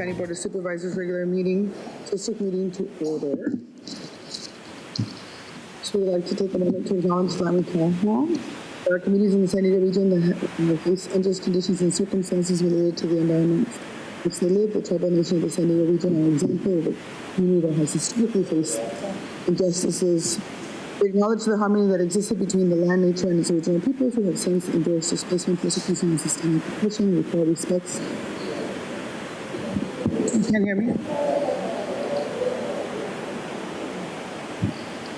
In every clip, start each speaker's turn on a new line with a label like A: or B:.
A: County Board of Supervisors regular meeting, district meeting to order. So we'd like to take a moment to acknowledge that we can have. There are communities in the San Diego region that face unjust conditions and circumstances related to the environment which they live. The tribal nation of the San Diego region are an example of a community that has historically faced injustices. We acknowledge the harmony that existed between the land, nature, and its original peoples who have since endured displacement, persecution, and systemic oppression. We pay our respects. You can't hear me?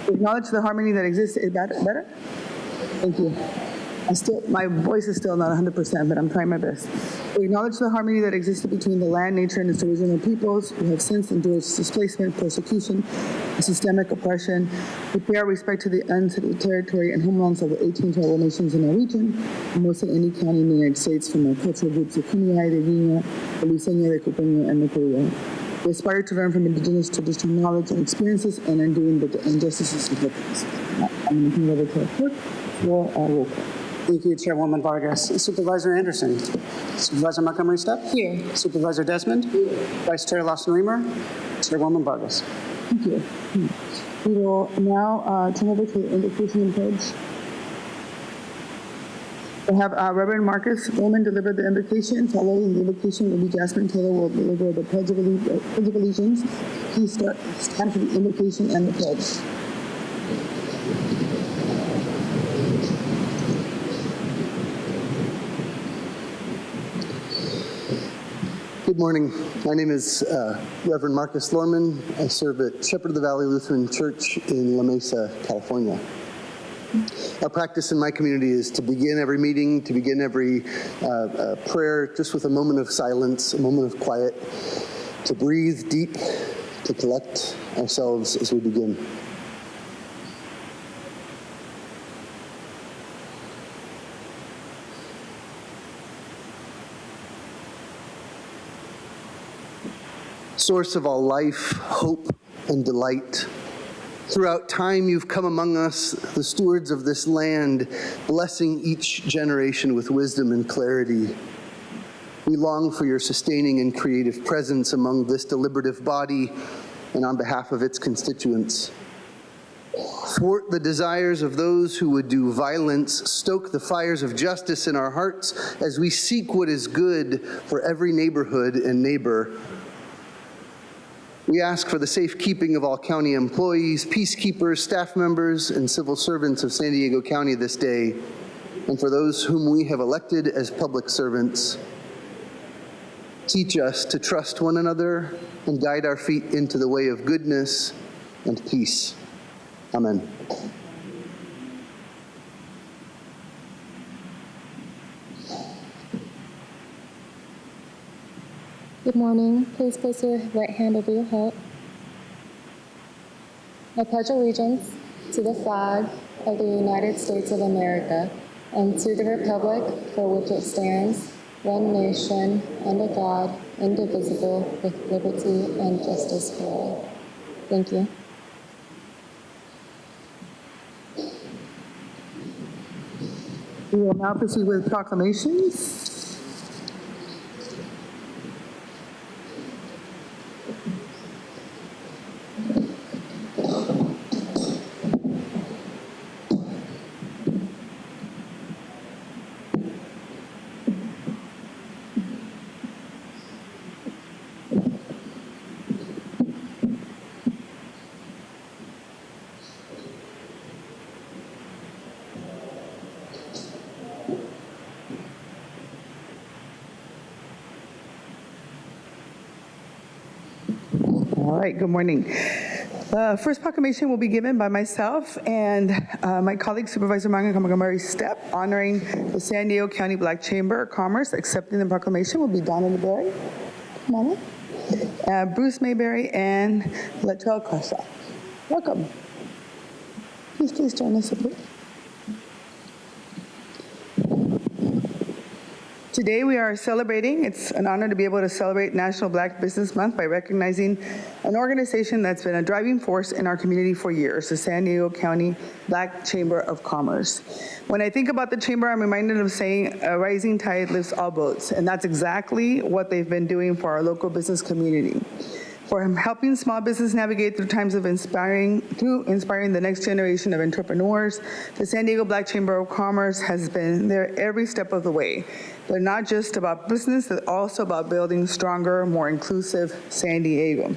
A: We acknowledge the harmony that exists. Is that better? Thank you. My voice is still not 100%, but I'm trying my best. We acknowledge the harmony that existed between the land, nature, and its original peoples who have since endured displacement, persecution, and systemic oppression. We pay our respect to the unceded territory and homelands of the 18 tribal nations in our region, and most in any county in the United States, from our cultural groups of Kumeyaay, the Viña, the Luiseña, the Cupeño, and the Korea. We aspire to learn from indigenous traditional knowledge and experiences and undoing the injustices of victims. I'm going to turn it over to our clerk for our roll call.
B: Thank you, Chairwoman Vargas. Supervisor Anderson. Supervisor Montgomery Stepp. Here. Supervisor Desmond. Here. Vice Chair Lawson-Remer. Chairwoman Vargas.
A: Thank you. We will now turn over to the invocation and pledge. We'll have Reverend Marcus Bowman deliver the invocation. Following the invocation will be Jasmine Taylor will deliver the Pledge of Allegiance. Please stand for the invocation and the pledge.
C: Good morning. My name is Reverend Marcus Lorman. I serve at Shepherd of the Valley Lutheran Church in La Mesa, California. Our practice in my community is to begin every meeting, to begin every prayer just with a moment of silence, a moment of quiet, to breathe deep, to collect ourselves as we begin. Source of all life, hope, and delight. Throughout time, you've come among us, the stewards of this land, blessing each generation with wisdom and clarity. We long for your sustaining and creative presence among this deliberative body and on behalf of its constituents. Thwart the desires of those who would do violence, stoke the fires of justice in our hearts as we seek what is good for every neighborhood and neighbor. We ask for the safekeeping of all county employees, peacekeepers, staff members, and civil servants of San Diego County this day, and for those whom we have elected as public servants. Teach us to trust one another and guide our feet into the way of goodness and peace. Amen.
D: Good morning. Please place your right hand over your heart. I pledge allegiance to the flag of the United States of America and to the republic for which it stands, one nation, under God, indivisible, with liberty and justice for all. Thank you.
A: We will now proceed with proclamations. All right, good morning. First proclamation will be given by myself and my colleague, Supervisor Montgomery Stepp, honoring the San Diego County Black Chamber of Commerce. Accepting the proclamation will be Donna DeBerry, come on, Bruce Mayberry, and Latrell Costa. Welcome. Please join us, please. Today we are celebrating, it's an honor to be able to celebrate National Black Business Month by recognizing an organization that's been a driving force in our community for years, the San Diego County Black Chamber of Commerce. When I think about the chamber, I'm reminded of saying, a rising tide lifts all boats, and that's exactly what they've been doing for our local business community. For helping small business navigate through times of inspiring the next generation of entrepreneurs, the San Diego Black Chamber of Commerce has been there every step of the way. They're not just about business, they're also about building stronger, more inclusive San Diego.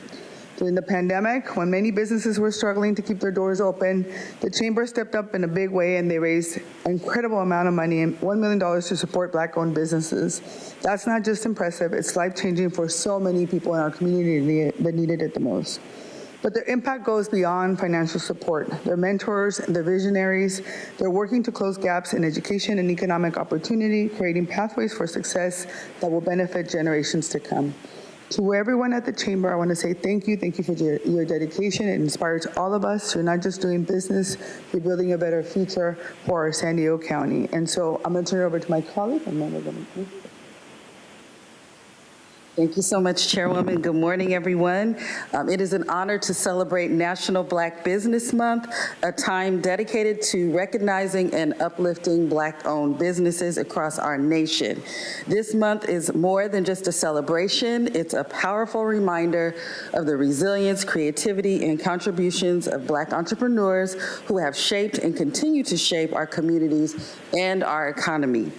A: During the pandemic, when many businesses were struggling to keep their doors open, the Chamber stepped up in a big way and they raised an incredible amount of money, $1 million to support Black-owned businesses. That's not just impressive, it's life-changing for so many people in our community that needed it the most. But their impact goes beyond financial support. They're mentors, they're visionaries, they're working to close gaps in education and economic opportunity, creating pathways for success that will benefit generations to come. To everyone at the Chamber, I want to say thank you for your dedication. It inspires all of us. You're not just doing business, you're building a better future for our San Diego County. And so I'm going to turn it over to my colleague, and then we're going to
E: Thank you so much, Chairwoman. Good morning, everyone. It is an honor to celebrate National Black Business Month, a time dedicated to recognizing and uplifting Black-owned businesses across our nation. This month is more than just a celebration. It's a powerful reminder of the resilience, creativity, and contributions of Black entrepreneurs who have shaped and continue to shape our communities and our economy.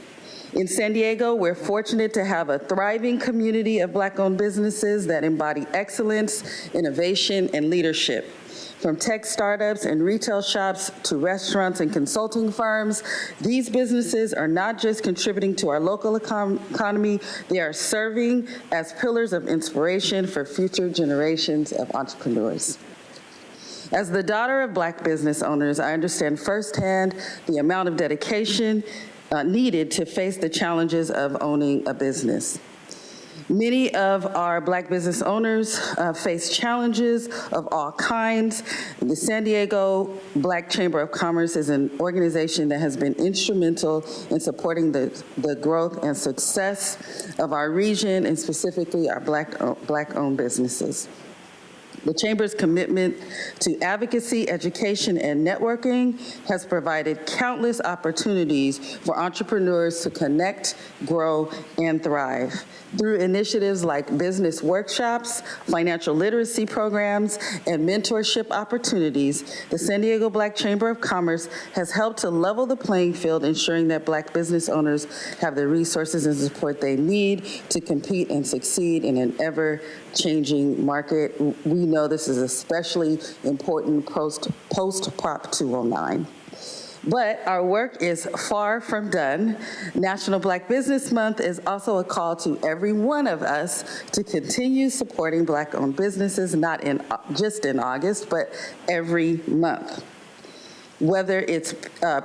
E: In San Diego, we're fortunate to have a thriving community of Black-owned businesses that embody excellence, innovation, and leadership. From tech startups and retail shops to restaurants and consulting firms, these businesses are not just contributing to our local economy, they are serving as pillars of inspiration for future generations of entrepreneurs. As the daughter of Black business owners, I understand firsthand the amount of dedication needed to face the challenges of owning a business. Many of our Black business owners face challenges of all kinds. The San Diego Black Chamber of Commerce is an organization that has been instrumental in supporting the growth and success of our region and specifically our Black-owned businesses. The Chamber's commitment to advocacy, education, and networking has provided countless opportunities for entrepreneurs to connect, grow, and thrive. Through initiatives like business workshops, financial literacy programs, and mentorship opportunities, the San Diego Black Chamber of Commerce has helped to level the playing field, ensuring that Black business owners have the resources and support they need to compete and succeed in an ever-changing market. We know this is especially important post-Prop 209. But our work is far from done. National Black Business Month is also a call to every one of us to continue supporting Black-owned businesses, not just in August, but every month. Whether it's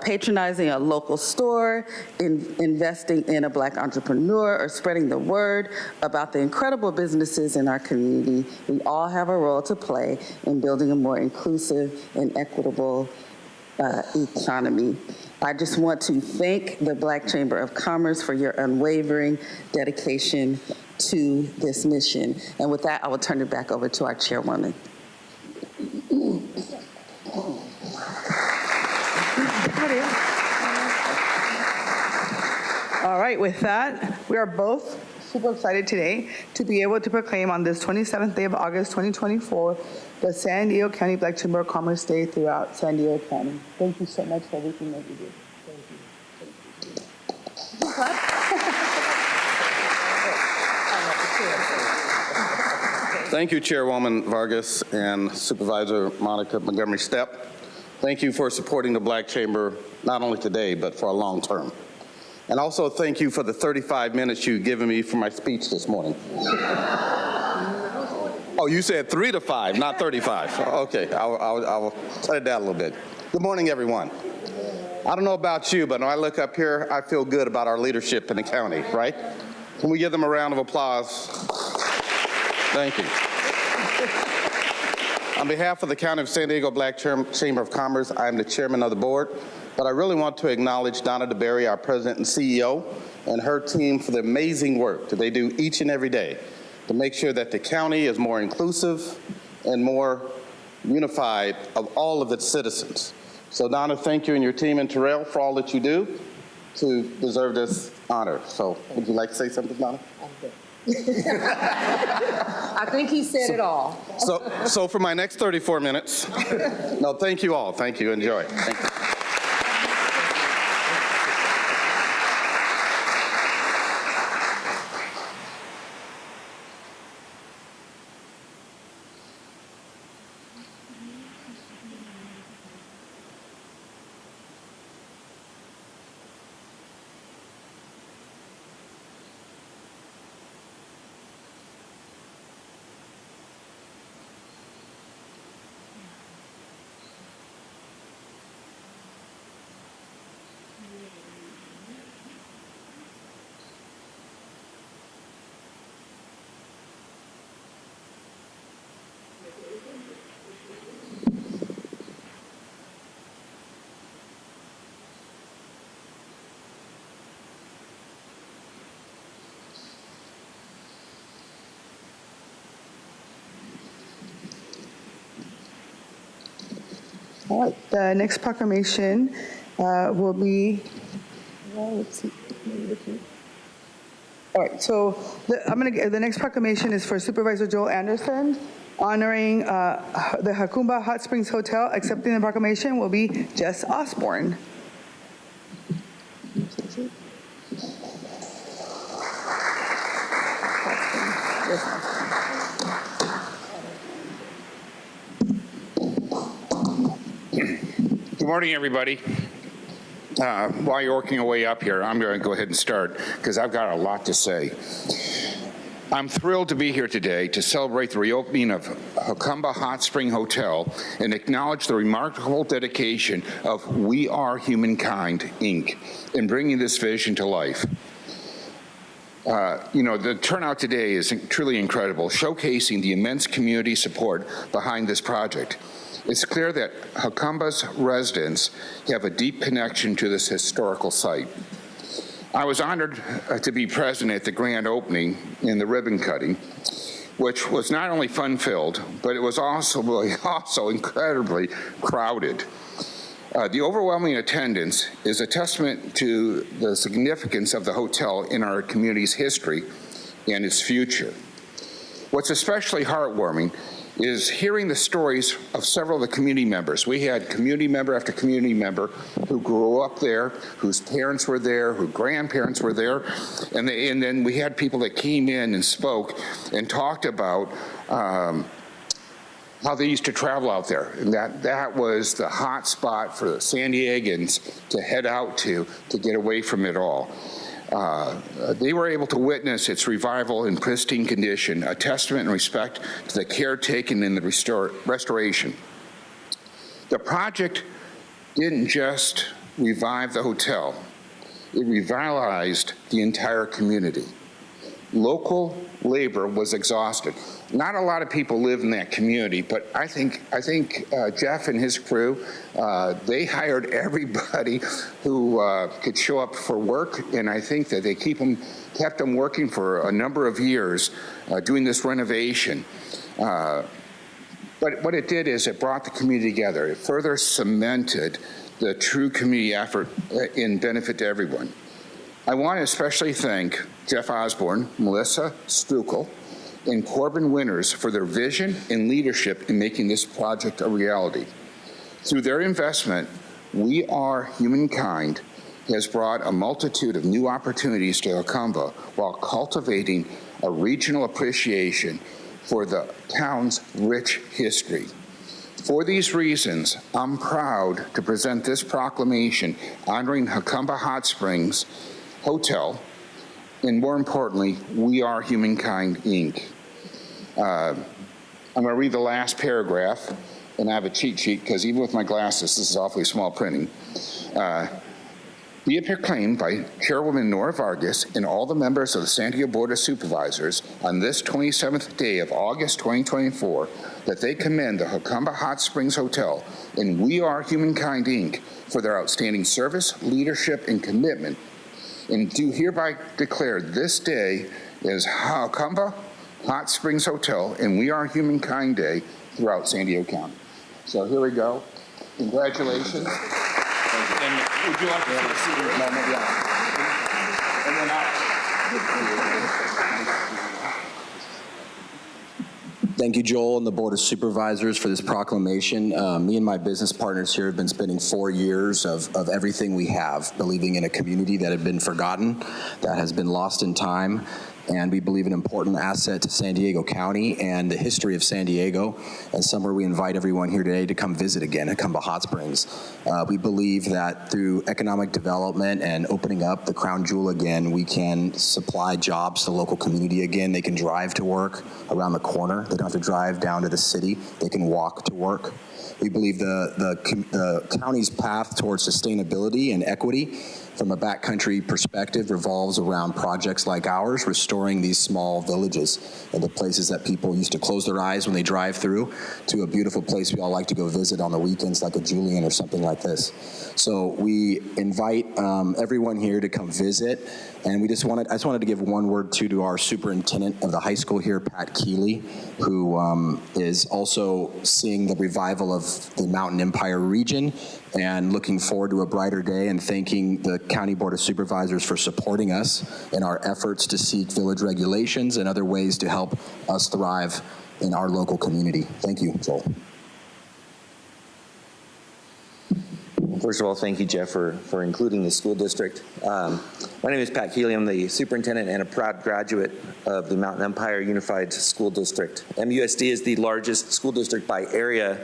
E: patronizing a local store, investing in a Black entrepreneur, or spreading the word about the incredible businesses in our community, we all have a role to play in building a more inclusive and equitable economy. I just want to thank the Black Chamber of Commerce for your unwavering dedication to this mission. And with that, I will turn it back over to our chairwoman.
A: All right, with that, we are both super excited today to be able to proclaim on this 27th day of August 2024 the San Diego County Black Chamber of Commerce Day throughout San Diego County. Thank you so much for everything that you do. Thank you.
F: Thank you, Chairwoman Vargas and Supervisor Monica Montgomery Stepp. Thank you for supporting the Black Chamber, not only today, but for a long term. And also thank you for the 35 minutes you've given me for my speech this morning. Oh, you said 3 to 5, not 35. Okay, I'll cut it down a little bit. Good morning, everyone. I don't know about you, but when I look up here, I feel good about our leadership in the county, right? Can we give them a round of applause? Thank you. On behalf of the County of San Diego Black Chamber of Commerce, I am the chairman of the board, but I really want to acknowledge Donna DeBerry, our president and CEO, and her team for the amazing work that they do each and every day to make sure that the county is more inclusive and more unified of all of its citizens. So Donna, thank you and your team, and Terrell, for all that you do to deserve this honor. So would you like to say something, Donna?
G: I think he said it all.
F: So for my next 34 minutes, no, thank you all. Thank you. Enjoy. Thank you.
A: All right, the next proclamation will be, let's see. All right, so the next proclamation is for Supervisor Joel Anderson, honoring the Hakumba Hot Springs Hotel. Accepting the proclamation will be Jess Osborne.
H: Good morning, everybody. While you're working your way up here, I'm going to go ahead and start because I've got a lot to say. I'm thrilled to be here today to celebrate the reopening of Hakumba Hot Spring Hotel and acknowledge the remarkable dedication of We Are Humankind, Inc. in bringing this vision to life. The turnout today is truly incredible, showcasing the immense community support behind this project. It's clear that Hakumba's residents have a deep connection to this historical site. I was honored to be present at the grand opening in the ribbon cutting, which was not only fun-filled, but it was also incredibly crowded. The overwhelming attendance is a testament to the significance of the hotel in our community's history and its future. What's especially heartwarming is hearing the stories of several of the community members. We had community member after community member who grew up there, whose parents were there, whose grandparents were there, and then we had people that came in and spoke and talked about how they used to travel out there, and that was the hot spot for the San Diegans to head out to get away from it all. They were able to witness its revival in pristine condition, a testament and respect to the care taken in the restoration. The project didn't just revive the hotel, it revitalized the entire community. Local labor was exhausted. Not a lot of people live in that community, but I think Jeff and his crew, they hired everybody who could show up for work, and I think that they kept them working for a number of years doing this renovation. But what it did is it brought the community together. It further cemented the true community effort in benefit to everyone. I want to especially thank Jeff Osborne, Melissa Strukel, and Corbin Winters for their vision and leadership in making this project a reality. Through their investment, We Are Humankind has brought a multitude of new opportunities to Hakumba while cultivating a regional appreciation for the town's rich history. For these reasons, I'm proud to present this proclamation honoring Hakumba Hot Springs Hotel, and more importantly, We Are Humankind, Inc. I'm going to read the last paragraph, and I have a cheat sheet because even with my glasses, this is awfully small printing. Be it proclaimed by Chairwoman Nora Vargas and all the members of the San Diego Board of Supervisors on this 27th day of August 2024 that they commend the Hakumba Hot Springs Hotel and We Are Humankind, Inc. for their outstanding service, leadership, and commitment and do hereby declare this day is Hakamba Hot Springs Hotel and We Are Humankind Day throughout San Diego County. So here we go. Congratulations. And would you like to have a seat for a moment? Yeah. And then
I: Thank you, Joel, and the Board of Supervisors for this proclamation. Me and my business partners here have been spending 4 years of everything we have, believing in a community that had been forgotten, that has been lost in time, and we believe an important asset to San Diego County and the history of San Diego, and somewhere we invite everyone here today to come visit again, and come to Hot Springs. We believe that through economic development and opening up the crown jewel again, we can supply jobs to the local community again. They can drive to work around the corner. They don't have to drive down to the city. They can walk to work. We believe the county's path towards sustainability and equity from a backcountry perspective revolves around projects like ours, restoring these small villages into places that people used to close their eyes when they drive through, to a beautiful place we all like to go visit on the weekends, like a Julian or something like this. So we invite everyone here to come visit, and I just wanted to give one word to our superintendent of the high school here, Pat Keeley, who is also seeing the revival of the Mountain Empire region and looking forward to a brighter day, and thanking the County Board of Supervisors for supporting us in our efforts to seek village regulations and other ways to help us thrive in our local community. Thank you, Joel.
J: First of all, thank you, Jeff, for including the school district. My name is Pat Keeley. I'm the superintendent and a proud graduate of the Mountain Empire Unified School District. MUSD is the largest school district by area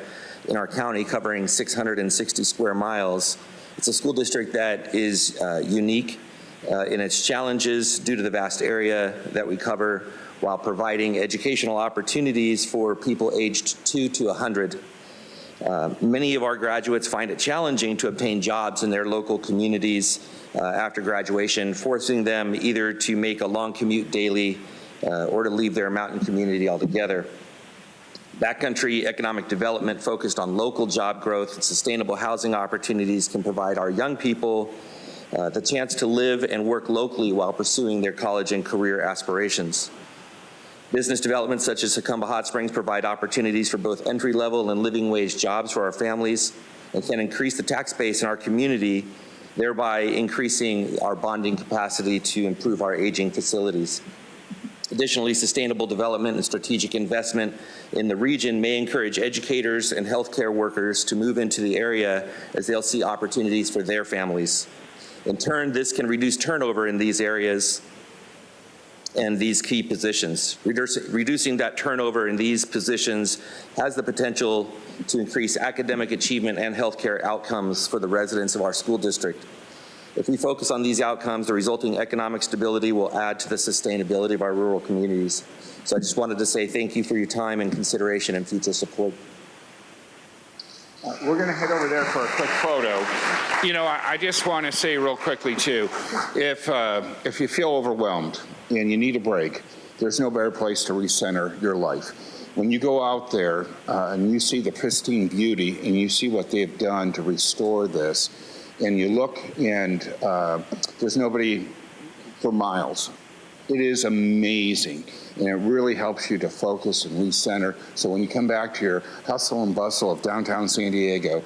J: in our county, covering 660 square miles. It's a school district that is unique in its challenges due to the vast area that we cover, while providing educational opportunities for people aged 2 to 100. Many of our graduates find it challenging to obtain jobs in their local communities after graduation, forcing them either to make a long commute daily or to leave their mountain community altogether. Backcountry economic development focused on local job growth and sustainable housing opportunities can provide our young people the chance to live and work locally while pursuing their college and career aspirations. Business development such as Hakamba Hot Springs provide opportunities for both entry-level and living wage jobs for our families, and can increase the tax base in our community, thereby increasing our bonding capacity to improve our aging facilities. Additionally, sustainable development and strategic investment in the region may encourage educators and healthcare workers to move into the area, as they'll see opportunities for their families. In turn, this can reduce turnover in these areas and these key positions. Reducing that turnover in these positions has the potential to increase academic achievement and healthcare outcomes for the residents of our school district. If we focus on these outcomes, the resulting economic stability will add to the sustainability of our rural communities. So I just wanted to say thank you for your time and consideration and future support.
H: We're going to head over there for a quick photo. You know, I just want to say real quickly, too, if you feel overwhelmed and you need a break, there's no better place to recenter your life. When you go out there and you see the pristine beauty and you see what they've done to restore this, and you look and there's nobody for miles. It is amazing, and it really helps you to focus and recenter. So when you come back to your hustle and bustle of downtown San Diego,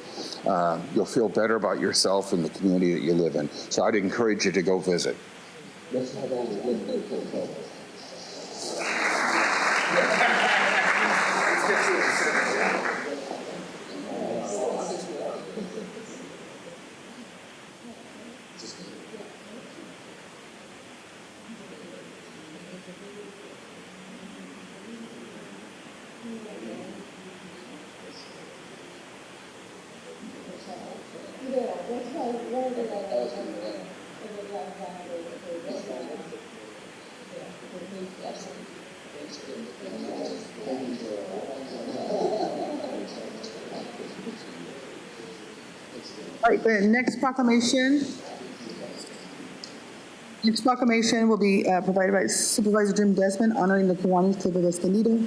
H: you'll feel better about yourself and the community that you live in. So I'd encourage you to go visit.
A: All right, the next proclamation will be provided by Supervisor Jim Desmond, honoring the Kiwanis, Table Escondido,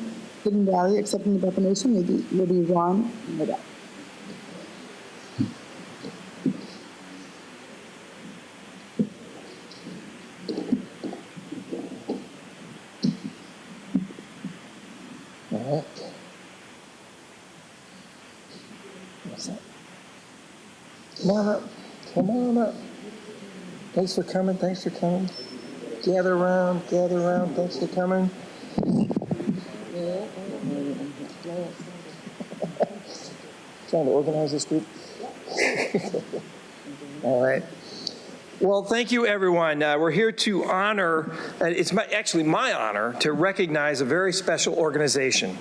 A: Hidden Valley. Accepting the proclamation will be Ron Moda.
K: right. What's that? Come on up. Come on up. Thanks for coming. Thanks for coming. Gather around. Gather around. Thanks for coming. Trying to organize this group. All right. Well, thank you, everyone. We're here to honor, it's actually my honor, to recognize a very special organization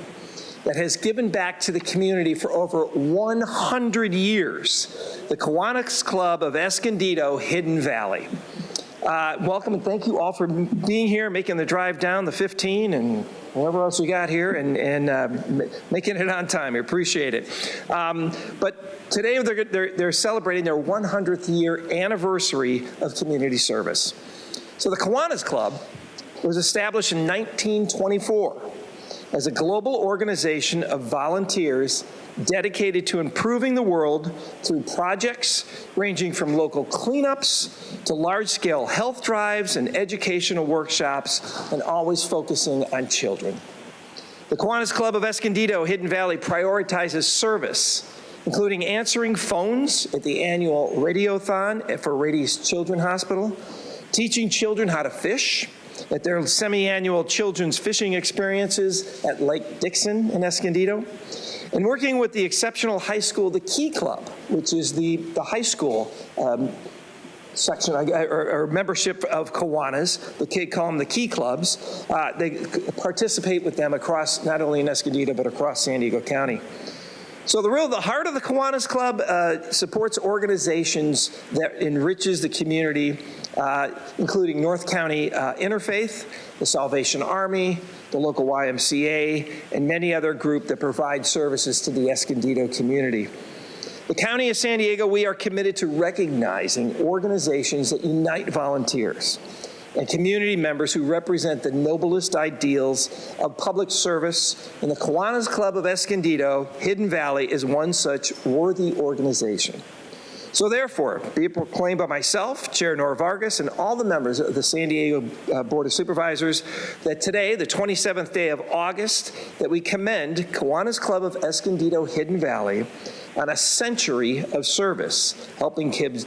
K: that has given back to the community for over 100 years, the Kiwanis Club of Escondido, Hidden Valley. Welcome and thank you all for being here, making the drive down the 15 and whatever else we got here, and making it on time. I appreciate it. But today they're celebrating their 100th year anniversary of community service. So the Kiwanis Club was established in 1924 as a global organization of volunteers dedicated to improving the world through projects ranging from local cleanups to large-scale health drives and educational workshops, and always focusing on children. The Kiwanis Club of Escondido, Hidden Valley prioritizes service, including answering phones at the annual Radiothon for Rady's Children's Hospital, teaching children how to fish at their semi-annual children's fishing experiences at Lake Dixon in Escondido, and working with the exceptional high school, the Key Club, which is the high school section or membership of Kiwanis. The kids call them the Key Clubs. They participate with them across, not only in Escondido, but across San Diego County. So the heart of the Kiwanis Club supports organizations that enriches the community, including North County Interfaith, the Salvation Army, the local YMCA, and many other groups that provide services to the Escondido community. The County of San Diego, we are committed to recognizing organizations that unite volunteers and community members who represent the noblest ideals of public service, and the Kiwanis Club of Escondido, Hidden Valley, is one such worthy organization. So therefore, be it proclaimed by myself, Chair Nora Vargas, and all the members of the San Diego Board of Supervisors, that today, the 27th day of August, that we commend Kiwanis Club of Escondido, Hidden Valley on a century of service, helping kids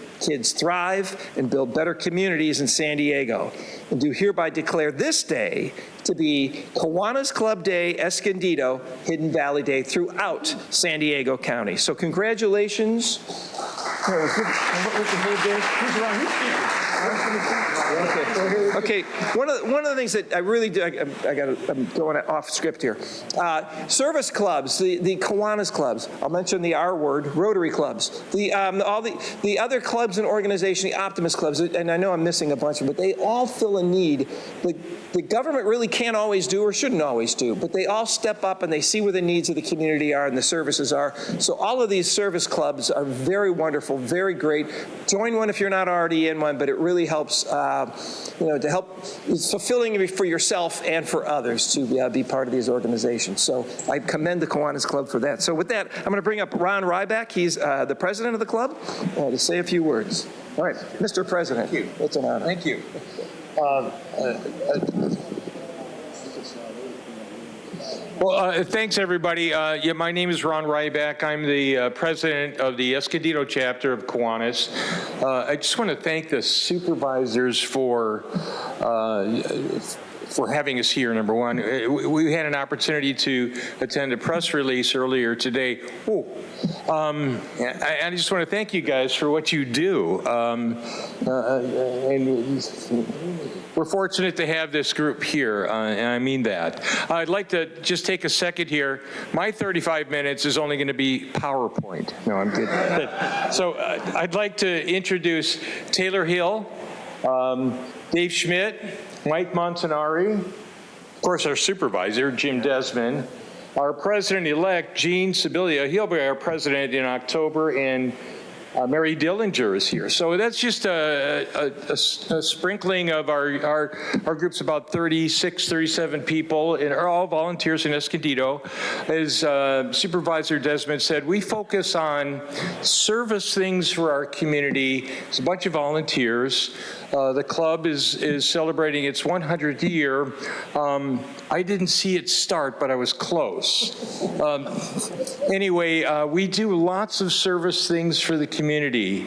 K: thrive and build better communities in San Diego, and do hereby declare this day to be Kiwanis Club Day, Escondido, Hidden Valley Day throughout San Diego County. So congratulations. Okay, one of the things that I really do, I'm going off script here. Service clubs, the Kiwanis clubs, I'll mention the R word, Rotary clubs, all the other clubs and organizations, the Optimist clubs, and I know I'm missing a bunch of them, but they all fill a need that the government really can't always do or shouldn't always do, but they all step up and they see where the needs of the community are and the services are. So all of these service clubs are very wonderful, very great. Join one if you're not already in one, but it really helps, to help, it's fulfilling for yourself and for others to be part of these organizations. So I commend the Kiwanis Club for that. So with that, I'm going to bring up Ron Ryback. He's the president of the club, to say a few words. All right, Mr. President. Thank you. It's an honor. Thank you.
L: Well, thanks, everybody. My name is Ron Ryback. I'm the president of the Escondido chapter of Kiwanis. I just want to thank the supervisors for having us here, number one. We had an opportunity to attend a press release earlier today. I just want to thank you guys for what you do. And we're fortunate to have this group here, and I mean that. I'd like to just take a second here. My 35 minutes is only going to be PowerPoint. No, I'm kidding. So I'd like to introduce Taylor Hill, Dave Schmidt, Mike Montanari, of course our supervisor, Jim Desmond, our president-elect, Gene Sibilia. He'll be our president in October, and Mary Dillinger is here. So that's just a sprinkling of our group's about 36, 37 people, and are all volunteers in Escondido. As Supervisor Desmond said, we focus on service things for our community. It's a bunch of volunteers. The club is celebrating its 100th year. I didn't see it start, but I was close. Anyway, we do lots of service things for the community.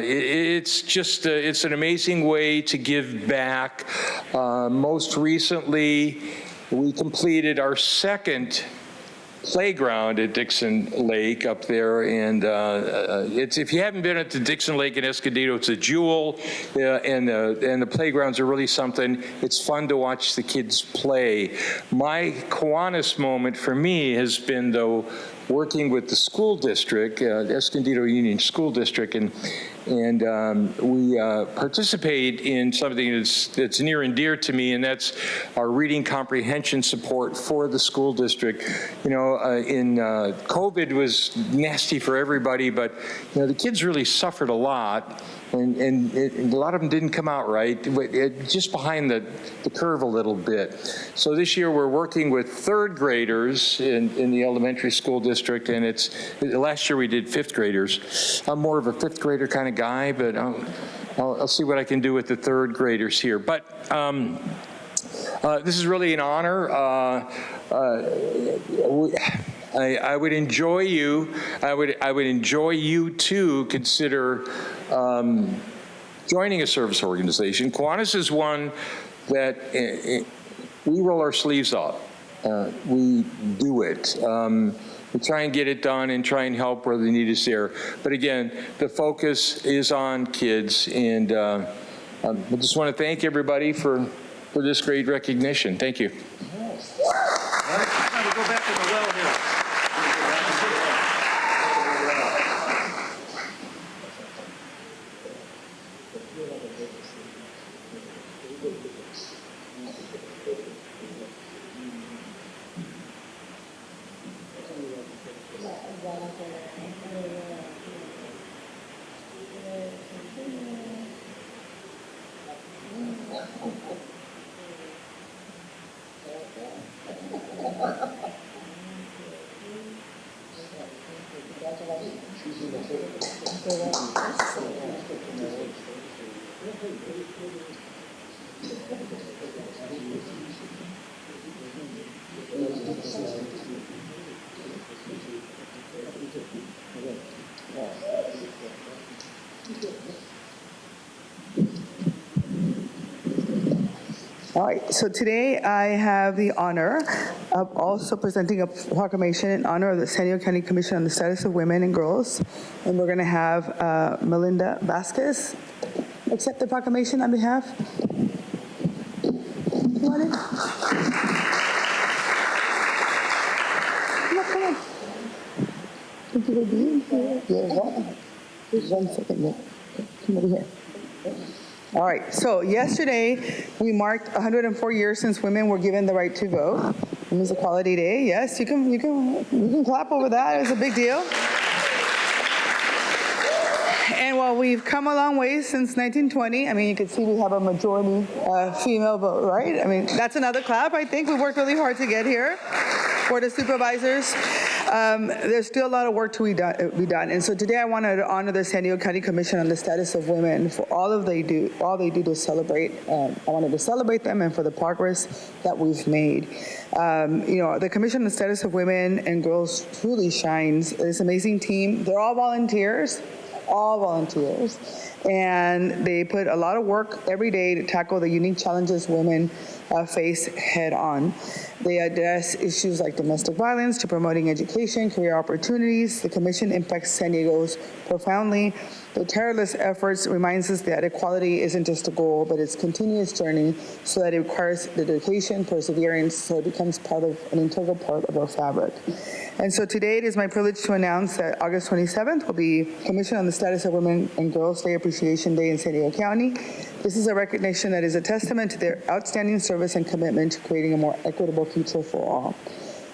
L: It's just, it's an amazing way to give back. Most recently, we completed our second playground at Dixon Lake up there, and if you haven't been at the Dixon Lake in Escondido, it's a jewel, and the playgrounds are really something. It's fun to watch the kids play. My Kiwanis moment for me has been, though, working with the school district, Escondido Union School District, and we participate in something that's near and dear to me, and that's our reading comprehension support for the school district. You know, COVID was nasty for everybody, but you know, the kids really suffered a lot, and a lot of them didn't come out right, just behind the curve a little bit. So this year we're working with third graders in the elementary school district, and last year we did fifth graders. I'm more of a fifth grader kind of guy, but I'll see what I can do with the third graders here. But this is really an honor. I would enjoy you. I would enjoy you to consider joining a service organization. Kiwanis is one that we roll our sleeves up. We do it. We try and get it done and try and help where the need is there. But again, the focus is on kids, and I just want to thank everybody for this great recognition. Thank you.
K: All right, time to go back to the well here.
A: All right, so today I have the honor of also presenting a proclamation in honor of the San Diego County Commission on the Status of Women and Girls. And we're going to have Melinda Vasquez accept the proclamation on behalf. Come on in. Come on. Thank you for being here. You're welcome. Just 1 second. Yeah. Come over here. All right, so yesterday we marked 104 years since women were given the right to vote. Women's Equality Day. Yes, you can clap over that. It was a big deal. And while we've come a long way since 1920, I mean, you can see we have a majority female vote, right? I mean, that's another clap, I think. We worked really hard to get here. Board of Supervisors. There's still a lot of work to be done. And so today I wanted to honor the San Diego County Commission on the Status of Women for all they do to celebrate. I wanted to celebrate them and for the progress that we've made. You know, the Commission on the Status of Women and Girls truly shines. This amazing team. They're all volunteers. And they put a lot of work every day to tackle the unique challenges women face head on. They address issues like domestic violence to promoting education, career opportunities. The Commission impacts San Diego's profoundly. The tireless efforts reminds us that equality isn't just a goal, but it's a continuous journey, so that it requires dedication, perseverance, so it becomes an integral part of our fabric. And so today it is my privilege to announce that August 27th will be Commission on the Status of Women and Girls Day Appreciation Day in San Diego County. This is a recognition that is a testament to their outstanding service and commitment to creating a more equitable future for all.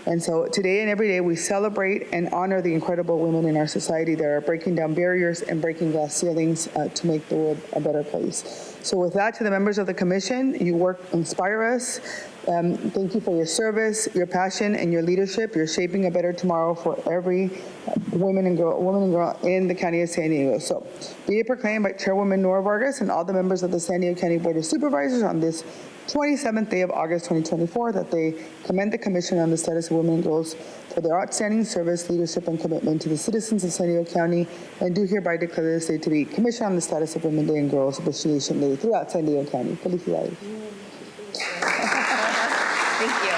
A: And so today and every day, we celebrate and honor the incredible women in our society that are breaking down barriers and breaking glass ceilings to make the world a better place. So with that, to the members of the commission, you work, inspire us. Thank you for your service, your passion, and your leadership. You're shaping a better tomorrow for every woman and girl in the county of San Diego. So be it proclaimed by Chairwoman Nora Vargas and all the members of the San Diego County Board of Supervisors on this 27th day of August 2024 that they commend the Commission on the Status of Women and Girls for their outstanding service, leadership, and commitment to the citizens of San Diego County, and do hereby declare this day to be Commission on the Status of Women Day and Girls Appreciation Day throughout San Diego County. Felicidades.
M: Thank you.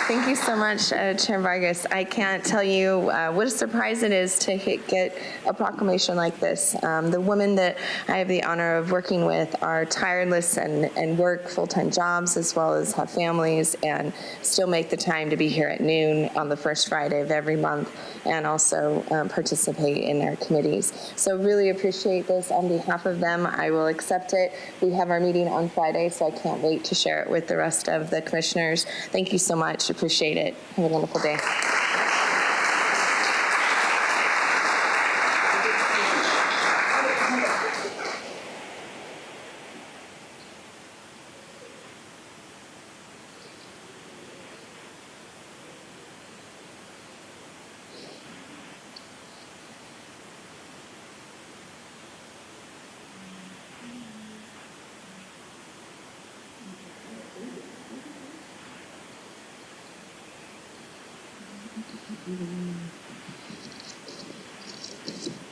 M: Thank you so much, Chair Vargas. I can't tell you what a surprise it is to get a proclamation like this. The women that I have the honor of working with are tireless and work full-time jobs as well as have families and still make the time to be here at noon on the first Friday of every month and also participate in our committees. So really appreciate this. On behalf of them, I will accept it. We have our meeting on Friday, so I can't wait to share it with the rest of the commissioners. Thank you so much. Appreciate it. Have a wonderful day.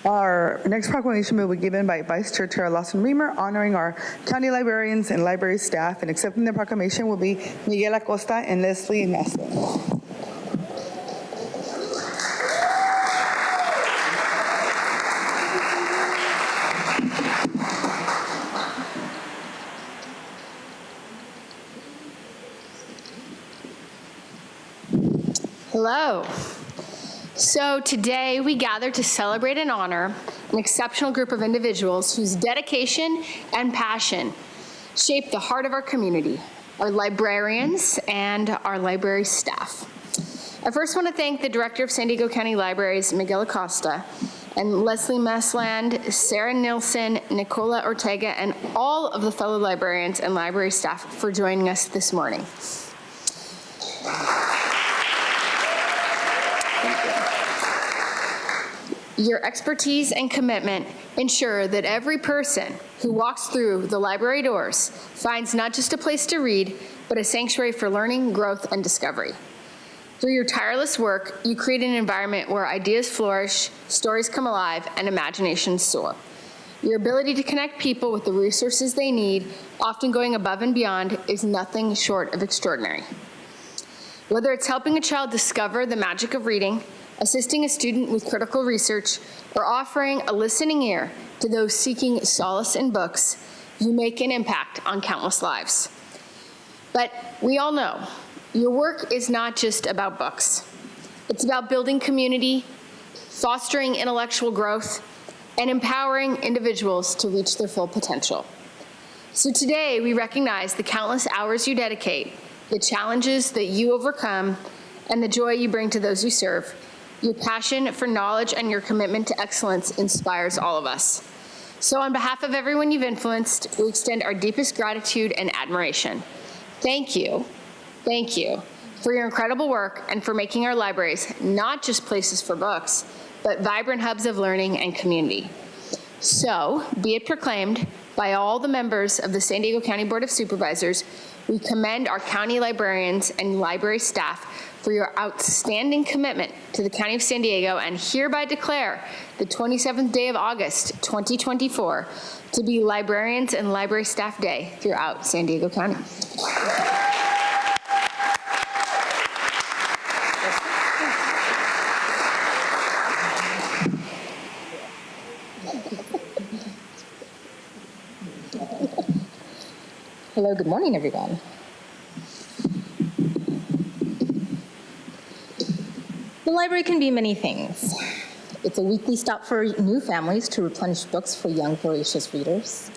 A: Our next proclamation will be given by Vice Chair Tara Lawson-Remer, honoring our county librarians and library staff, and accepting the proclamation will be Miguel Acosta and Leslie Naslin.
N: Hello. So today we gather to celebrate and honor an exceptional group of individuals whose dedication and passion shape the heart of our community, our librarians and our library staff. I first want to thank the Director of San Diego County Libraries, Miguel Acosta, and Leslie Mesland, Sarah Nilsson, Nicola Ortega, and all of the fellow librarians and library staff for joining us this morning. Your expertise and commitment ensure that every person who walks through the library doors finds not just a place to read, but a sanctuary for learning, growth, and discovery. Through your tireless work, you create an environment where ideas flourish, stories come alive, and imaginations soar. Your ability to connect people with the resources they need, often going above and beyond, is nothing short of extraordinary. Whether it's helping a child discover the magic of reading, assisting a student with critical research, or offering a listening ear to those seeking solace in books, you make an impact on countless lives. But we all know, your work is not just about books. It's about building community, fostering intellectual growth, and empowering individuals to reach their full potential. So today, we recognize the countless hours you dedicate, the challenges that you overcome, and the joy you bring to those you serve. Your passion for knowledge and your commitment to excellence inspires all of us. So on behalf of everyone you've influenced, we extend our deepest gratitude and admiration. Thank you for your incredible work and for making our libraries not just places for books, but vibrant hubs of learning and community. So, be it proclaimed by all the members of the San Diego County Board of Supervisors, we commend our county librarians and library staff for your outstanding commitment to the County of San Diego and hereby declare the 27th day of August, 2024 to be Librarians and Library Staff Day throughout San Diego County.
O: Hello, good morning, everyone. The library can be many things. It's a weekly stop for new families to replenish books for young, voracious readers.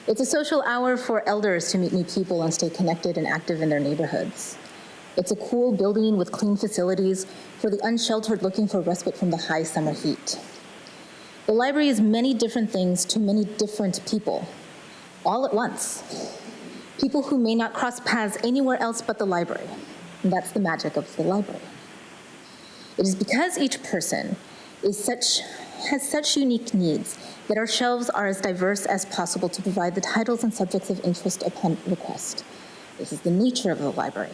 O: It's a social hour for elders to meet new people and stay connected and active in their neighborhoods. It's a cool building with clean facilities for the unsheltered looking for respite from the high summer heat. The library is many different things to many different people, all at once. People who may not cross paths anywhere else but the library. And that's the magic of the library. It is because each person has such unique needs that our shelves are as diverse as possible to provide the titles and subjects of interest upon request. This is the nature of the library.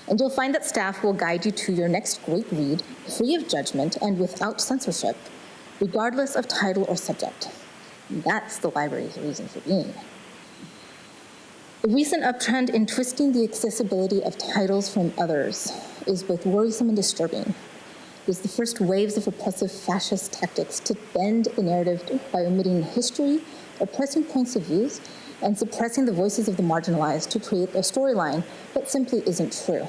O: And you'll find that staff will guide you to your next great read, free of judgment and without censorship, regardless of title or subject. And that's the library's reason for being. The recent uptrend in twisting the accessibility of titles from others is both worrisome and disturbing. It is the first waves of oppressive fascist tactics to bend the narrative by omitting history, oppressing points of view, and suppressing the voices of the marginalized to create a storyline that simply isn't true.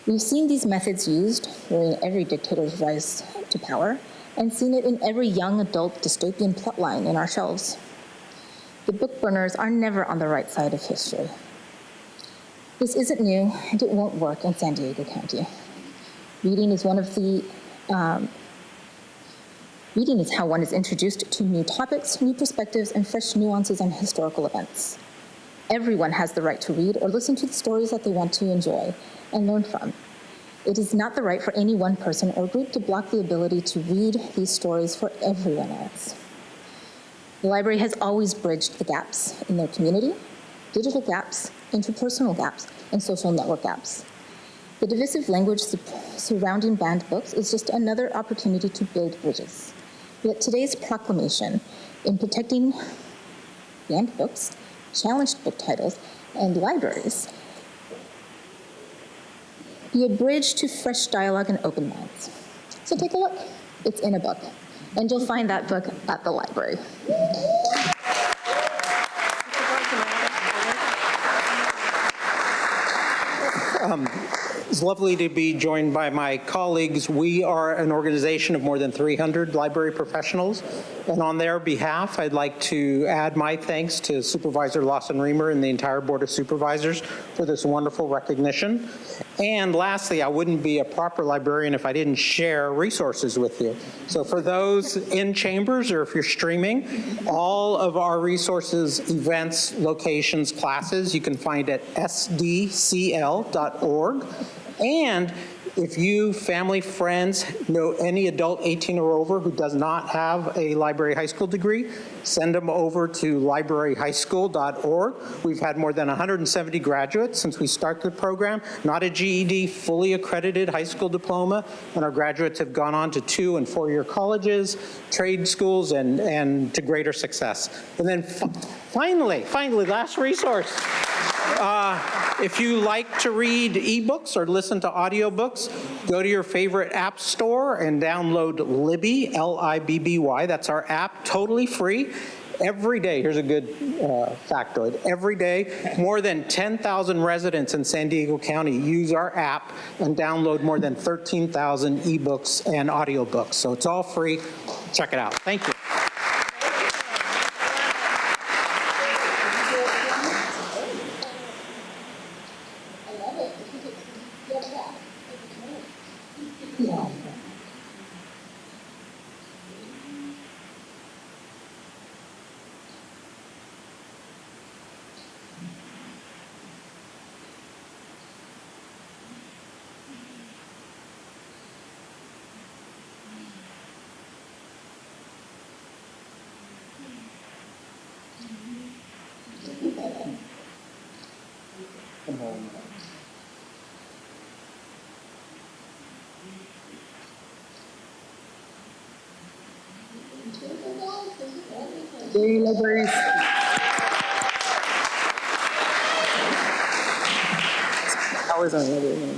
O: We've seen these methods used during every dictator's rise to power, and seen it in every young adult dystopian plotline in our shelves. The book burners are never on the right side of history. This isn't new, and it won't work in San Diego County. Reading is how one is introduced to new topics, new perspectives, and fresh nuances on historical events. Everyone has the right to read or listen to the stories that they want to enjoy and learn from. It is not the right for any one person or group to block the ability to read these stories for everyone else. The library has always bridged the gaps in their community, digital gaps, interpersonal gaps, and social network gaps. The divisive language surrounding banned books is just another opportunity to build bridges. Yet today's proclamation in protecting banned books, challenged book titles, and libraries be a bridge to fresh dialogue and open minds. So take a look. It's in a book, and you'll find that book at the library.
P: It's lovely to be joined by my colleagues. We are an organization of more than 300 library professionals, and on their behalf, I'd like to add my thanks to Supervisor Lawson-Remer and the entire Board of Supervisors for this wonderful recognition. And lastly, I wouldn't be a proper librarian if I didn't share resources with you. So for those in chambers or if you're streaming, all of our resources, events, locations, classes, you can find at sdcl.org. And if you, family, friends, know any adult 18 or over who does not have a library high school degree, send them over to libraryhighschool.org. We've had more than 170 graduates since we started the program, not a GED, fully accredited high school diploma, and our graduates have gone on to 2- and 4-year colleges, trade schools, and to greater success. And then finally, last resource. If you like to read ebooks or listen to audiobooks, go to your favorite app store and download Libby, L-I-B-B-Y. That's our app, totally free. Every day, here's a good factoid, every day, more than 10,000 residents in San Diego County use our app and download more than 13,000 ebooks and audiobooks. So it's all free. Check it out. Thank you.
A: Yay, libraries. Hours on library.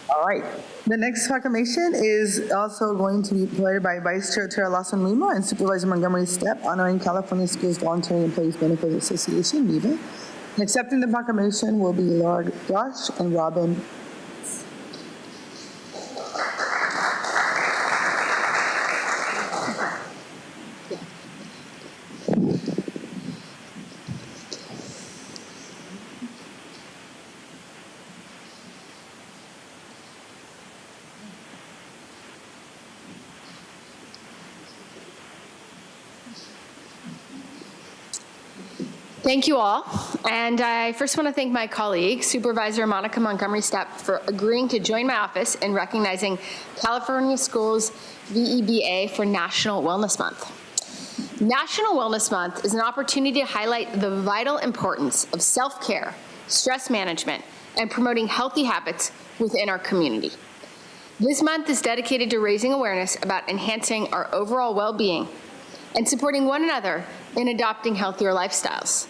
A: All right. The next proclamation is also going to be provided by Vice Chair Tara Lawson-Lima and Supervisor Montgomery Stepp, honoring California Schools Voluntary Employees Benefits Association, VEBA. And accepting the proclamation will be Lord Josh and Robin.
N: Thank you all. And I first want to thank my colleague, Supervisor Monica Montgomery Stepp, for agreeing to join my office in recognizing California Schools VEBA for National Wellness Month. National Wellness Month is an opportunity to highlight the vital importance of self-care, stress management, and promoting healthy habits within our community. This month is dedicated to raising awareness about enhancing our overall well-being and supporting one another in adopting healthier lifestyles.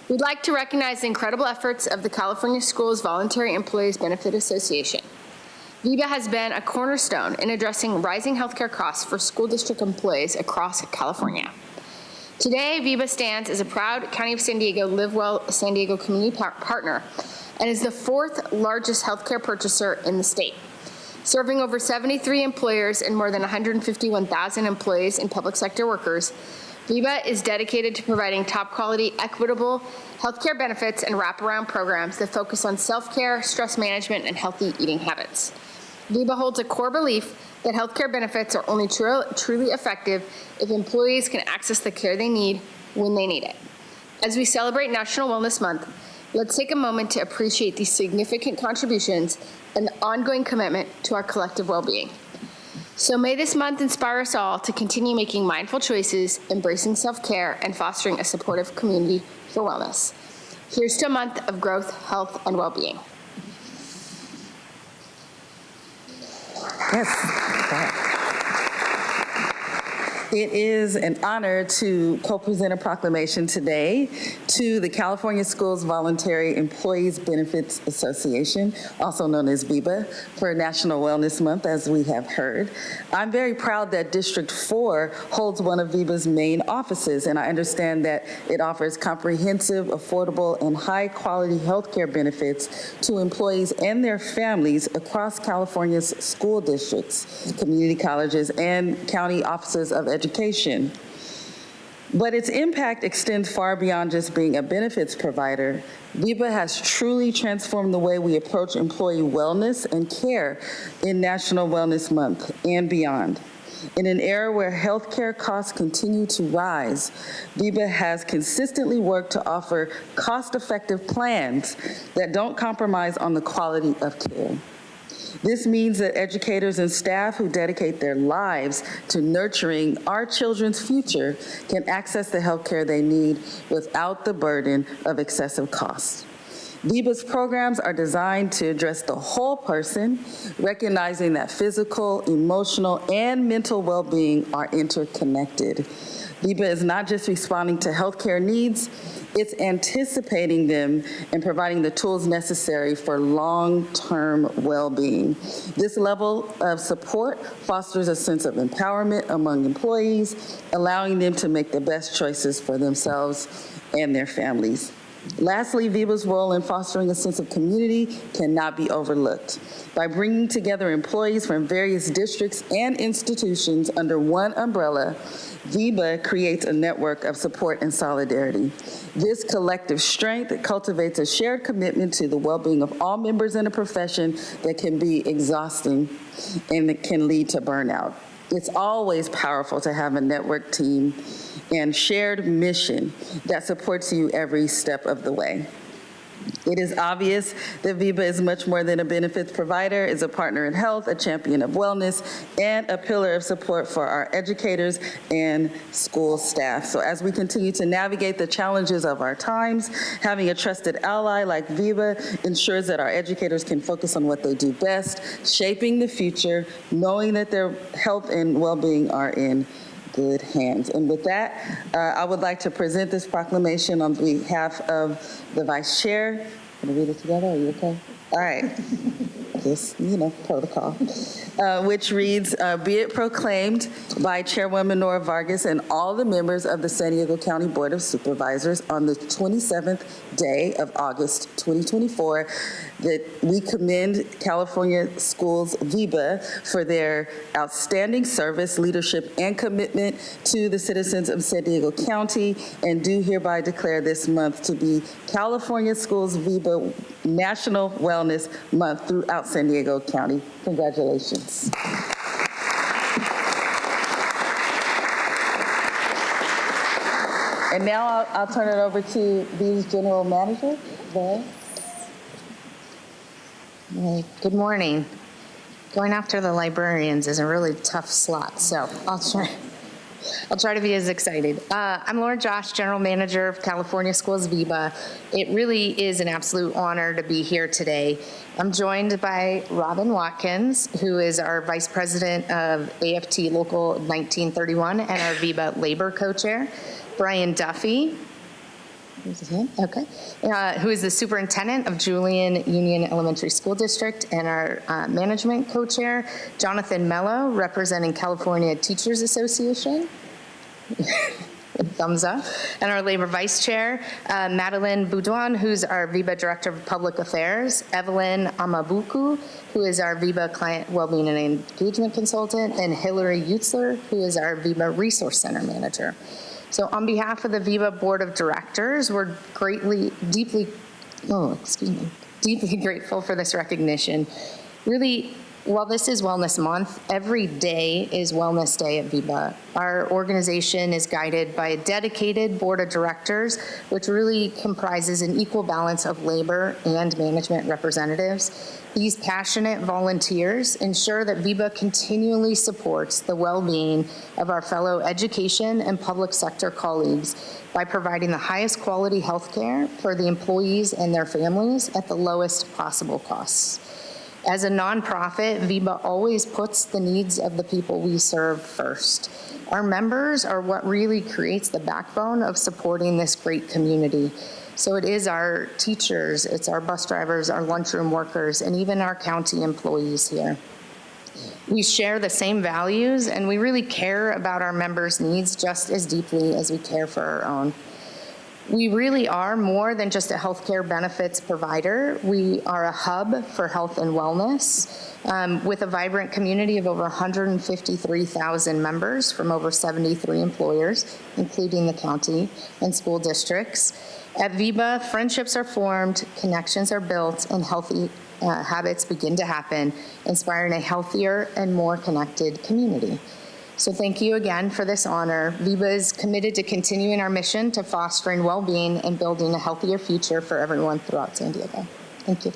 N: We'd like to recognize the incredible efforts of the California Schools Voluntary Employees Benefit Association. VEBA has been a cornerstone in addressing rising healthcare costs for school district employees across California. Today, VEBA stands as a proud County of San Diego Live Well San Diego community partner and is the 4th largest healthcare purchaser in the state, serving over 73 employers and more than 151,000 employees and public sector workers. VEBA is dedicated to providing top quality, equitable healthcare benefits and wraparound programs that focus on self-care, stress management, and healthy eating habits. VEBA holds a core belief that healthcare benefits are only truly effective if employees can access the care they need when they need it. As we celebrate National Wellness Month, let's take a moment to appreciate these significant contributions and the ongoing commitment to our collective well-being. So may this month inspire us all to continue making mindful choices, embracing self-care, and fostering a supportive community for wellness. Here's to a month of growth, health, and well-being.
E: Yes. It is an honor to co-present a proclamation today to the California Schools Voluntary Employees Benefits Association, also known as VEBA, for National Wellness Month, as we have heard. I'm very proud that District 4 holds one of VEBA's main offices, and I understand that it offers comprehensive, affordable, and high-quality healthcare benefits to employees and their families across California's school districts, community colleges, and county offices of education. But its impact extends far beyond just being a benefits provider. VEBA has truly transformed the way we approach employee wellness and care in National Wellness Month and beyond. In an era where healthcare costs continue to rise, VEBA has consistently worked to offer cost-effective plans that don't compromise on the quality of care. This means that educators and staff who dedicate their lives to nurturing our children's future can access the health care they need without the burden of excessive costs. VEBA's programs are designed to address the whole person, recognizing that physical, emotional, and mental well-being are interconnected. VEBA is not just responding to healthcare needs, it's anticipating them and providing the tools necessary for long-term well-being. This level of support fosters a sense of empowerment among employees, allowing them to make the best choices for themselves and their families. Lastly, VEBA's role in fostering a sense of community cannot be overlooked. By bringing together employees from various districts and institutions under one umbrella, VEBA creates a network of support and solidarity. This collective strength cultivates a shared commitment to the well-being of all members in a profession that can be exhausting and that can lead to burnout. It's always powerful to have a network team and shared mission that supports you every step of the way. It is obvious that VEBA is much more than a benefits provider. It's a partner in health, a champion of wellness, and a pillar of support for our educators and school staff. So as we continue to navigate the challenges of our times, having a trusted ally like VEBA ensures that our educators can focus on what they do best, shaping the future, knowing that their health and well-being are in good hands. And with that, I would like to present this proclamation on behalf of the Vice Chair. Can we read it together? Are you okay? All right. Just, protocol. Which reads, be it proclaimed by Chairwoman Nora Vargas and all the members of the San Diego County Board of Supervisors on the 27th day of August 2024 that we commend California Schools VEBA for their outstanding service, leadership, and commitment to the citizens of San Diego County, and do hereby declare this month to be California Schools VEBA National Wellness Month throughout San Diego County. Congratulations. And now I'll turn it over to Viva's General Manager, Val.
Q: Hey, good morning. Going after the librarians is a really tough slot, so I'll try to be as excited. I'm Laura Josh, General Manager of California Schools Viva. It really is an absolute honor to be here today. I'm joined by Robin Watkins, who is our Vice President of AFT Local 1931 and our Viva Labor Co-Chair. Brian Duffy, okay, who is the Superintendent of Julian Union Elementary School District and our Management Co-Chair. Jonathan Mello, representing California Teachers Association. Thumbs up. And our Labor Vice Chair, Madeline Boudouin, who's our VIBA Director of Public Affairs, Evelyn Amabuku, who is our VIBA Client Wellbeing and Engagement Consultant, and Hillary Utzler, who is our VIBA Resource Center Manager. So on behalf of the VIBA Board of Directors, we're deeply grateful for this recognition. Really, while this is Wellness Month, every day is Wellness Day at VIBA. Our organization is guided by a dedicated board of directors, which really comprises an equal balance of labor and management representatives. These passionate volunteers ensure that VIBA continually supports the well-being of our fellow education and public sector colleagues by providing the highest quality health care for the employees and their families at the lowest possible costs. As a nonprofit, VIBA always puts the needs of the people we serve first. Our members are what really creates the backbone of supporting this great community. So it is our teachers, it's our bus drivers, our lunchroom workers, and even our county employees here. We share the same values, and we really care about our members' needs just as deeply as we care for our own. We really are more than just a healthcare benefits provider. We are a hub for health and wellness with a vibrant community of over 153,000 members from over 73 employers, including the county and school districts. At VIBA, friendships are formed, connections are built, and healthy habits begin to happen, inspiring a healthier and more connected community. So thank you again for this honor. VIBA is committed to continuing our mission to fostering well-being and building a healthier future for everyone throughout San Diego. Thank you.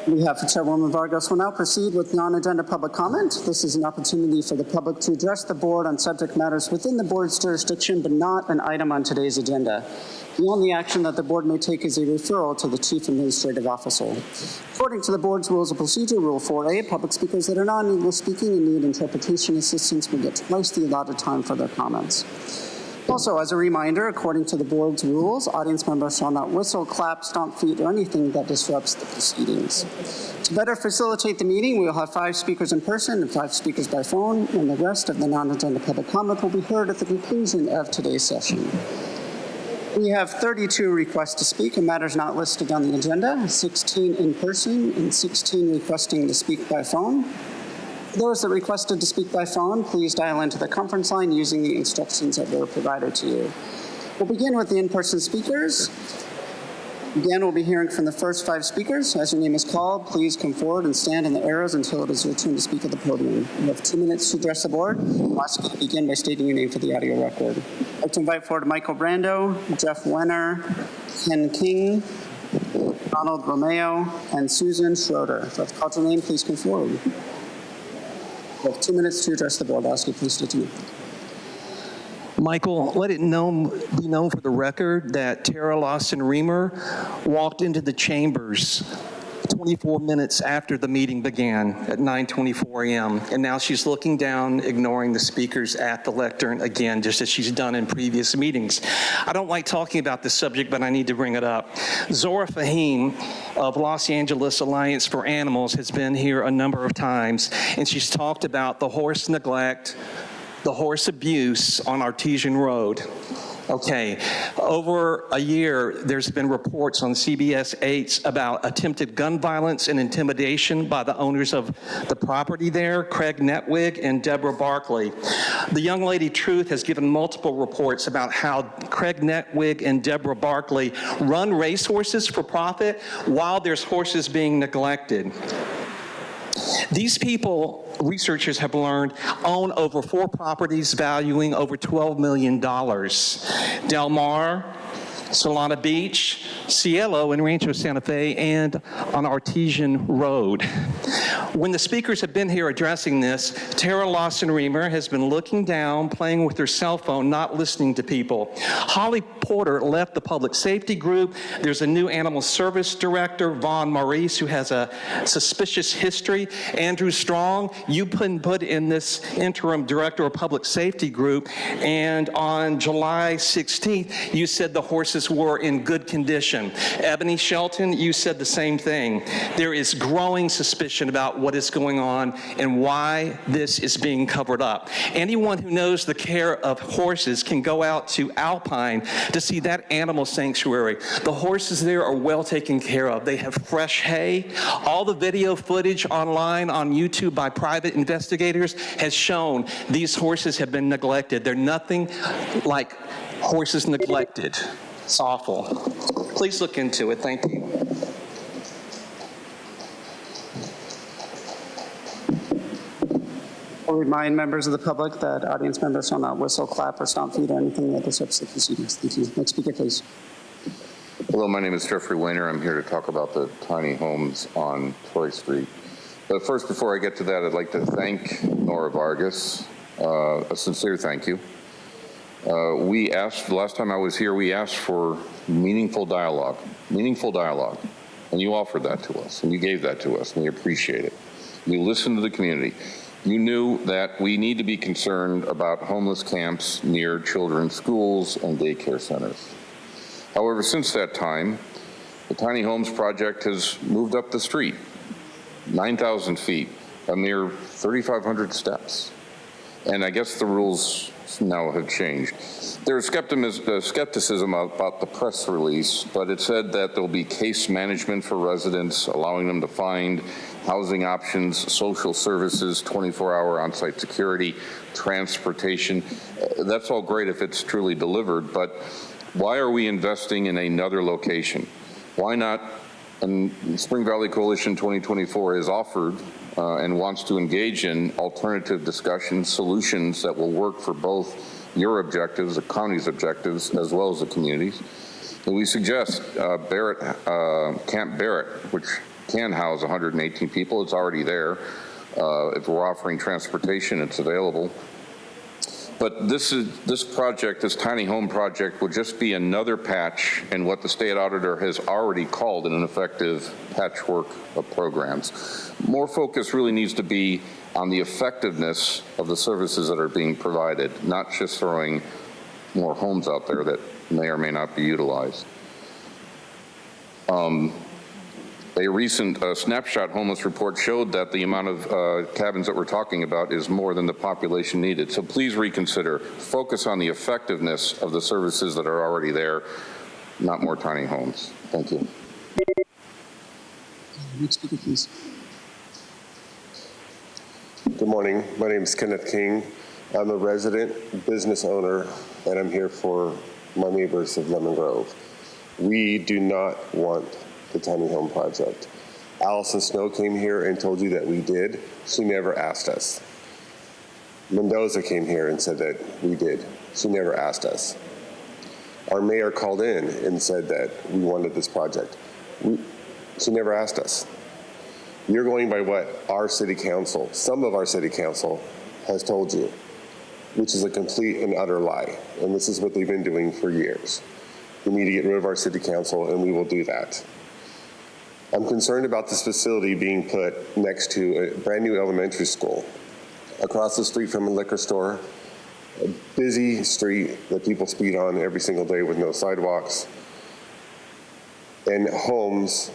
B: On behalf of Chairwoman Vargas, we'll now proceed with non-agenda public comment. This is an opportunity for the public to address the board on subject matters within the board's jurisdiction, but not an item on today's agenda. The only action that the board may take is a referral to the Chief Administrative Officer. According to the board's rules of procedure, Rule 4A, public speakers that are non-English speaking and need interpretation assistance will get twice the allotted time for their comments. Also, as a reminder, according to the board's rules, audience members shall not whistle, clap, stomp feet, or anything that disrupts the proceedings. To better facilitate the meeting, we will have 5 speakers in person and 5 speakers by phone, and the rest of the non-agenda public comment will be heard at the conclusion of today's session. We have 32 requests to speak on matters not listed on the agenda, 16 in person and 16 requesting to speak by phone. For those that requested to speak by phone, please dial into the conference line using the instructions that were provided to you. We'll begin with the in-person speakers. Again, we'll be hearing from the first 5 speakers. As your name is called, please come forward and stand in the arrows until it is your turn to speak at the podium. You have 2 minutes to address the board. I'll ask you to begin by stating your name for the audio record. I'd like to invite forward Michael Brando, Jeff Wenner, Ken King, Donald Romeo, and Susan Schroeder. If I've called your name, please come forward. You have 2 minutes to address the board. I'll ask you please state your name.
R: Michael, let it be known for the record that Tara Lawson-Remer walked into the chambers 24 minutes after the meeting began at 9:24 a.m. And now she's looking down, ignoring the speakers at the lectern again, just as she's done in previous meetings. I don't like talking about this subject, but I need to bring it up. Zora Fahim of Los Angeles Alliance for Animals has been here a number of times, and she's talked about the horse neglect, the horse abuse on Artesian Road. Okay, over a year, there's been reports on CBS 8 about attempted gun violence and intimidation by the owners of the property there, Craig Netwig and Deborah Barkley. The young lady Truth has given multiple reports about how Craig Netwig and Deborah Barkley run racehorses for profit while there's horses being neglected. These people, researchers have learned, own over 4 properties valuing over $12 million. Del Mar, Solana Beach, Cielo and Rancho Santa Fe, and on Artesian Road. When the speakers have been here addressing this, Tara Lawson-Remer has been looking down, playing with her cell phone, not listening to people. Holly Porter left the public safety group. There's a new animal service director, Vaughn Maurice, who has a suspicious history. Andrew Strong, you put in this interim director of public safety group, and on July 16th, you said the horses were in good condition. Ebony Shelton, you said the same thing. There is growing suspicion about what is going on and why this is being covered up. Anyone who knows the care of horses can go out to Alpine to see that animal sanctuary. The horses there are well taken care of. They have fresh hay. All the video footage online on YouTube by private investigators has shown these horses have been neglected. They're nothing like horses neglected. It's awful. Please look into it. Thank you.
B: I'll remind members of the public that audience members shall not whistle, clap, or stomp feet or anything that disrupts the proceedings. Thank you. Next speaker, please.
H: Hello, my name is Jeffrey Weiner. I'm here to talk about the tiny homes on Troy Street. But first, before I get to that, I'd like to thank Nora Vargas. A sincere thank you. We asked, the last time I was here, we asked for meaningful dialogue, and you offered that to us, and you gave that to us, and we appreciate it. You listened to the community. You knew that we need to be concerned about homeless camps near children's schools and daycare centers. However, since that time, the Tiny Homes Project has moved up the street, 9,000 feet, a mere 3,500 steps. And I guess the rules now have changed. There's skepticism about the press release, but it said that there'll be case management for residents, allowing them to find housing options, social services, 24-hour on-site security, transportation. That's all great if it's truly delivered, but why are we investing in another location? Why not? And Spring Valley Coalition 2024 has offered and wants to engage in alternative discussions, solutions that will work for both your objectives, the county's objectives, as well as the communities. And we suggest Camp Barrett, which can house 118 people. It's already there. If we're offering transportation, it's available. But this project, this tiny home project, will just be another patch in what the state auditor has already called an ineffective patchwork of programs. More focus really needs to be on the effectiveness of the services that are being provided, not just throwing more homes out there that may or may not be utilized. A recent snapshot homeless report showed that the amount of cabins that we're talking about is more than the population needed. So please reconsider. Focus on the effectiveness of the services that are already there, not more tiny homes. Thank you.
B: Next speaker, please.
S: Good morning. My name is Kenneth King. I'm a resident business owner, and I'm here for my neighbors of Lemon Grove. We do not want the tiny home project. Allison Snow came here and told you that we did. She never asked us. Mendoza came here and said that we did. She never asked us. Our mayor called in and said that we wanted this project. She never asked us. You're going by what our city council, some of our city council, has told you, which is a complete and utter lie. And this is what they've been doing for years. We need to get rid of our city council, and we will do that. I'm concerned about this facility being put next to a brand new elementary school, across the street from a liquor store, a busy street that people speed on every single day with no sidewalks, and homes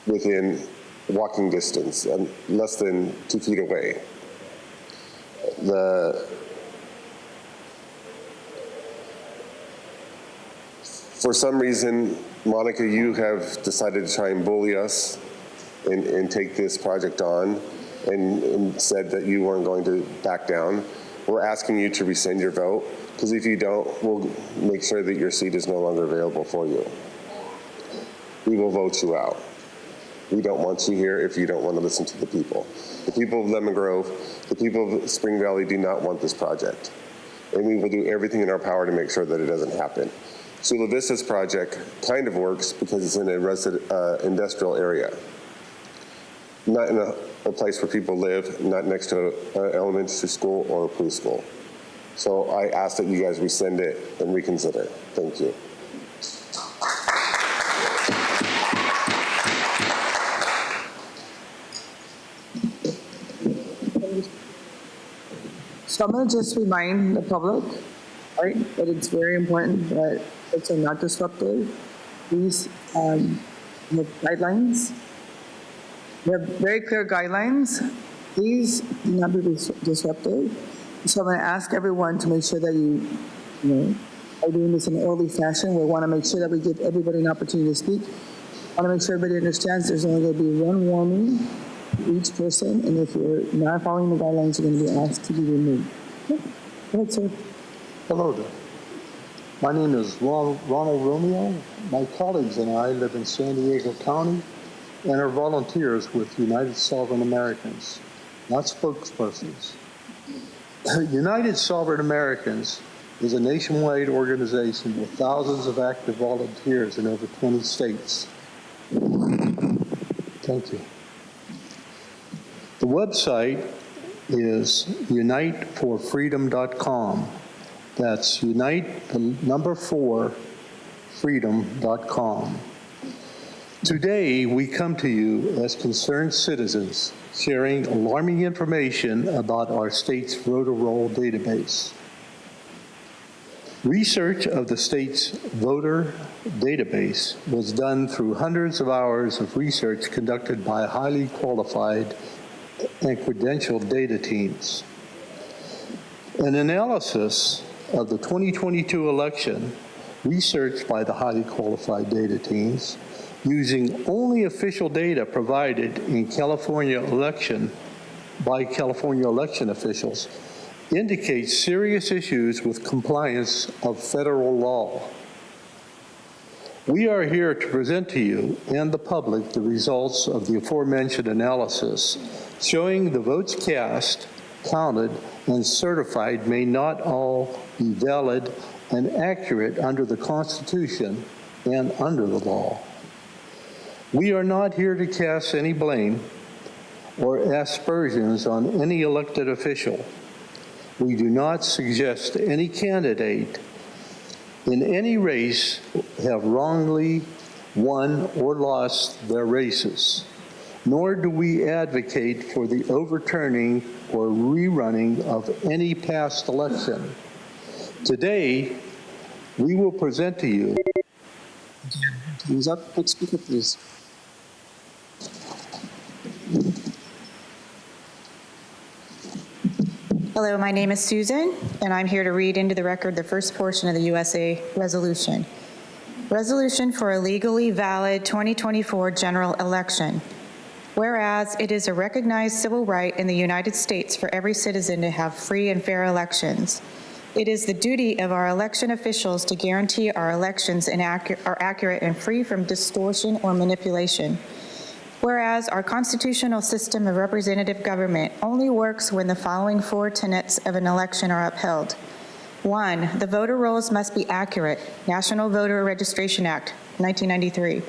S: within walking distance, and less than 2 feet away. For some reason, Monica, you have decided to try and bully us and take this project on, and said that you weren't going to back down. We're asking you to rescind your vote, because if you don't, we'll make sure that your seat is no longer available for you. We will vote you out. We don't want you here if you don't want to listen to the people. The people of Lemon Grove, the people of Spring Valley do not want this project. And we will do everything in our power to make sure that it doesn't happen. Chula Vista's project kind of works because it's in a industrial area, not in a place where people live, not next to an elementary school or a preschool. So I ask that you guys rescind it and reconsider. Thank you.
A: So I'm going to just remind the public, right, that it's very important that it's not disruptive. These guidelines, we have very clear guidelines. Please do not be disruptive. So I'm going to ask everyone to make sure that you are doing this in an orderly fashion. We want to make sure that we give everybody an opportunity to speak. I want to make sure everybody understands there's only going to be one warning to each person, and if you're not following the guidelines, you're going to be asked to be removed. Okay. Go ahead, sir.
T: Hello there. My name is Ronald Romeo. My colleagues and I live in San Diego County and are volunteers with United Sovereign Americans, not spokespersons. United Sovereign Americans is a nationwide organization with thousands of active volunteers in over 20 states. Thank you. The website is uniteforfreedom.com. That's unite, the number 4, freedom.com. Today, we come to you as concerned citizens sharing alarming information about our state's voter roll database. Research of the state's voter database was done through hundreds of hours of research conducted by highly qualified and credentialed data teams. An analysis of the 2022 election, researched by the highly qualified data teams, using only official data provided in California election by California election officials, indicates serious issues with compliance of federal law. We are here to present to you and the public the results of the aforementioned analysis, showing the votes cast, counted, and certified may not all be valid and accurate under the Constitution and under the law. We are not here to cast any blame or aspersions on any elected official. We do not suggest any candidate in any race have wrongly won or lost their races, nor do we advocate for the overturning or rerunning of any past election. Today, we will present to you.
B: Time's up. Next speaker, please.
U: Hello, my name is Susan, and I'm here to read into the record the first portion of the USA resolution. Resolution for a legally valid 2024 general election. Whereas it is a recognized civil right in the United States for every citizen to have free and fair elections. It is the duty of our election officials to guarantee our elections are accurate and free from distortion or manipulation. Whereas our constitutional system of representative government only works when the following 4 tenets of an election are upheld. 1, the voter rolls must be accurate. National Voter Registration Act, 1993.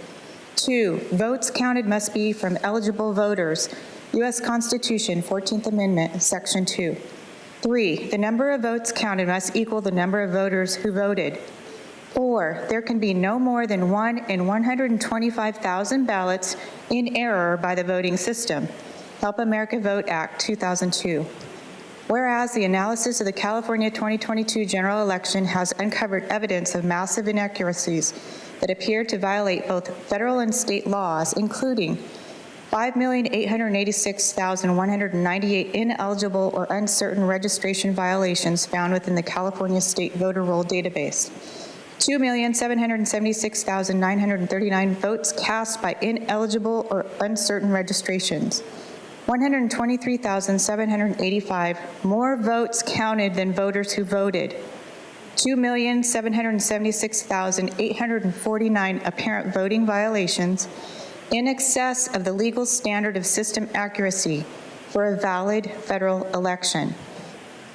U: 2, votes counted must be from eligible voters. U.S. Constitution, 14th Amendment, Section 2. 3, the number of votes counted must equal the number of voters who voted. 4, there can be no more than 1 in 125,000 ballots in error by the voting system. Help America Vote Act, 2002. Whereas the analysis of the California 2022 general election has uncovered evidence of massive inaccuracies that appear to violate both federal and state laws, including 5,886,198 ineligible or uncertain registration violations found within the California State Voter Roll database, 2,776,939 votes cast by ineligible or uncertain registrations, 123,785 more votes counted than voters who voted, 2,776,849 apparent voting violations, in excess of the legal standard of system accuracy for a valid federal election.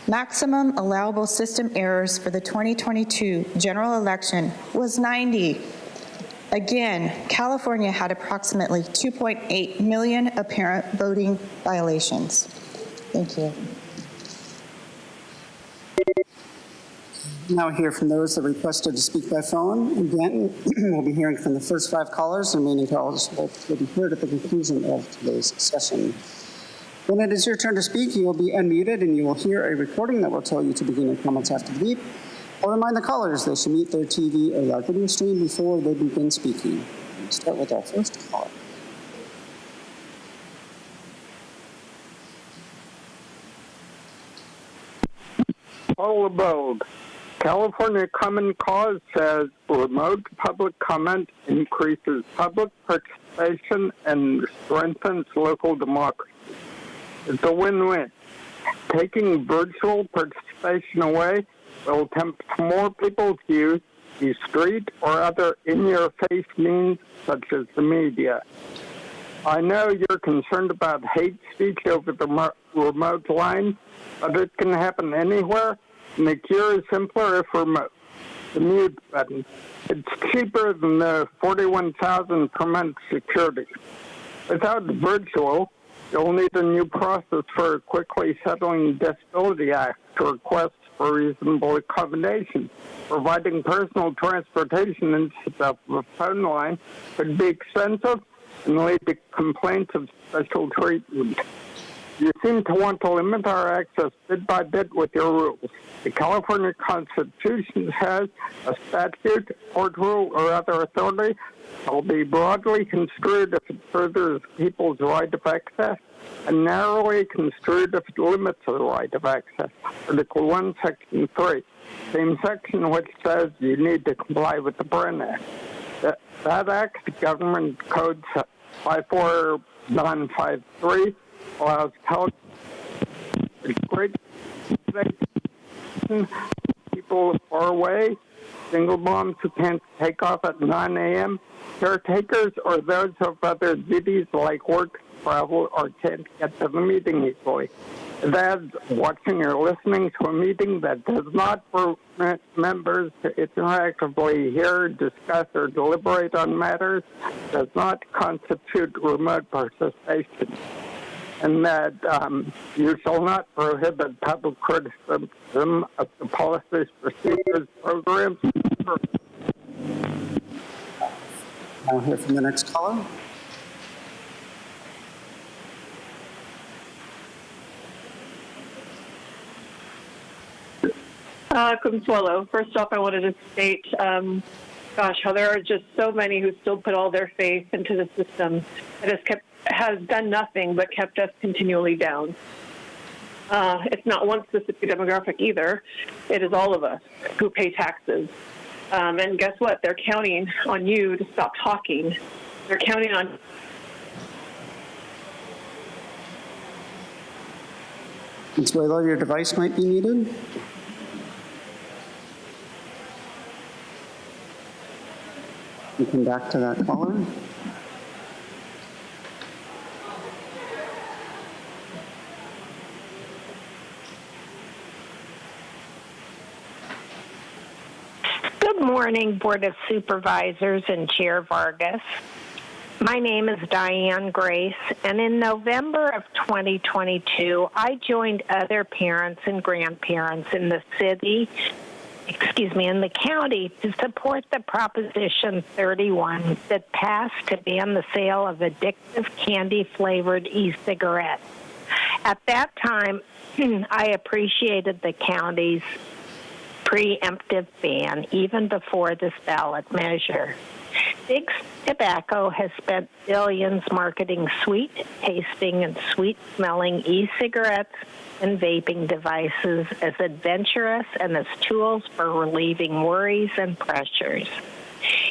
U: Maximum allowable system errors for the 2022 general election was 90. Again, California had approximately 2.8 million apparent voting violations. Thank you.
B: Now hear from those that requested to speak by phone. Again, we'll be hearing from the first 5 callers, and remaining callers will be heard at the conclusion of today's session. When it is your turn to speak, you will be unmuted and you will hear a recording that will tell you to begin your comments after the beep. I'll remind the callers they should mute their TV or live video stream before they begin speaking. We'll start with our first caller.
C: All abold. California Common Cause says remote public comment increases public participation and strengthens local democracy. It's a win-win. Taking virtual participation away will tempt more people to use the street or other in-your-face means such as the media. I know you're concerned about hate speech over the remote line, but it can happen anywhere, and the cure is simpler if remote. The mute button. It's cheaper than the $41,000 per month security. Without virtual, you'll need a new process for quickly settling disability acts to request for reasonable accommodation. Providing personal transportation instead of a phone line could be expensive and lead to complaints of special treatment. You seem to want to limit our access bit by bit with your rules. The California Constitution has a statute, court rule, or other authority will be broadly construed if it furthers people's right of access, and narrowly construed if it limits the right of access. Article 1, Section 3, same section which says you need to comply with the Bren Act. That act, Government Code 54953, allows great people far away, single moms who can't take off at 9 a.m., caretakers, or those who have other duties like work, travel, or can't get to the meeting easily. It adds watching or listening to a meeting that does not permit members to interactively hear, discuss, or deliberate on matters does not constitute remote participation. And that you shall not prohibit public criticism of the policies, procedures, programs.
B: I'll hear from the next caller.
V: Consuelo, first off, I wanted to state, how there are just so many who still put all their faith into the system that has done nothing but kept us continually down. It's not one specific demographic either. It is all of us who pay taxes. And guess what? They're counting on you to stop talking. They're counting on
B: Consuelo, your device might be muted. We come back to that caller.
D: Good morning, Board of Supervisors and Chair Vargas. My name is Diane Grace, and in November of 2022, I joined other parents and grandparents in the in the county to support the Proposition 31 that passed to ban the sale of addictive candy-flavored e-cigarettes. At that time, I appreciated the county's preemptive ban even before this ballot measure. Big Tobacco has spent billions marketing sweet-tasting and sweet-smelling e-cigarettes and vaping devices as adventurous and as tools for relieving worries and pressures.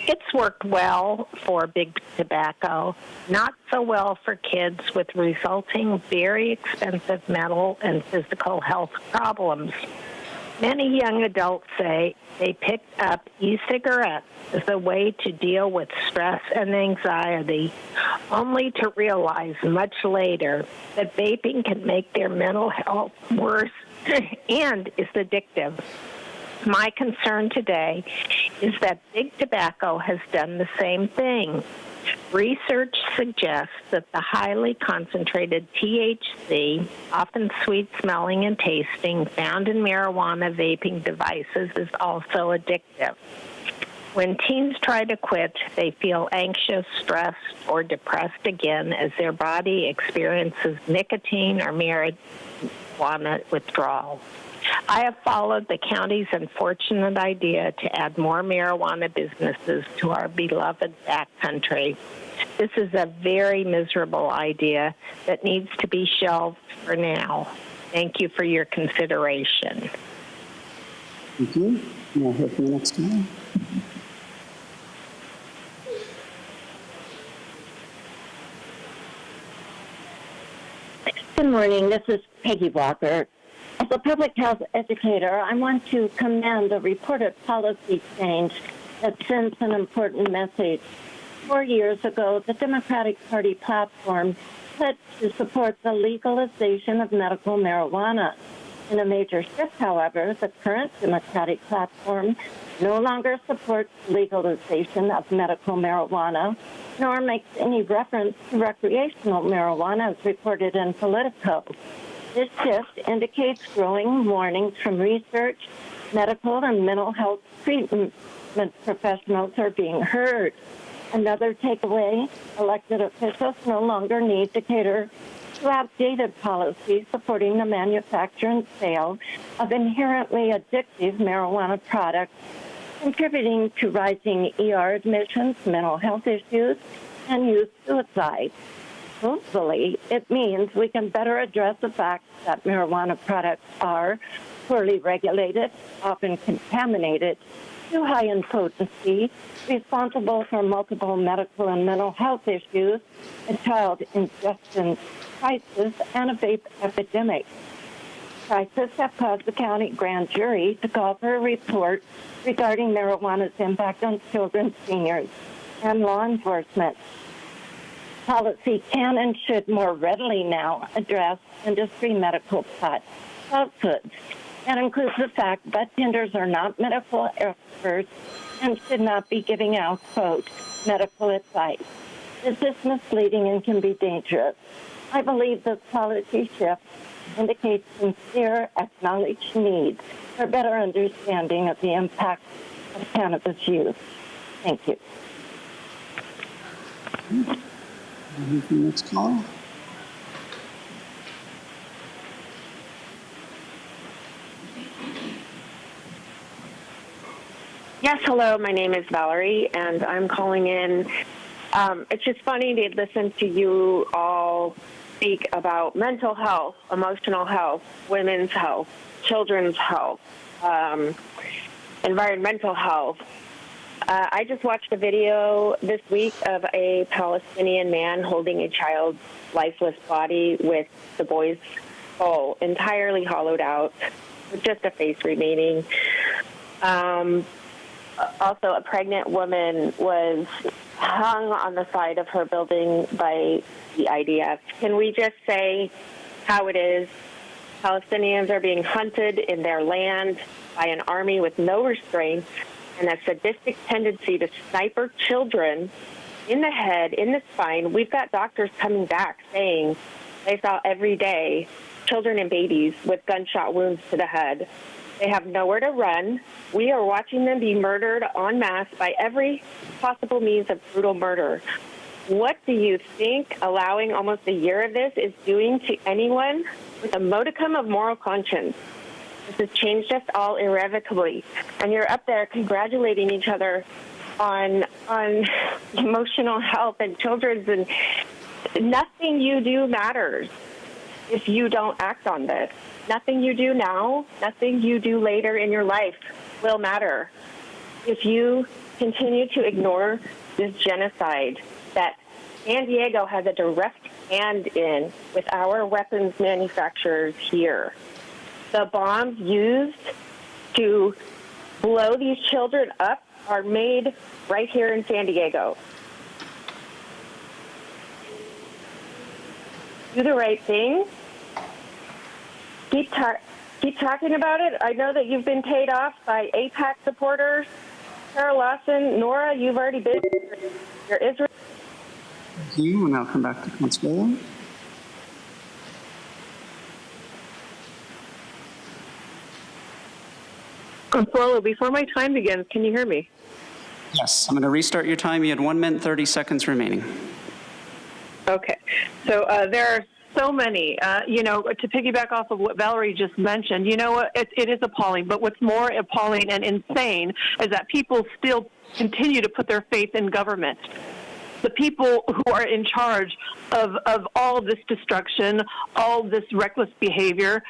D: It's worked well for Big Tobacco, not so well for kids with resulting very expensive mental and physical health problems. Many young adults say they picked up e-cigarettes as a way to deal with stress and anxiety, only to realize much later that vaping can make their mental health worse and is addictive. My concern today is that Big Tobacco has done the same thing. Research suggests that the highly concentrated THC, often sweet-smelling and tasting, found in marijuana vaping devices is also addictive. When teens try to quit, they feel anxious, stressed, or depressed again as their body experiences nicotine or marijuana withdrawal. I have followed the county's unfortunate idea to add more marijuana businesses to our beloved backcountry. This is a very miserable idea that needs to be shelved for now. Thank you for your consideration.
B: Thank you. We'll hear from the next one.
G: Good morning. This is Peggy Walker. As a public health educator, I want to commend the reported policy change that sends an important message. 4 years ago, the Democratic Party platform pledged to support the legalization of medical marijuana. In a major shift, however, the current Democratic platform no longer supports legalization of medical marijuana, nor makes any reference to recreational marijuana as reported in Politico. This shift indicates growing warnings from research, medical, and mental health treatment professionals are being heard. Another takeaway, elected officials no longer need to cater to outdated policies supporting the manufacture and sale of inherently addictive marijuana products, contributing to rising ER admissions, mental health issues, and youth suicide. Hopefully, it means we can better address the fact that marijuana products are poorly regulated, often contaminated, too high in potency, responsible for multiple medical and mental health issues, a child ingestion crisis, and a vape epidemic. Crisis have caused the county grand jury to call for a report regarding marijuana's impact on children, seniors, and law enforcement. Policy can and should more readily now address industry medical falsehoods. That includes the fact that tenders are not medical experts and should not be giving out, quote, medical advice. This is misleading and can be dangerous. I believe this policy shift indicates sincere, acknowledged need for better understanding of the impact of cannabis use. Thank you.
B: Next caller.
V: Yes, hello. My name is Valerie, and I'm calling in. It's just funny to listen to you all speak about mental health, emotional health, women's health, children's health, environmental health. I just watched a video this week of a Palestinian man holding a child's lifeless body with the boy's skull entirely hollowed out, with just a face remaining.
G: also a pregnant woman was hung on the side of her building by the IDF. Can we just say how it is? Palestinians are being hunted in their land by an army with no restraints and a sadistic tendency to sniper children in the head, in the spine. We've got doctors coming back saying they saw every day children and babies with gunshot wounds to the head. They have nowhere to run. We are watching them be murdered en masse by every possible means of brutal murder. What do you think allowing almost a year of this is doing to anyone with a modicum of moral conscience? This has changed us all irrevocably. And you're up there congratulating each other on emotional health and children's, and nothing you do matters if you don't act on this. Nothing you do now, nothing you do later in your life will matter if you continue to ignore this genocide that San Diego has a direct hand in with our weapons manufacturers here. The bombs used to blow these children up are made right here in San Diego. Do the right thing. Keep talking about it. I know that you've been paid off by AIPAC supporters. Sarah Lawson, Nora, you've already been. Your Israel.
B: Thank you. We'll now come back to Consuelo.
V: Consuelo, before my time begins, can you hear me?
B: Yes, I'm going to restart your time. You had 1 minute, 30 seconds remaining.
V: Okay. So there are so many, to piggyback off of what Valerie just mentioned, it is appalling. But what's more appalling and insane is that people still continue to put their faith in government. The people who are in charge of all this destruction, all this reckless behavior,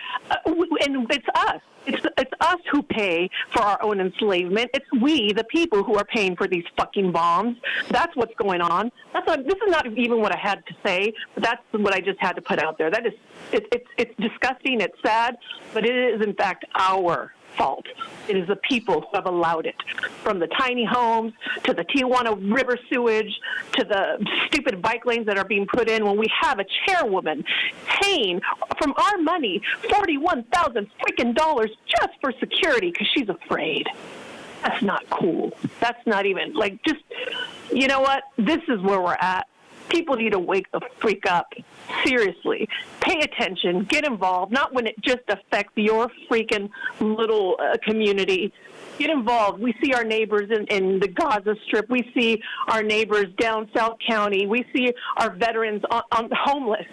V: and it's us. It's us who pay for our own enslavement. It's we, the people, who are paying for these fucking bombs. That's what's going on. This is not even what I had to say, but that's what I just had to put out there. That is, it's disgusting. It's sad, but it is in fact our fault. It is the people who have allowed it, from the tiny homes to the Tijuana River sewage to the stupid bike lanes that are being put in when we have a chairwoman paying from our money $41,000 freaking dollars just for security because she's afraid. That's not cool. That's not even you know what? This is where we're at. People need to wake the freak up. Seriously. Pay attention. Get involved. Not when it just affects your freaking little community. Get involved. We see our neighbors in the Gaza Strip. We see our neighbors down South County. We see our veterans on homeless.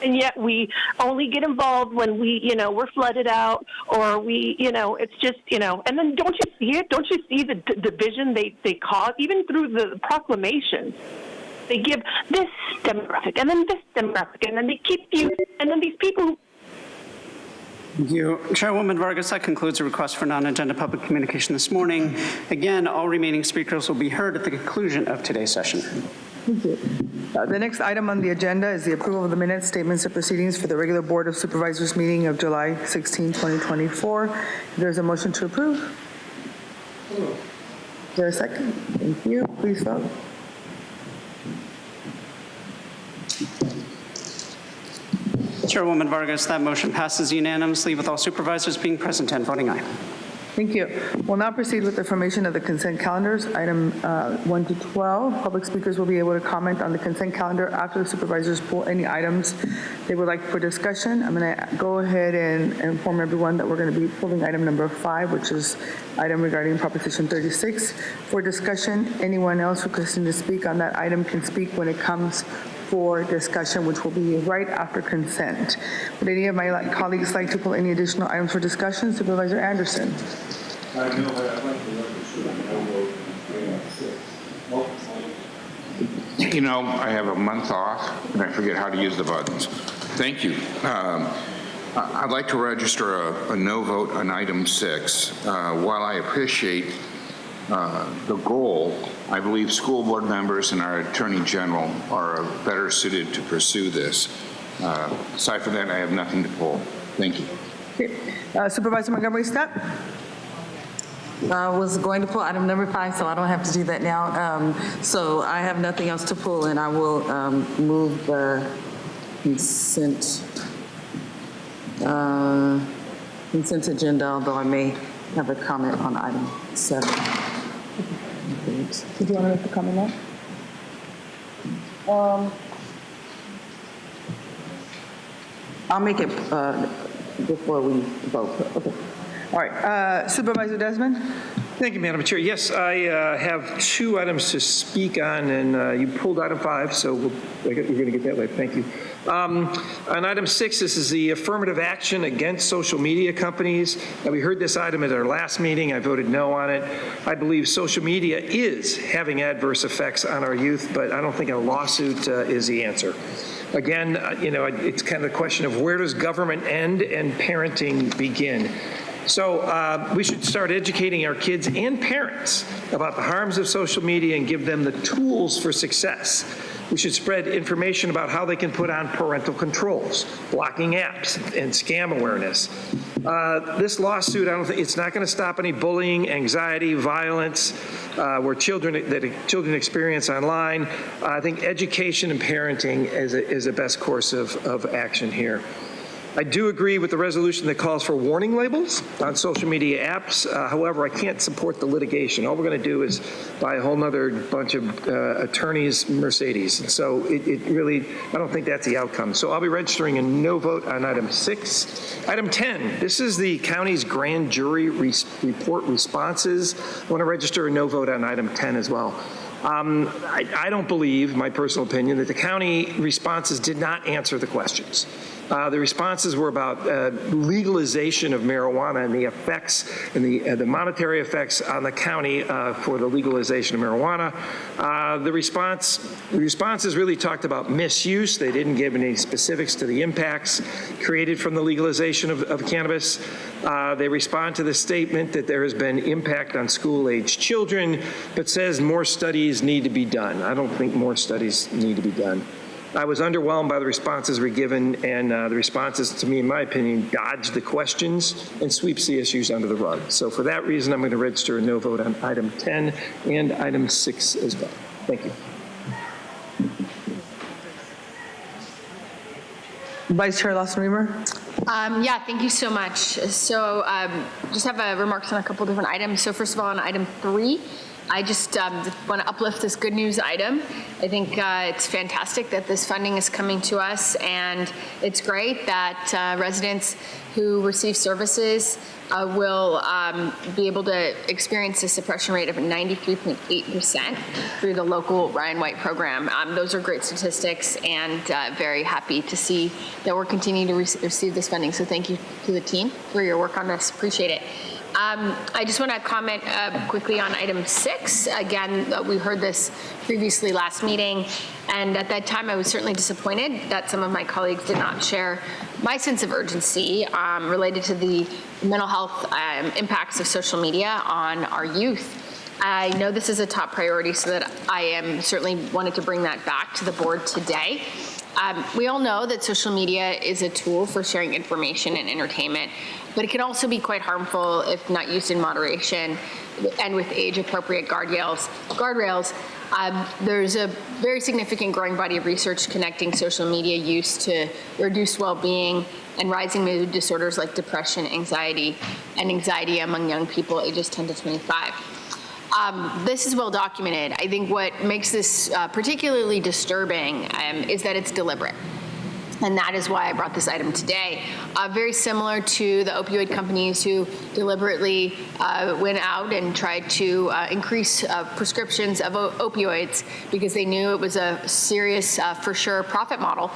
V: And yet we only get involved when we're flooded out, or it's just, and then don't you see it? Don't you see the division they cause, even through the proclamations? They give this demographic, and then this demographic, and then they keep you, and then these people.
B: Thank you. Chairwoman Vargas, that concludes the request for non-agenda public communication this morning. Again, all remaining speakers will be heard at the conclusion of today's session.
A: Thank you. The next item on the agenda is the approval of the minutes, statements, and proceedings for the regular Board of Supervisors meeting of July 16, 2024. If there's a motion to approve. Is there a second? Thank you. Please vote.
B: Chairwoman Vargas, that motion passes unanimously with all supervisors being present and voting aye.
A: Thank you. We'll now proceed with the formation of the consent calendars. Item 1 to 12. Public speakers will be able to comment on the consent calendar after the supervisors pull any items they would like for discussion. I'm going to go ahead and inform everyone that we're going to be pulling item number 5, which is item regarding Proposition 36 for discussion. Anyone else requesting to speak on that item can speak when it comes for discussion, which will be right after consent. Would any of my colleagues like to pull any additional items for discussion? Supervisor Anderson.
H: I have a month off and I forget how to use the buttons. Thank you. I'd like to register a no vote on item 6. While I appreciate the goal, I believe school board members and our Attorney General are better suited to pursue this. Aside from that, I have nothing to pull. Thank you.
A: Okay. Supervisor Montgomery Scott.
E: I was going to pull item number 5, so I don't have to do that now. So I have nothing else to pull, and I will move the consent agenda, although I may have a comment on item 7.
A: Did you want to make a comment now?
E: I'll make it before we vote. Okay.
A: All right, Supervisor Desmond?
K: Thank you, Madam Chair. Yes, I have 2 items to speak on, and you pulled item 5, so we're going to get that later. Thank you. On item 6, this is the affirmative action against social media companies. We heard this item at our last meeting. I voted no on it. I believe social media is having adverse effects on our youth, but I don't think a lawsuit is the answer. Again, it's kind of the question of where does government end and parenting begin? So we should start educating our kids and parents about the harms of social media and give them the tools for success. We should spread information about how they can put on parental controls, blocking apps, and scam awareness. This lawsuit, I don't think it's not going to stop any bullying, anxiety, violence, where children experience online. I think education and parenting is the best course of action here. I do agree with the resolution that calls for warning labels on social media apps. However, I can't support the litigation. All we're going to do is buy a whole nother bunch of attorneys' Mercedes. And so it really, I don't think that's the outcome. So I'll be registering a no vote on item 6. Item 10, this is the county's grand jury report responses. I want to register a no vote on item 10 as well. I don't believe, my personal opinion, that the county responses did not answer the questions. The responses were about legalization of marijuana and the effects and the monetary effects on the county for the legalization of marijuana. The responses really talked about misuse. They didn't give any specifics to the impacts created from the legalization of cannabis. They respond to the statement that there has been impact on school-aged children, but says more studies need to be done. I don't think more studies need to be done. I was underwhelmed by the responses we given, and the responses, to me, in my opinion, dodge the questions and sweeps the issues under the rug. So for that reason, I'm going to register a no vote on item 10 and item 6 as well. Thank you.
A: Vice Chair Lawson-Remer?
N: Yeah, thank you so much. So just have remarks on a couple different items. So first of all, on item 3, I just want to uplift this good news item. I think it's fantastic that this funding is coming to us, and it's great that residents who receive services will be able to experience a suppression rate of 93.8% through the local Ryan White program. Those are great statistics, and very happy to see that we're continuing to receive this funding. So thank you to the team for your work on this. Appreciate it. I just want to comment quickly on item 6. Again, we heard this previously last meeting, and at that time I was certainly disappointed that some of my colleagues did not share my sense of urgency related to the mental health impacts of social media on our youth. I know this is a top priority, so that I am certainly wanted to bring that back to the board today. We all know that social media is a tool for sharing information and entertainment, but it can also be quite harmful if not used in moderation and with age-appropriate guardrails. There's a very significant growing body of research connecting social media use to reduced well-being and rising mood disorders like depression, anxiety, and anxiety among young people ages 10 to 25. This is well documented. I think what makes this particularly disturbing is that it's deliberate. And that is why I brought this item today. Very similar to the opioid companies who deliberately went out and tried to increase prescriptions of opioids because they knew it was a serious, for sure, profit model.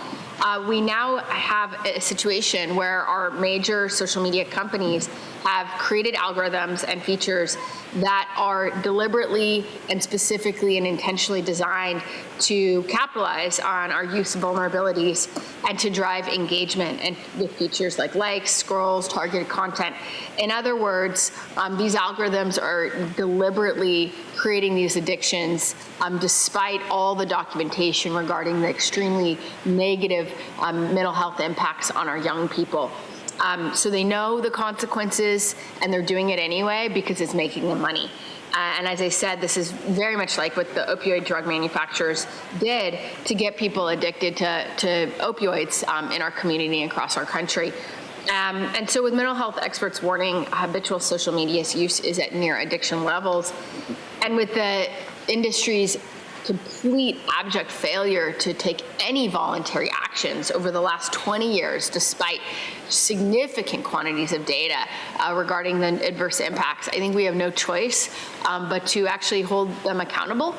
N: We now have a situation where our major social media companies have created algorithms and features that are deliberately and specifically and intentionally designed to capitalize on our youth's vulnerabilities and to drive engagement and with features like likes, scrolls, targeted content. In other words, these algorithms are deliberately creating these addictions despite all the documentation regarding the extremely negative mental health impacts on our young people. So they know the consequences, and they're doing it anyway because it's making them money. And as I said, this is very much like what the opioid drug manufacturers did to get people addicted to opioids in our community and across our country. And so with mental health experts warning habitual social media use is at near addiction levels, and with the industry's complete abject failure to take any voluntary actions over the last 20 years, despite significant quantities of data regarding the adverse impacts, I think we have no choice but to actually hold them accountable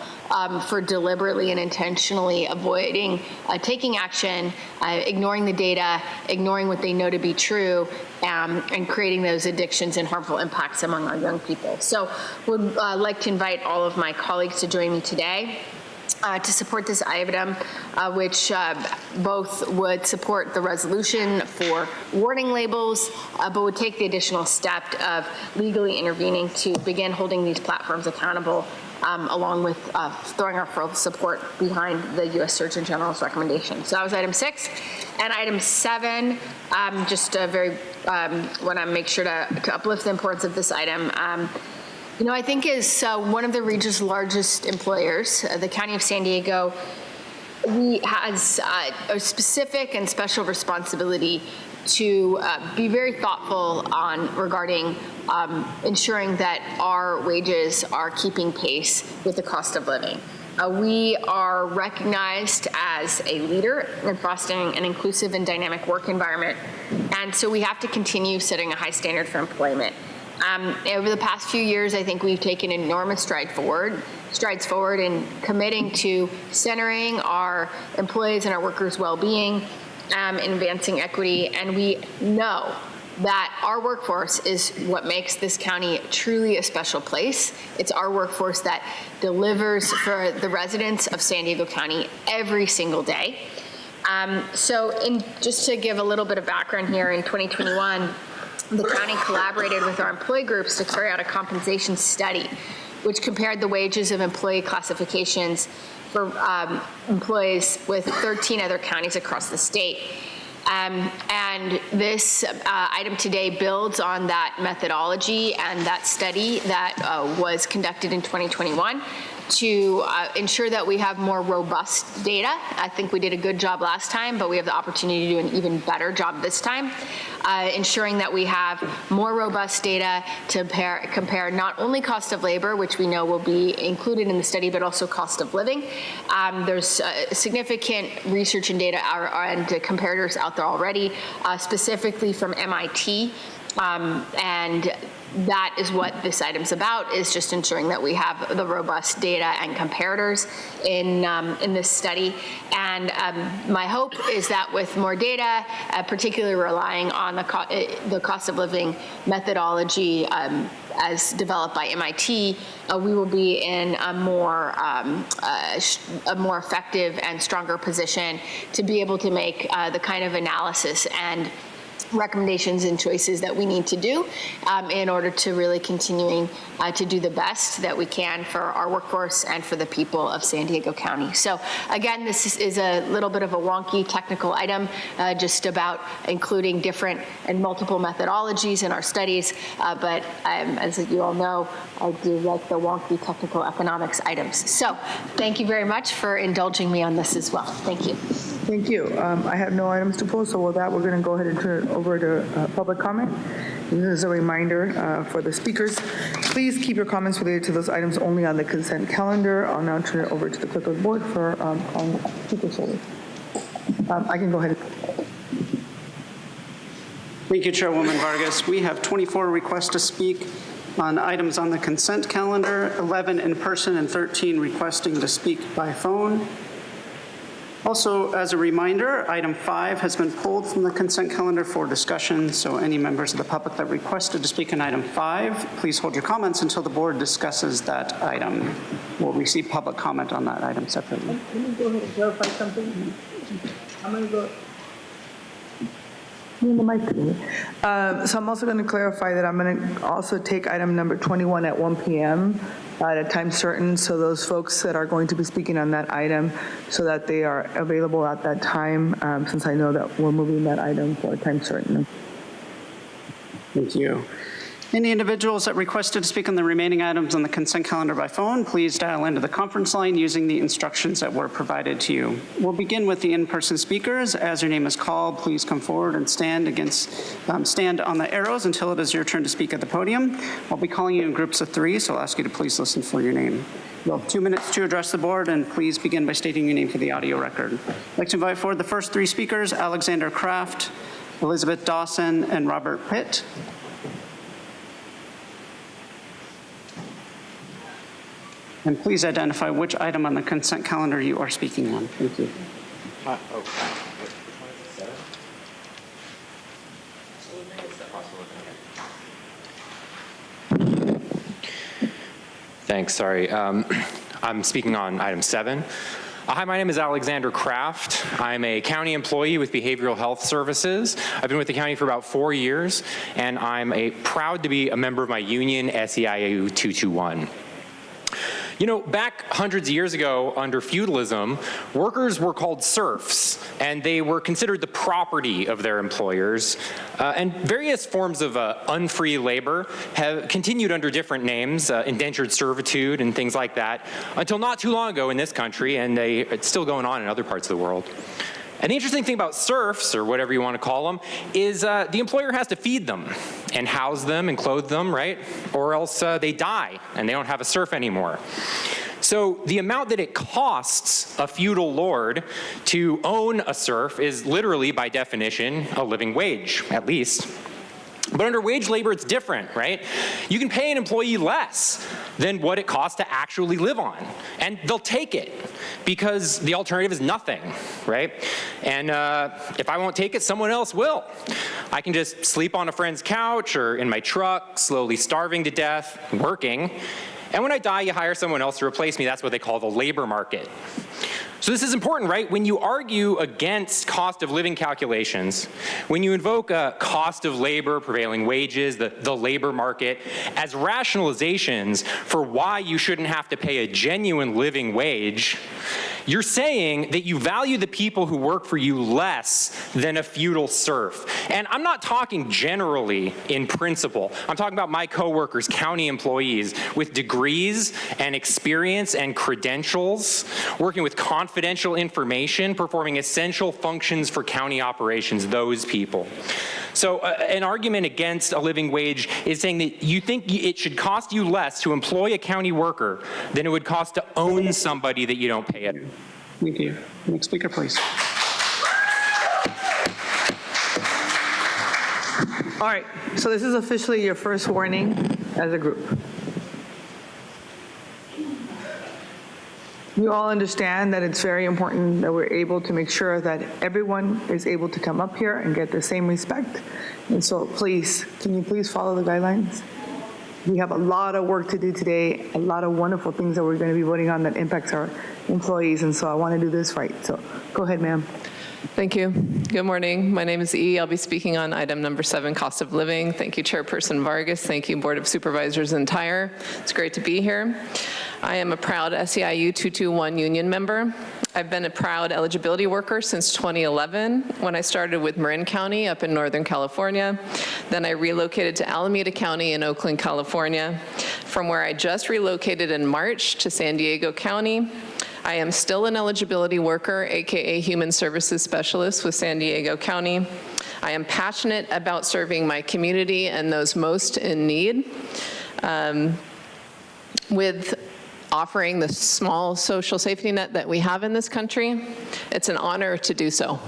N: for deliberately and intentionally avoiding taking action, ignoring the data, ignoring what they know to be true, and creating those addictions and harmful impacts among our young people. So would like to invite all of my colleagues to join me today to support this item, which both would support the resolution for warning labels, but would take the additional step of legally intervening to begin holding these platforms accountable, along with throwing our full support behind the U.S. Surgeon General's recommendation. So that was item 6. And item 7, just very want to make sure to uplift the importance of this item. You know, I think as one of the region's largest employers, the County of San Diego, has a specific and special responsibility to be very thoughtful regarding ensuring that our wages are keeping pace with the cost of living. We are recognized as a leader in fostering an inclusive and dynamic work environment, and so we have to continue setting a high standard for employment. Over the past few years, I think we've taken enormous strides forward in committing to centering our employees and our workers' well-being, advancing equity, and we know that our workforce is what makes this county truly a special place. It's our workforce that delivers for the residents of San Diego County every single day. Just to give a little bit of background here, in 2021, the county collaborated with our employee groups to carry out a compensation study, which compared the wages of employee classifications for employees with 13 other counties across the state. And this item today builds on that methodology and that study that was conducted in 2021 to ensure that we have more robust data. I think we did a good job last time, but we have the opportunity to do an even better job this time, ensuring that we have more robust data to compare not only cost of labor, which we know will be included in the study, but also cost of living. There's significant research and data and comparators out there already, specifically from MIT, and that is what this item's about, is just ensuring that we have the robust data and comparators in this study. And my hope is that with more data, particularly relying on the cost of living methodology as developed by MIT, we will be in a more effective and stronger position to be able to make the kind of analysis and recommendations and choices that we need to do in order to really continuing to do the best that we can for our workforce and for the people of San Diego County. So again, this is a little bit of a wonky technical item, just about including different and multiple methodologies in our studies, but as you all know, I do like the wonky technical economics items. So thank you very much for indulging me on this as well. Thank you.
A: Thank you. I have no items to pull, so with that, we're going to go ahead and turn it over to public comment. This is a reminder for the speakers. Please keep your comments related to those items only on the consent calendar. I'll now turn it over to the clerk of the board for speaker solely. I can go ahead.
B: Thank you, Chairwoman Vargas. We have 24 requests to speak on items on the consent calendar, 11 in person and 13 requesting to speak by phone. Also, as a reminder, item 5 has been pulled from the consent calendar for discussion, so any members of the public that requested to speak on item 5, please hold your comments until the board discusses that item. We'll receive public comment on that item separately.
A: Can you go ahead and clarify something? I'm going to go. So I'm also going to clarify that I'm going to also take item number 21 at 1 p.m. At a time certain, so those folks that are going to be speaking on that item, so that they are available at that time, since I know that we're moving that item for a time certain.
B: Thank you. Any individuals that requested to speak on the remaining items on the consent calendar by phone, please dial into the conference line using the instructions that were provided to you. We'll begin with the in-person speakers. As your name is called, please come forward and stand on the arrows until it is your turn to speak at the podium. I'll be calling you in groups of 3, so I'll ask you to please listen for your name. You'll have 2 minutes to address the board, and please begin by stating your name for the audio record. I'd like to invite forward the first 3 speakers, Alexander Kraft, Elizabeth Dawson, and Robert Pitt. And please identify which item on the consent calendar you are speaking on. Thank you.
F: Thanks, sorry. I'm speaking on item 7. Hi, my name is Alexander Kraft. I'm a county employee with Behavioral Health Services. I've been with the county for about 4 years, and I'm proud to be a member of my union, SEIU 221. You know, back hundreds of years ago under feudalism, workers were called serfs, and they were considered the property of their employers. And various forms of unfree labor have continued under different names, indentured servitude and things like that, until not too long ago in this country, and it's still going on in other parts of the world. And the interesting thing about serfs, or whatever you want to call them, is the employer has to feed them and house them and clothe them, right? Or else they die and they don't have a serf anymore. So the amount that it costs a feudal lord to own a serf is literally, by definition, a living wage, at least. But under wage labor, it's different, right? You can pay an employee less than what it costs to actually live on. And they'll take it because the alternative is nothing, right? And if I won't take it, someone else will. I can just sleep on a friend's couch or in my truck, slowly starving to death, working. And when I die, you hire someone else to replace me. That's what they call the labor market. So this is important, right? When you argue against cost of living calculations, when you invoke a cost of labor, prevailing wages, the labor market, as rationalizations for why you shouldn't have to pay a genuine living wage, you're saying that you value the people who work for you less than a feudal serf. And I'm not talking generally in principle. I'm talking about my coworkers, county employees with degrees and experience and credentials, working with confidential information, performing essential functions for county operations, those people. So an argument against a living wage is saying that you think it should cost you less to employ a county worker than it would cost to own somebody that you don't pay it.
B: Thank you. Next speaker, please.
A: All right, so this is officially your first warning as a group. You all understand that it's very important that we're able to make sure that everyone is able to come up here and get the same respect. And so please, can you please follow the guidelines? We have a lot of work to do today, a lot of wonderful things that we're going to be voting on that impacts our employees, and so I want to do this right. So go ahead, ma'am.
I: Thank you. Good morning. My name is E. I'll be speaking on item number 7, cost of living. Thank you, Chairperson Vargas. Thank you, Board of Supervisors entire. It's great to be here. I am a proud SEIU 221 union member. I've been a proud eligibility worker since 2011 when I started with Marin County up in Northern California. Then I relocated to Alameda County in Oakland, California, from where I just relocated in March to San Diego County. I am still an eligibility worker, AKA Human Services Specialist with San Diego County. I am passionate about serving my community and those most in need. With offering the small social safety net that we have in this country, it's an honor to do so.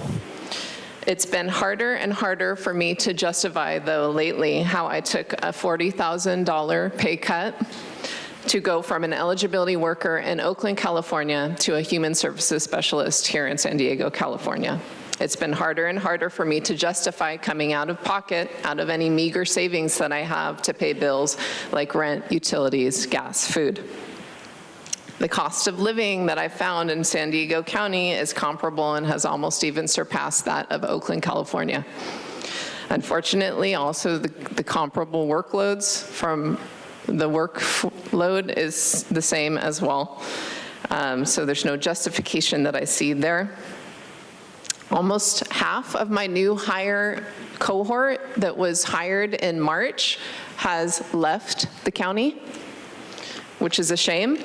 I: It's been harder and harder for me to justify, though, lately, how I took a $40,000 pay cut to go from an eligibility worker in Oakland, California, to a human services specialist here in San Diego, California. It's been harder and harder for me to justify coming out of pocket, out of any meager savings that I have to pay bills like rent, utilities, gas, food. The cost of living that I found in San Diego County is comparable and has almost even surpassed that of Oakland, California. Unfortunately, also the comparable workloads from the workload is the same as well. So there's no justification that I see there. almost half of my new hire cohort that was hired in March has left the county, which is a shame.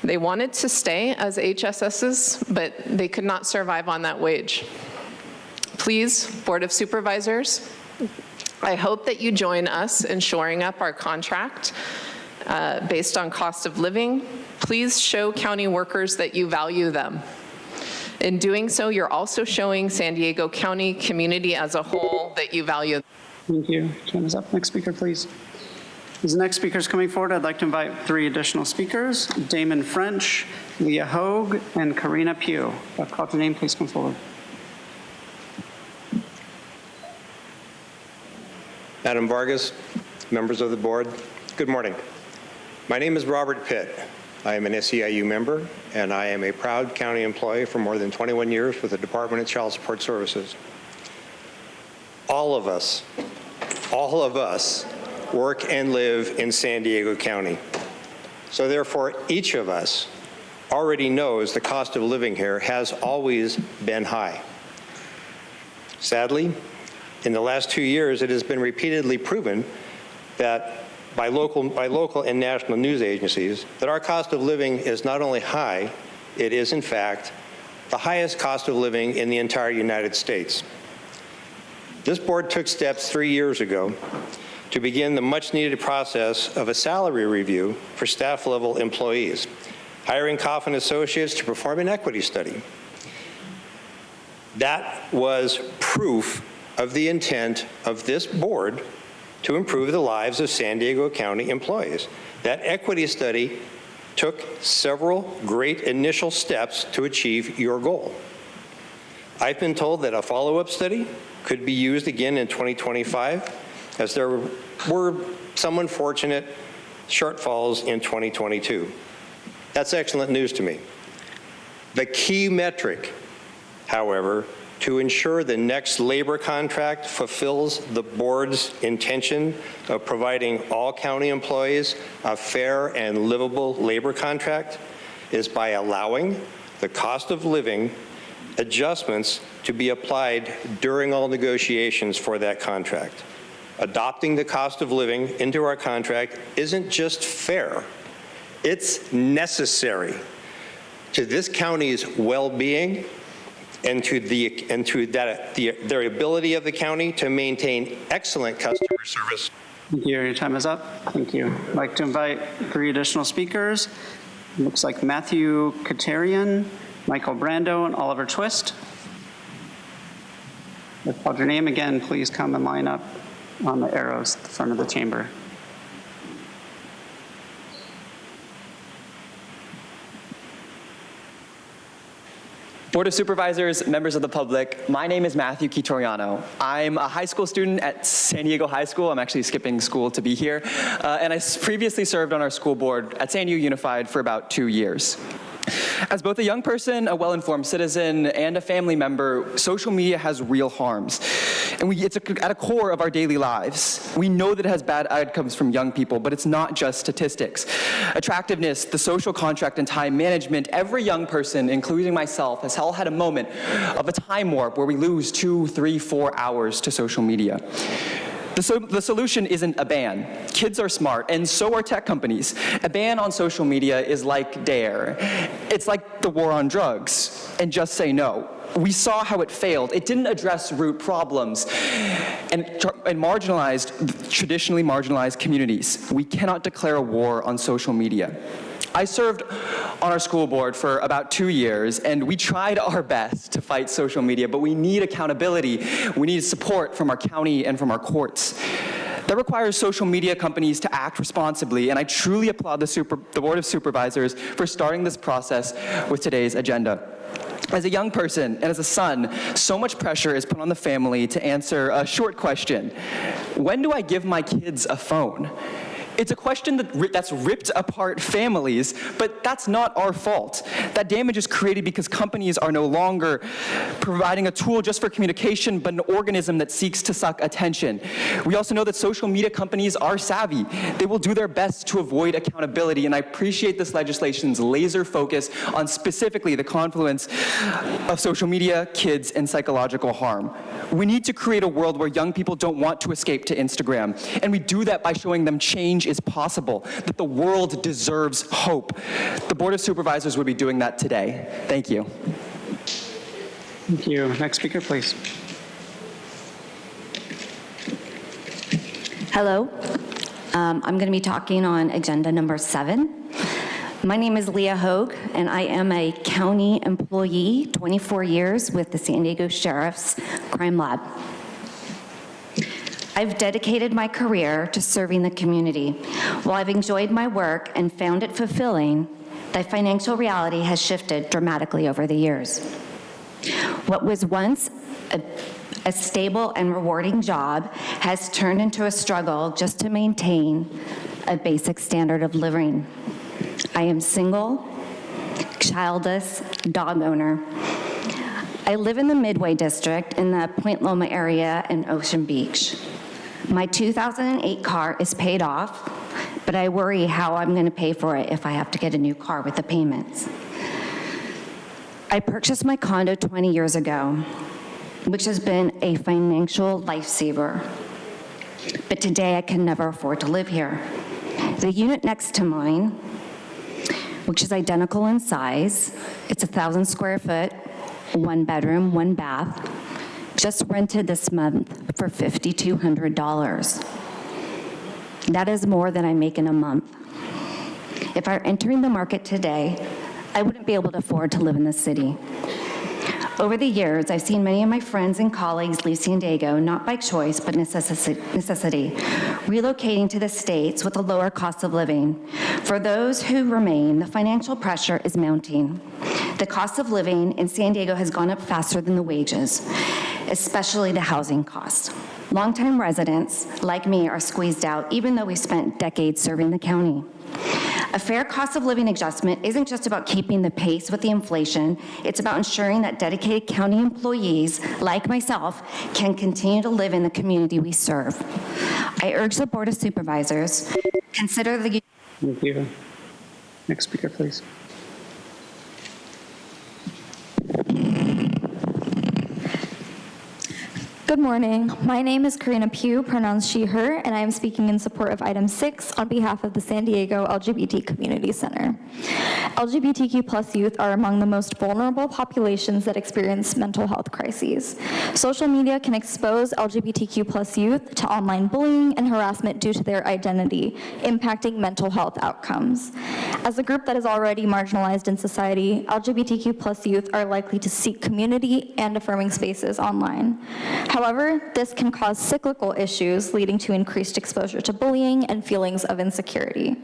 I: They wanted to stay as HSSs, but they could not survive on that wage. Please, Board of Supervisors, I hope that you join us in shoring up our contract based on cost of living. Please show county workers that you value them. In doing so, you're also showing San Diego County community as a whole that you value.
B: Thank you. Time is up. Next speaker, please. As the next speaker is coming forward, I'd like to invite 3 additional speakers, Damon French, Leah Hogue, and Karina Pugh. If I've called your name, please come forward.
J: Madam Vargas, members of the board, good morning. My name is Robert Pitt. I am an SEIU member, and I am a proud county employee for more than 21 years with the Department of Child Support Services. All of us work and live in San Diego County. So therefore, each of us already knows the cost of living here has always been high. Sadly, in the last 2 years, it has been repeatedly proven that by local and national news agencies that our cost of living is not only high, it is in fact the highest cost of living in the entire United States. This board took steps 3 years ago to begin the much-needed process of a salary review for staff-level employees, hiring Coffin Associates to perform an equity study. That was proof of the intent of this board to improve the lives of San Diego County employees. That equity study took several great initial steps to achieve your goal. I've been told that a follow-up study could be used again in 2025, as there were some unfortunate shortfalls in 2022. That's excellent news to me. The key metric, however, to ensure the next labor contract fulfills the board's intention of providing all county employees a fair and livable labor contract is by allowing the cost of living adjustments to be applied during all negotiations for that contract. Adopting the cost of living into our contract isn't just fair, it's necessary to this county's well-being and to their ability of the county to maintain excellent customer service.
B: Thank you. Your time is up. Thank you. I'd like to invite 3 additional speakers. It looks like Matthew Katarian, Michael Brando, and Oliver Twist. If I called your name again, please come and line up on the arrows at the front of the chamber.
L: Board of Supervisors, members of the public, my name is Matthew Kitoriano. I'm a high school student at San Diego High School. I'm actually skipping school to be here. And I previously served on our school board at San Diego Unified for about 2 years. As both a young person, a well-informed citizen, and a family member, social media has real harms. And it's at a core of our daily lives. We know that it has bad outcomes from young people, but it's not just statistics. Attractiveness, the social contract, and time management, every young person, including myself, has all had a moment of a time warp where we lose 2, 3, 4 hours to social media. The solution isn't a ban. Kids are smart, and so are tech companies. A ban on social media is like DARE. It's like the war on drugs, and just say no. We saw how it failed. It didn't address root problems and traditionally marginalized communities. We cannot declare a war on social media. I served on our school board for about 2 years, and we tried our best to fight social media, but we need accountability. We need support from our county and from our courts. That requires social media companies to act responsibly, and I truly applaud the Board of Supervisors for starting this process with today's agenda. As a young person and as a son, so much pressure is put on the family to answer a short question. When do I give my kids a phone? It's a question that's ripped apart families, but that's not our fault. That damage is created because companies are no longer providing a tool just for communication, but an organism that seeks to suck attention. We also know that social media companies are savvy. They will do their best to avoid accountability, and I appreciate this legislation's laser focus on specifically the confluence of social media, kids, and psychological harm. We need to create a world where young people don't want to escape to Instagram, and we do that by showing them change is possible, that the world deserves hope. The Board of Supervisors would be doing that today. Thank you.
B: Thank you. Next speaker, please.
M: Hello. I'm going to be talking on agenda number 7. My name is Leah Hogue, and I am a county employee, 24 years with the San Diego Sheriff's Crime Lab. I've dedicated my career to serving the community. While I've enjoyed my work and found it fulfilling, the financial reality has shifted dramatically over the years. What was once a stable and rewarding job has turned into a struggle just to maintain a basic standard of living. I am single, childless, dog owner. I live in the Midway District in the Point Loma area in Ocean Beach. My 2008 car is paid off, but I worry how I'm going to pay for it if I have to get a new car with the payments. I purchased my condo 20 years ago, which has been a financial lifesaver. But today I can never afford to live here. The unit next to mine, which is identical in size, it's 1,000 square foot, 1 bedroom, 1 bath, just rented this month for $5,200. That is more than I make in a month. If I were entering the market today, I wouldn't be able to afford to live in the city. Over the years, I've seen many of my friends and colleagues leave San Diego, not by choice, but necessity, relocating to the States with a lower cost of living. For those who remain, the financial pressure is mounting. The cost of living in San Diego has gone up faster than the wages, especially the housing costs. Longtime residents, like me, are squeezed out, even though we spent decades serving the county. A fair cost of living adjustment isn't just about keeping the pace with the inflation, it's about ensuring that dedicated county employees, like myself, can continue to live in the community we serve. I urge the Board of Supervisors, consider the...
B: Thank you. Next speaker, please.
O: Good morning. My name is Karina Pugh, pronounced she, her, and I am speaking in support of item 6 on behalf of the San Diego LGBT Community Center. LGBTQ plus youth are among the most vulnerable populations that experience mental health crises. Social media can expose LGBTQ plus youth to online bullying and harassment due to their identity, impacting mental health outcomes. As a group that is already marginalized in society, LGBTQ plus youth are likely to seek community and affirming spaces online. However, this can cause cyclical issues leading to increased exposure to bullying and feelings of insecurity.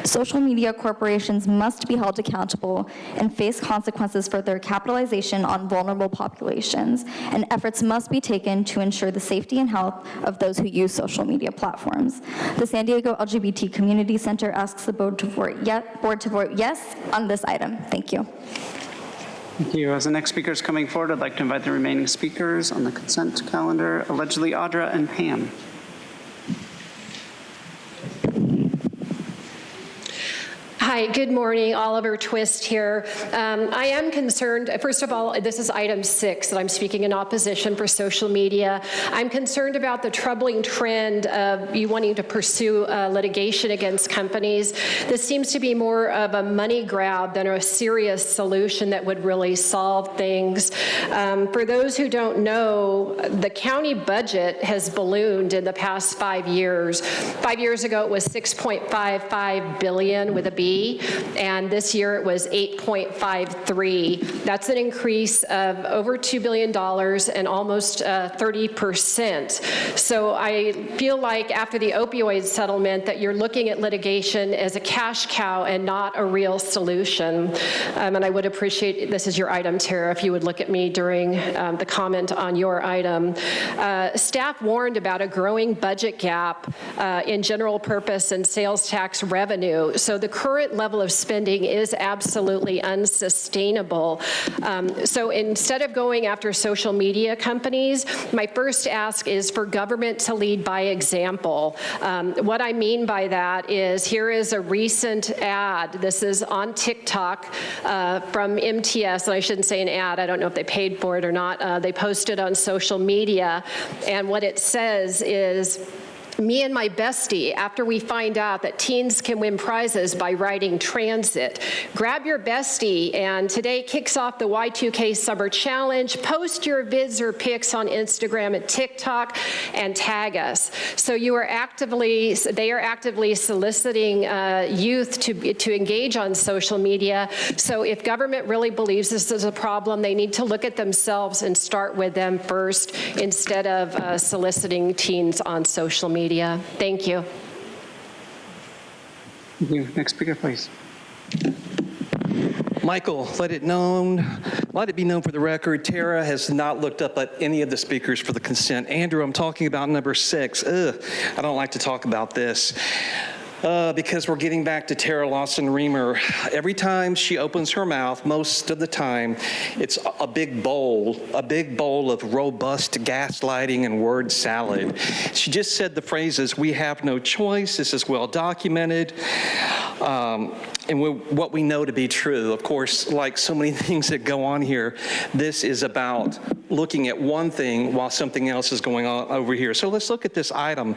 O: Social media corporations must be held accountable and face consequences for their capitalization on vulnerable populations, and efforts must be taken to ensure the safety and health of those who use social media platforms. The San Diego LGBT Community Center asks the board to vote yes on this item. Thank you.
B: Thank you. As the next speaker is coming forward, I'd like to invite the remaining speakers on the consent calendar, allegedly Audra and Pam.
W: Hi, good morning. Oliver Twist here. I am concerned, first of all, this is item 6 that I'm speaking in opposition for social media. I'm concerned about the troubling trend of you wanting to pursue litigation against companies. This seems to be more of a money grab than a serious solution that would really solve things. For those who don't know, the county budget has ballooned in the past 5 years. 5 years ago, it was $6.55 billion with a B. 8.3, and this year it was 8.53. That's an increase of over $2 billion and almost 30%. So I feel like after the opioid settlement that you're looking at litigation as a cash cow and not a real solution. And I would appreciate, this is your item, Tara, if you would look at me during the comment on your item. Staff warned about a growing budget gap in general purpose and sales tax revenue. So the current level of spending is absolutely unsustainable. So instead of going after social media companies, my first ask is for government to lead by example. What I mean by that is, here is a recent ad. This is on TikTok from MTS, and I shouldn't say an ad. I don't know if they paid for it or not. They posted on social media, and what it says is, me and my bestie, after we find out that teens can win prizes by riding transit. Grab your bestie, and today kicks off the Y2K Summer Challenge. Post your vids or pics on Instagram and TikTok and tag us. So they are actively soliciting youth to engage on social media. So if government really believes this is a problem, they need to look at themselves and start with them first instead of soliciting teens on social media. Thank you.
B: Thank you. Next speaker, please.
P: Michael, let it be known for the record, Tara has not looked up at any of the speakers for the consent. Andrew, I'm talking about number 6. I don't like to talk about this. Because we're getting back to Tara Lawson-Remer. Every time she opens her mouth, most of the time, it's a big bowl of robust gaslighting and word salad. She just said the phrases, "we have no choice," "this is well documented," and what we know to be true. Of course, like so many things that go on here, this is about looking at one thing while something else is going on over here. So let's look at this item.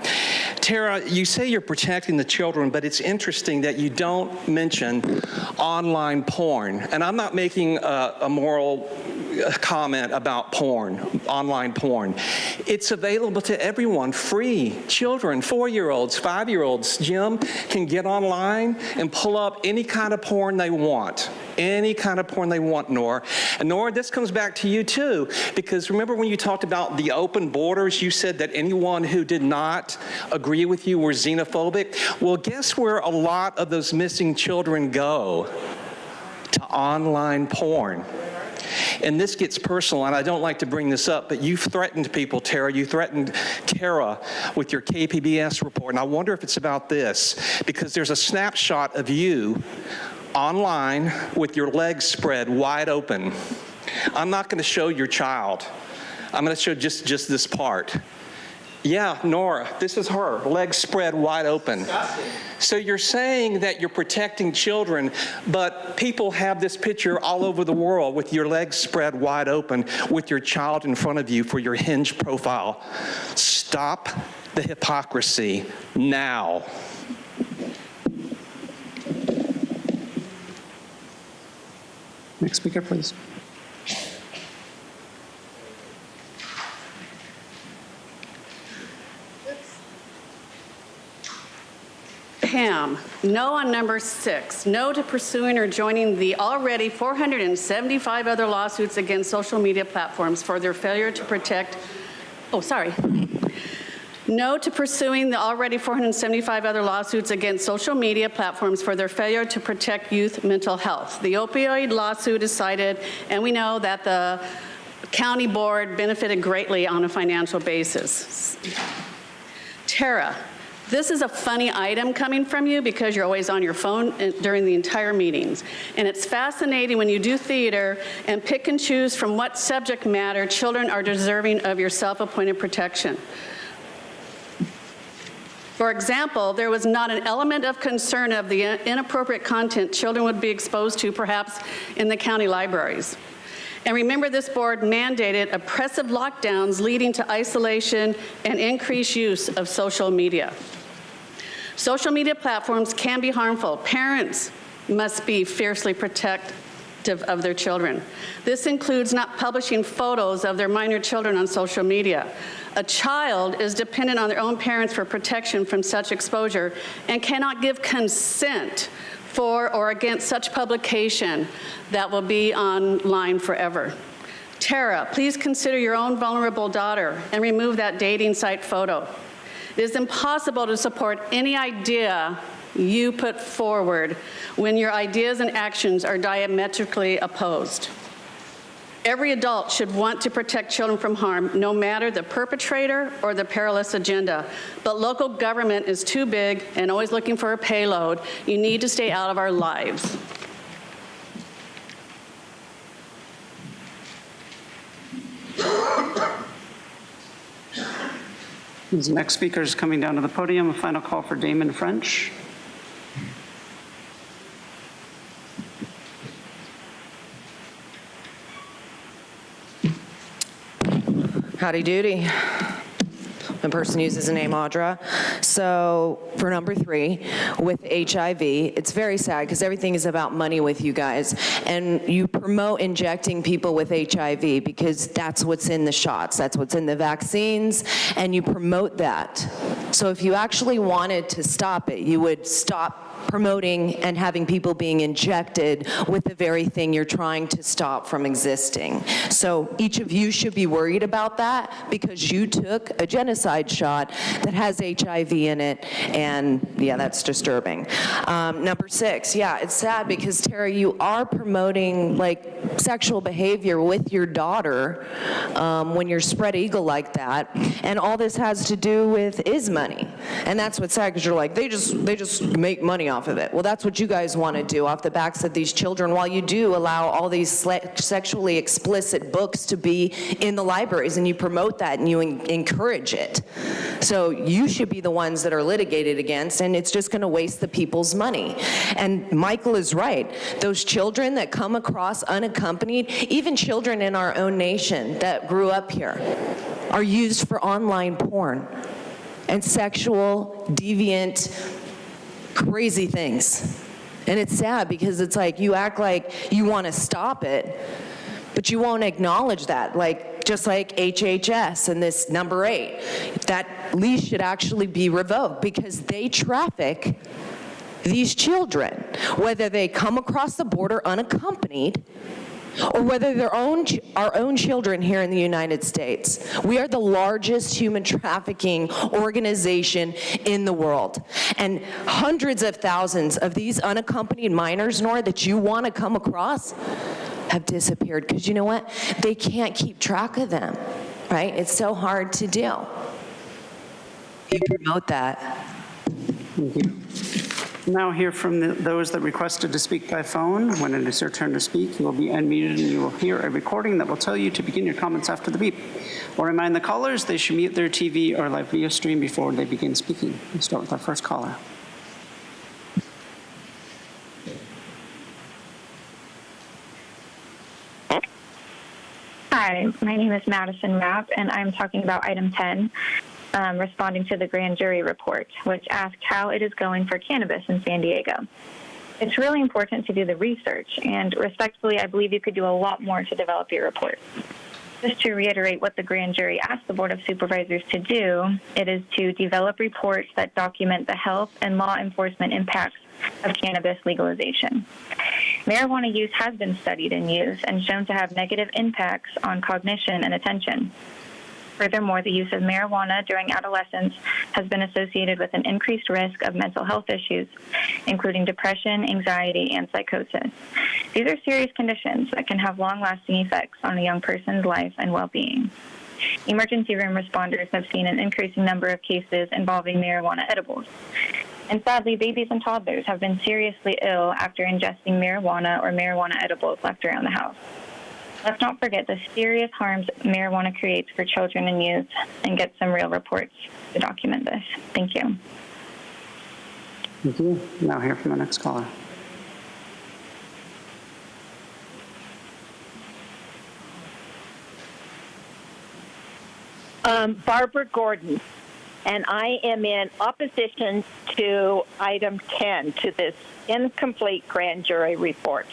P: Tara, you say you're protecting the children, but it's interesting that you don't mention online porn. And I'm not making a moral comment about porn, online porn. It's available to everyone, free. Children, 4-year-olds, 5-year-olds, Jim, can get online and pull up any kind of porn they want. Any kind of porn they want, Nora. And Nora, this comes back to you too, because remember when you talked about the open borders, you said that anyone who did not agree with you were xenophobic. Well, guess where a lot of those missing children go? To online porn. And this gets personal, and I don't like to bring this up, but you've threatened people, Tara. You threatened Tara with your KPBS report, and I wonder if it's about this, because there's a snapshot of you online with your legs spread wide open. I'm not going to show your child. I'm going to show just this part. Yeah, Nora, this is her, legs spread wide open. So you're saying that you're protecting children, but people have this picture all over the world with your legs spread wide open with your child in front of you for your Hinge profile. Stop the hypocrisy now.
B: Next speaker, please.
Q: Pam, no on number 6, no to pursuing or joining the already 475 other lawsuits against social media platforms for their failure to protect, no to pursuing the already 475 other lawsuits against social media platforms for their failure to protect youth mental health. The opioid lawsuit is cited, and we know that the county board benefited greatly on a financial basis. Tara, this is a funny item coming from you because you're always on your phone during the entire meetings. And it's fascinating when you do theater and pick and choose from what subject matter children are deserving of your self-appointed protection. For example, there was not an element of concern of the inappropriate content children would be exposed to, perhaps in the county libraries. And remember, this board mandated oppressive lockdowns leading to isolation and increased use of social media. Social media platforms can be harmful. Parents must be fiercely protective of their children. This includes not publishing photos of their minor children on social media. A child is dependent on their own parents for protection from such exposure and cannot give consent for or against such publication that will be online forever. Tara, please consider your own vulnerable daughter and remove that dating site photo. It is impossible to support any idea you put forward when your ideas and actions are diametrically opposed. Every adult should want to protect children from harm, no matter the perpetrator or the perilous agenda. But local government is too big and always looking for a payload. You need to stay out of our lives.
B: The next speaker is coming down to the podium. A final call for Damon French.
R: Howdy doody. The person uses the name Audra. So for number 3, with HIV, it's very sad because everything is about money with you guys. And you promote injecting people with HIV because that's what's in the shots, that's what's in the vaccines, and you promote that. So if you actually wanted to stop it, you would stop promoting and having people being injected with the very thing you're trying to stop from existing. So each of you should be worried about that because you took a genocide shot that has HIV in it, and yeah, that's disturbing. Number 6, yeah, it's sad because Tara, you are promoting like sexual behavior with your daughter when you're spread eagle like that, and all this has to do with is money, and that's what's sad because you're like they just make money off of it. Well, that's what you guys want to do off the backs of these children, while you do allow all these sexually explicit books to be in the libraries, and you promote that and you encourage it. So you should be the ones that are litigated against, and it's just going to waste the people's money. And Michael is right. Those children that come across unaccompanied, even children in our own nation that grew up here, are used for online porn and sexual, deviant, crazy things. And it's sad because it's like you act like you want to stop it, but you won't acknowledge that. Like, just like HHS and this number 8, that lease should actually be revoked because they traffic these children, whether they come across the border unaccompanied or whether they're our own children here in the United States. We are the largest human trafficking organization in the world. And hundreds of thousands of these unaccompanied minors, Nora, that you want to come across have disappeared because you know what? They can't keep track of them, right? It's so hard to do. You promote that.
B: Thank you. Now hear from those that requested to speak by phone. When it is your turn to speak, you will be unmuted and you will hear a recording that will tell you to begin your comments after the beep. We'll remind the callers they should mute their TV or live video stream before they begin speaking. We'll start with our first caller.
S: Hi, my name is Madison Rapp, and I'm talking about item 10. Responding to the grand jury report, which asked how it is going for cannabis in San Diego. It's really important to do the research, and respectfully, I believe you could do a lot more to develop your report. Just to reiterate what the grand jury asked the Board of Supervisors to do, it is to develop reports that document the health and law enforcement impacts of cannabis legalization. Marijuana use has been studied in youth and shown to have negative impacts on cognition and attention. Furthermore, the use of marijuana during adolescence has been associated with an increased risk of mental health issues, including depression, anxiety, and psychosis. These are serious conditions that can have long-lasting effects on a young person's life and well-being. Emergency room responders have seen an increasing number of cases involving marijuana edibles. And sadly, babies and toddlers have been seriously ill after ingesting marijuana or marijuana edibles left around the house. Let's not forget the serious harms marijuana creates for children and youth and get some real reports to document this. Thank you.
B: Thank you. Now hear from the next caller.
T: Barbara Gordon, and I am in opposition to item 10, to this incomplete grand jury report.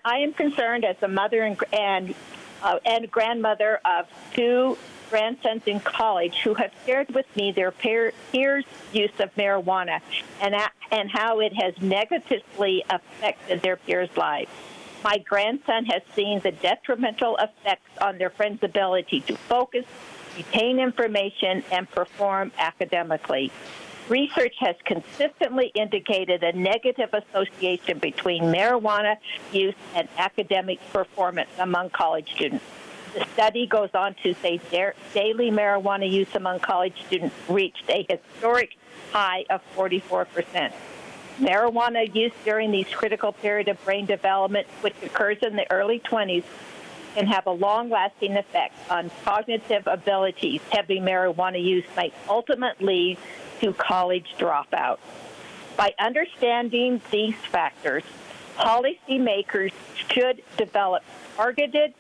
T: I am concerned as a mother and and grandmother of 2 grandsons in college who have shared with me their peers' use of marijuana and how it has negatively affected their peers' lives. My grandson has seen the detrimental effects on their friends' ability to focus, retain information, and perform academically. Research has consistently indicated a negative association between marijuana use and academic performance among college students. The study goes on to say daily marijuana use among college students reached a historic high of 44%. Marijuana use during these critical period of brain development, which occurs in the early 20s, can have a long-lasting effect on cognitive abilities. Heavy marijuana use might ultimately lead to college dropout. By understanding these factors, policymakers should develop targeted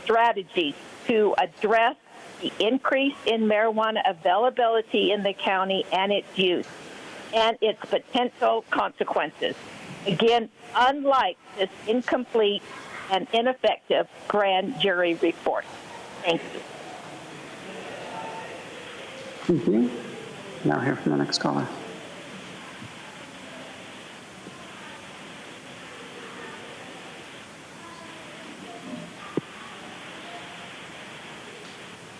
T: strategies to address the increase in marijuana availability in the county and its use and its potential consequences. Again, unlike this incomplete and ineffective grand jury report. Thank you.
B: Thank you. Now hear from the next caller.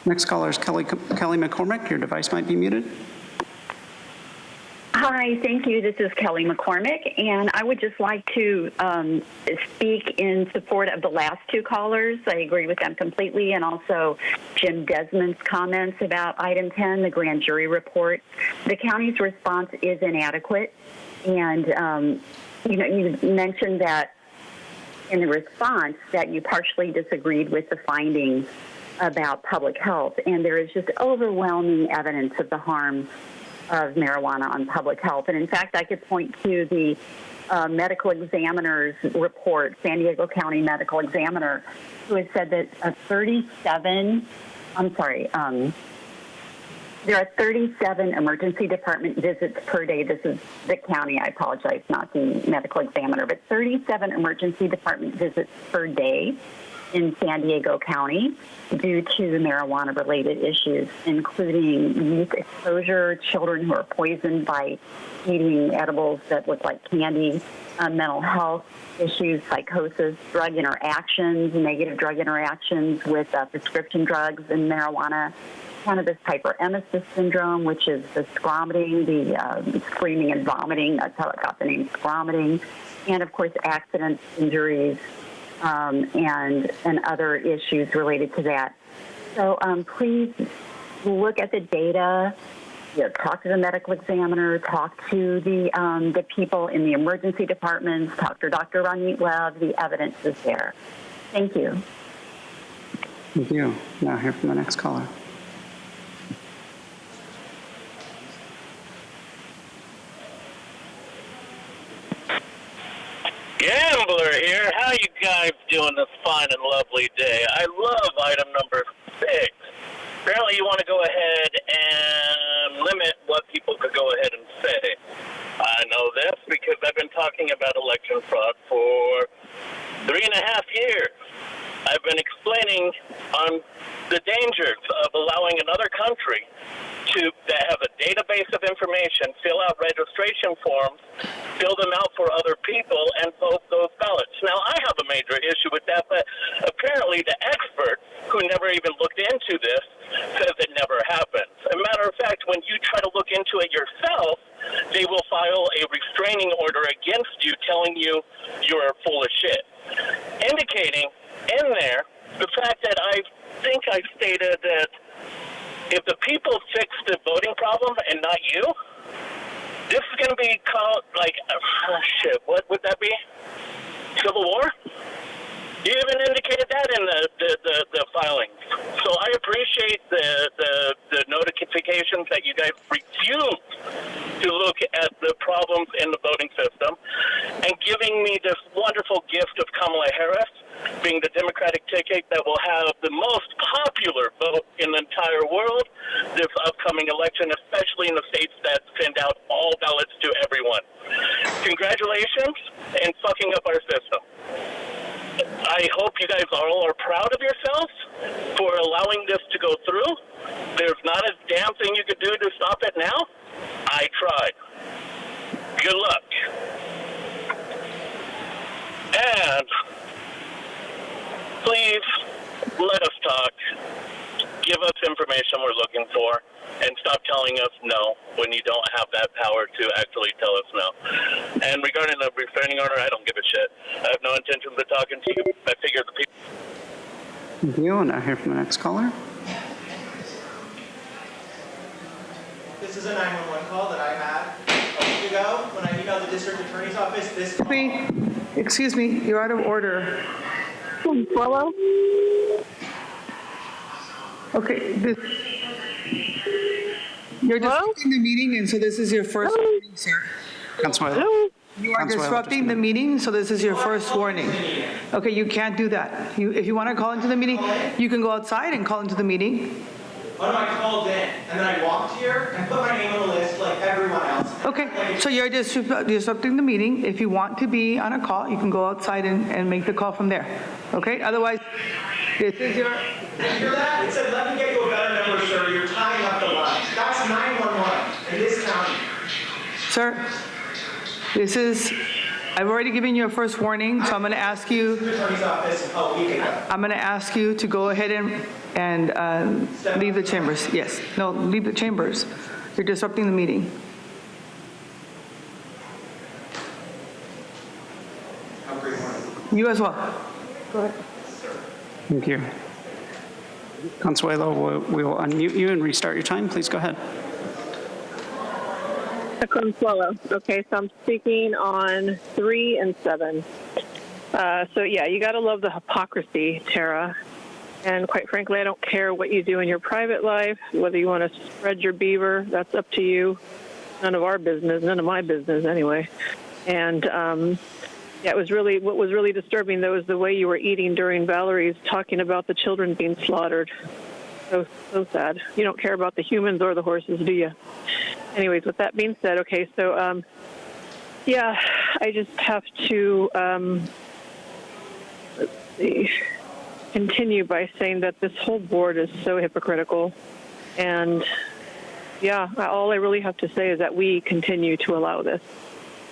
B: Next caller is Kelly McCormick. Your device might be muted.
C: Hi, thank you. This is Kelly McCormick, and I would just like to speak in support of the last 2 callers. I agree with them completely, and also Jim Desmond's comments about item 10, the grand jury report. The county's response is inadequate, and you mentioned that in the response that you partially disagreed with the findings about public health, and there is just overwhelming evidence of the harm of marijuana on public health. And in fact, I could point to the medical examiner's report, San Diego County medical examiner, who has said that there are 37 emergency department visits per day. This is the county, I apologize, not the medical examiner, but 37 emergency department visits per day in San Diego County due to the marijuana-related issues, including youth exposure, children who are poisoned by eating edibles that look like candy, mental health issues, psychosis, drug interactions, negative drug interactions with prescription drugs and marijuana, cannabis hyperemesis syndrome, which is the scromiting, the screaming and vomiting. That's how it got the name scromiting. And, of course, accidents, injuries, and other issues related to that. So please look at the data, talk to the medical examiner, talk to the people in the emergency departments, talk to Dr. Ranit Lev. The evidence is there. Thank you.
B: Thank you. Now hear from the next caller.
D: Gambler here. How you guys doing this fine and lovely day? I love item number 6. Apparently you want to go ahead and limit what people could go ahead and say. I know this because I've been talking about election fraud for 3.5 years. I've been explaining on the dangers of allowing another country to have a database of information, fill out registration forms, fill them out for other people, and vote those ballots. Now, I have a major issue with that, but apparently the expert, who never even looked into this, says it never happens. As a matter of fact, when you try to look into it yourself, they will file a restraining order against you telling you you're full of shit. Indicating in there the fact that I think I stated that if the people fix the voting problem and not you, this is going to be called, like, what would that be? Civil War? You even indicated that in the filing. So I appreciate the notifications that you guys refuse to look at the problems in the voting system and giving me this wonderful gift of Kamala Harris being the Democratic ticket that will have the most popular vote in the entire world this upcoming election, especially in the states that send out all ballots to everyone. Congratulations and fucking up our system. I I hope you guys all are proud of yourselves for allowing this to go through. There's not a damn thing you could do to stop it now. I tried. Good luck. And please let us talk. Give us information we're looking for, and stop telling us no when you don't have that power to actually tell us no. And regarding the restraining order, I don't give a shit. I have no intention of talking to you. I figure the people...
B: Thank you. And now hear from the next caller.
G: This is a 911 call that I had a week ago when I emailed the district attorney's office.
A: Excuse me, you're out of order.
T: Hello?
A: Okay, you're disrupting the meeting, and so this is your first warning, sir.
B: Consuelo.
A: You are disrupting the meeting, so this is your first warning. Okay, you can't do that. If you want to call into the meeting, you can go outside and call into the meeting.
G: Oh no, I called in, and then I walked here and put my name on the list like everyone else.
A: Okay, so you're disrupting the meeting. If you want to be on a call, you can go outside and make the call from there. Okay, otherwise, this is your...
G: Did you hear that? It said, let me get you a better number, sir. You're tying up the line. That's 911 in this county.
A: Sir, this is... I've already given you a first warning, so I'm going to ask you... I'm going to ask you to go ahead and leave the chambers. Yes. No, leave the chambers. You're disrupting the meeting.
G: Have a great morning.
A: You as well. Go ahead.
B: Thank you. Consuelo, we will unmute you and restart your time. Please go ahead.
U: Consuelo. Okay, so I'm speaking on 3 and 7. So yeah, you got to love the hypocrisy, Tara. And quite frankly, I don't care what you do in your private life, whether you want to spread your beaver, that's up to you. None of our business, none of my business anyway. And yeah, what was really disturbing though is the way you were eating during Valerie's talking about the children being slaughtered. So sad. You don't care about the humans or the horses, do you? Anyways, with that being said, okay, so yeah, I just have to let's see, continue by saying that this whole board is so hypocritical. And yeah, all I really have to say is that we continue to allow this.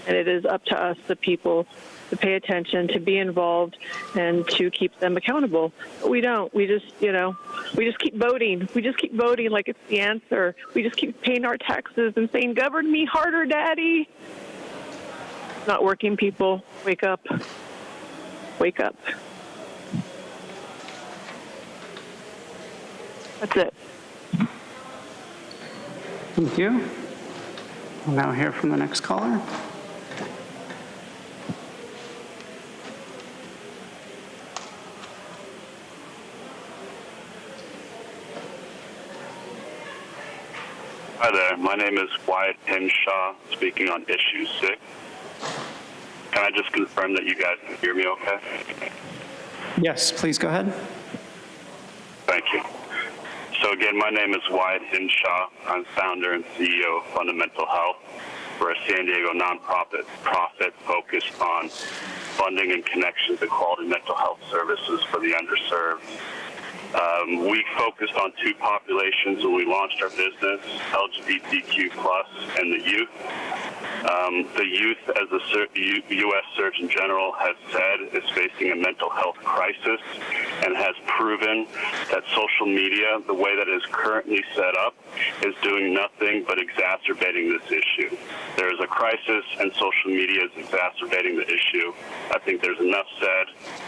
U: And it is up to us, the people, to pay attention, to be involved, and to keep them accountable. But we don't. We just, we just keep voting. We just keep voting like it's the answer. We just keep paying our taxes and saying, govern me harder, Daddy. Not working people. Wake up. Wake up. That's it.
B: Thank you. We'll now hear from the next caller.
V: Hi there. My name is Wyatt Henshaw, speaking on issue 6. Can I just confirm that you guys can hear me okay?
B: Yes, please go ahead.
V: Thank you. So again, my name is Wyatt Henshaw. I'm founder and CEO of Fundamental Health. We're a San Diego nonprofit focused on funding and connection to quality mental health services for the underserved. We focused on 2 populations when we launched our business, LGBTQ+ and the youth. The youth, as the U.S. Surgeon General has said, is facing a mental health crisis and has proven that social media, the way that it is currently set up, is doing nothing but exacerbating this issue. There is a crisis and social media is exacerbating the issue. I think there's enough said.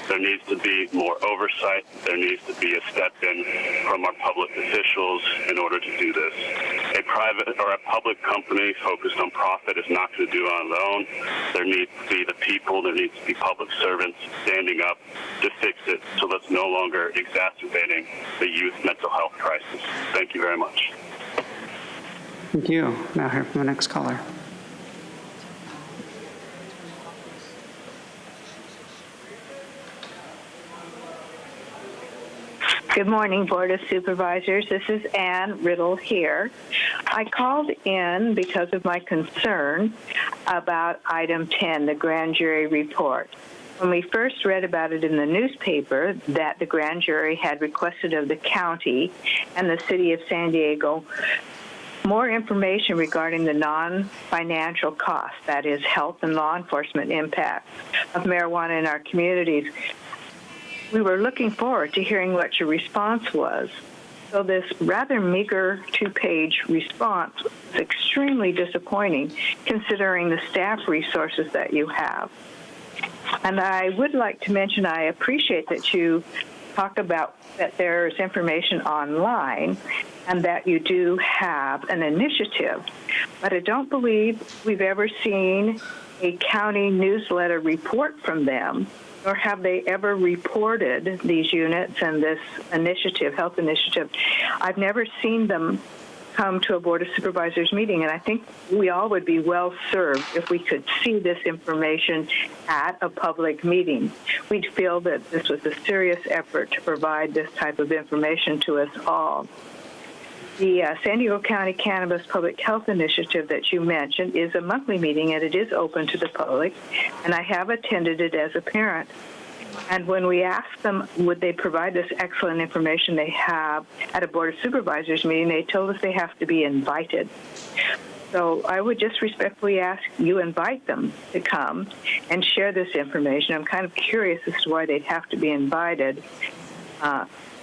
V: There needs to be more oversight. There needs to be a step in from our public officials in order to do this. A private or a public company focused on profit is not going to do it on their own. There needs to be the people, there needs to be public servants standing up to fix it so that's no longer exacerbating the youth mental health crisis. Thank you very much.
B: Thank you. Now hear from the next caller.
X: Good morning, Board of Supervisors. This is Ann Riddle here. I called in because of my concern about item 10, the grand jury report. When we first read about it in the newspaper that the grand jury had requested of the county and the city of San Diego more information regarding the non-financial costs, that is, health and law enforcement impact of marijuana in our communities, we were looking forward to hearing what your response was. So this rather meager two-page response was extremely disappointing considering the staff resources that you have. And I would like to mention I appreciate that you talk about that there's information online and that you do have an initiative. But I don't believe we've ever seen a county newsletter report from them, nor have they ever reported these units and this initiative, health initiative. I've never seen them come to a Board of Supervisors meeting, and I think we all would be well served if we could see this information at a public meeting. We'd feel that this was a serious effort to provide this type of information to us all. The San Diego County Cannabis Public Health Initiative that you mentioned is a monthly meeting, and it is open to the public, and I have attended it as a parent. And when we asked them, would they provide this excellent information they have at a Board of Supervisors meeting, they told us they have to be invited. So I would just respectfully ask you invite them to come and share this information. I'm kind of curious as to why they'd have to be invited.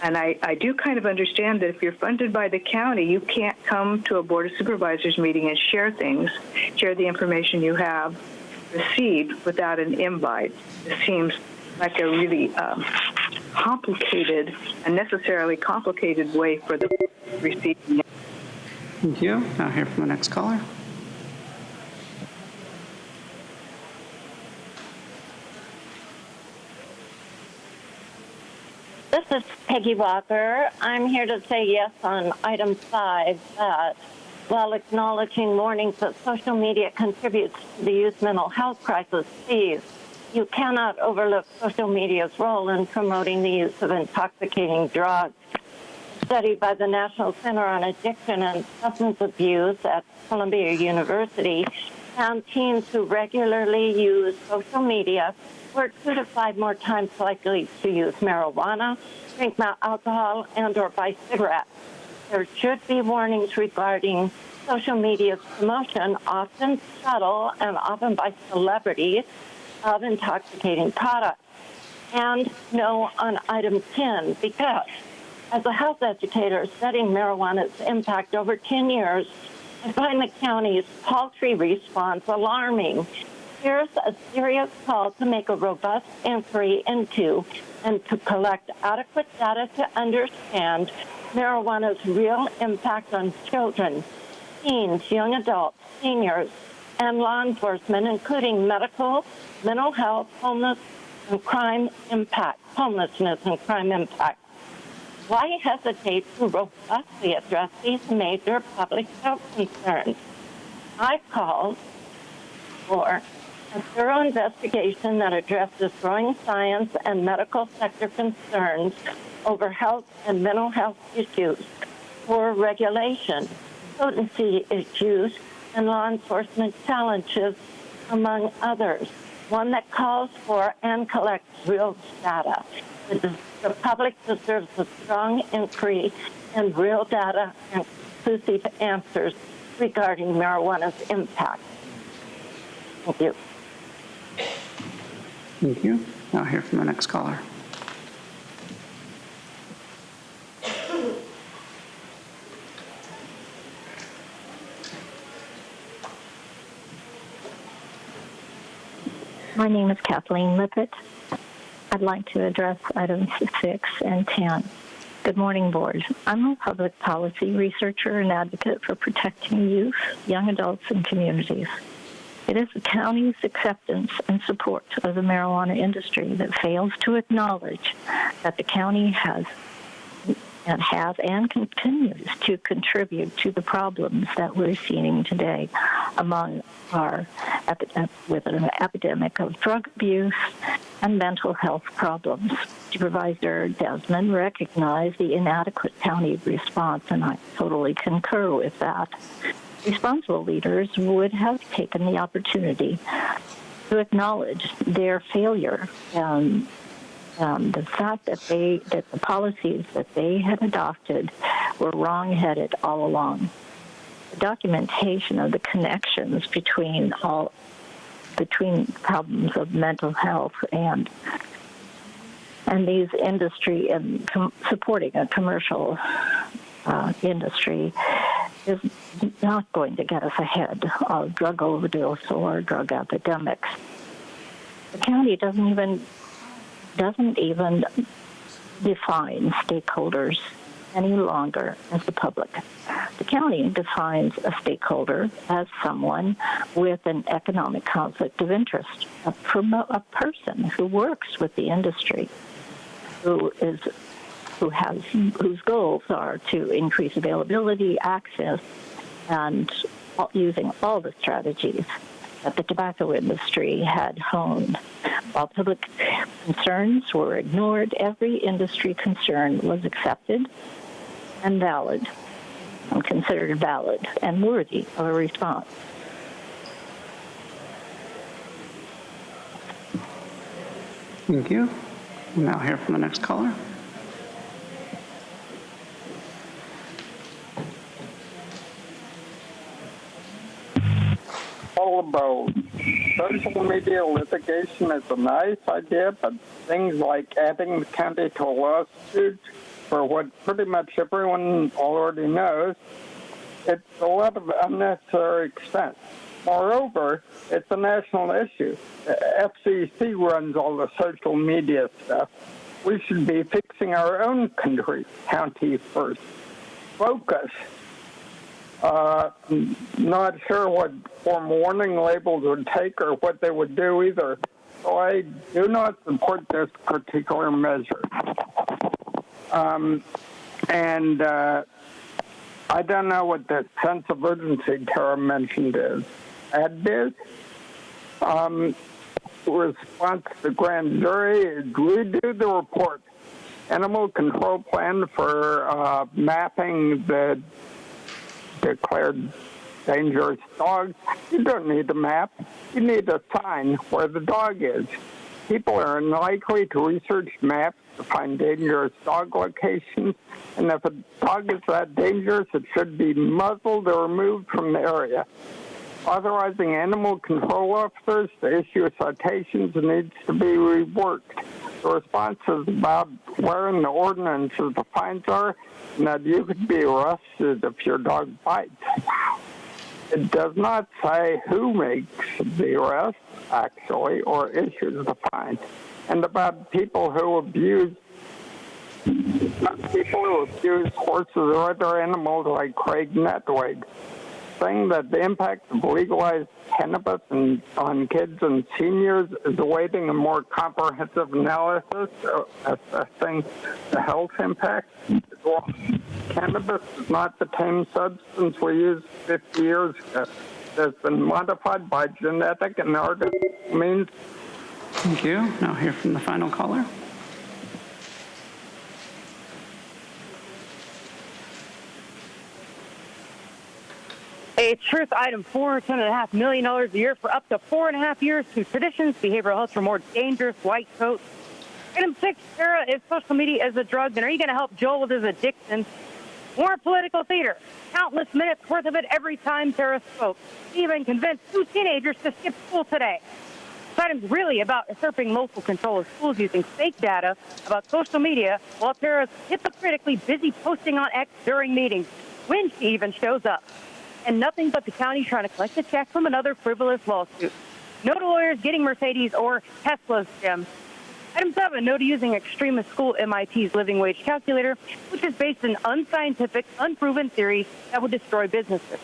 X: And I do kind of understand that if you're funded by the county, you can't come to a Board of Supervisors meeting and share things, share the information you have received without an invite. It seems like a really complicated, unnecessarily complicated way for the receiving it.
B: Thank you. Now hear from the next caller.
E: This is Peggy Walker. I'm here to say yes on item 5, that while acknowledging warnings that social media contributes to the youth mental health crisis, please, you cannot overlook social media's role in promoting the use of intoxicating drugs. A study by the National Center on Addiction and Substance Abuse at Columbia University found teens who regularly use social media were 2 to 5 more times likely to use marijuana, drink alcohol, and or buy cigarettes. There should be warnings regarding social media's promotion, often subtle and often by celebrities, of intoxicating products. And no on item 10, because as a health educator studying marijuana's impact over 10 years, I find the county's paltry response alarming. Here's a serious call to make a robust inquiry into and to collect adequate data to understand marijuana's real impact on children, teens, young adults, seniors, and law enforcement, including medical, mental health, homelessness, and crime impact. Why hesitate to robustly address these major public health concerns? I called for a thorough investigation that addresses growing science and medical sector concerns over health and mental health issues, for regulation, potency issues, and law enforcement challenges, among others. One that calls for and collects real data. The public deserves a strong inquiry and real data and conclusive answers regarding marijuana's impact. Thank you.
B: Thank you. Now hear from the next caller.
H: My name is Kathleen Lippett. I'd like to address items 6 and 10. Good morning, Board. I'm a public policy researcher and advocate for protecting youth, young adults, and communities. It is the county's acceptance and support of the marijuana industry that fails to acknowledge that the county has and continues to contribute to the problems that we're seeing today among our with an epidemic of drug abuse and mental health problems. Supervisor Desmond recognized the inadequate county response, and I totally concur with that. Responsible leaders would have taken the opportunity to acknowledge their failure and the fact that the policies that they had adopted were wrong-headed all along. The documentation of the connections between problems of mental health and these industry and supporting a commercial industry is not going to get us ahead of drug overdose or drug epidemics. The county doesn't even define stakeholders any longer as the public. The county defines a stakeholder as someone with an economic conflict of interest, a person who works with the industry, whose goals are to increase availability, access, and using all the strategies that the tobacco industry had honed. While public concerns were ignored, every industry concern was accepted and valid, and considered valid and worthy of a response.
B: Thank you. We'll now hear from the next caller.
F: All about social media litigation is a nice idea, but things like adding the county to a lawsuit for what pretty much everyone already knows, it's a lot of unnecessary expense. Moreover, it's a national issue. The FCC runs all the social media stuff. We should be fixing our own county first. Focus. Not sure what form warning labels would take or what they would do either. So I do not support this particular measure. I don't know what the sense of urgency Tara mentioned is. Add this. Response to the grand jury is redo the report. Animal control plan for mapping the declared dangerous dogs. You don't need a map. You need a sign where the dog is. People are unlikely to research maps to find dangerous dog locations, and if a dog is that dangerous, it should be muzzled or removed from the area. Authorizing animal control officers to issue citations needs to be reworked. The response is about where in the ordinances the fines are, and that you could be arrested if your dog bites. It does not say who makes the arrest, actually, or issues the fine. And about people who abuse horses or other animals like Craig Netwig, saying that the impact of legalized cannabis on kids and seniors is awaiting a more comprehensive analysis assessing the health impact. Well, cannabis is not the same substance we used 50 years ago. It has been modified by genetic and artificial means. Thank you. Now hear from the final caller.
I: A truth item, $410.5 million a year for up to 4.5 years to Traditions, Behavioral Health for more dangerous white coats. Item 6, Sarah, if social media is a drug, then are you going to help Joel with his addiction? More political theater. Countless minutes worth of it every time Sarah spoke. She even convinced 2 teenagers to skip school today. This item's really about usurping local control of schools using fake data about social media while Sarah's hypocritically busy posting on X during meetings, when she even shows up. And nothing but the county trying to collect a check from another frivolous lawsuit. No to lawyers getting Mercedes or Teslas, Jim. Item 7, no to using extremist school MIT's living wage calculator, which is based in unscientific, unproven theory that would destroy businesses.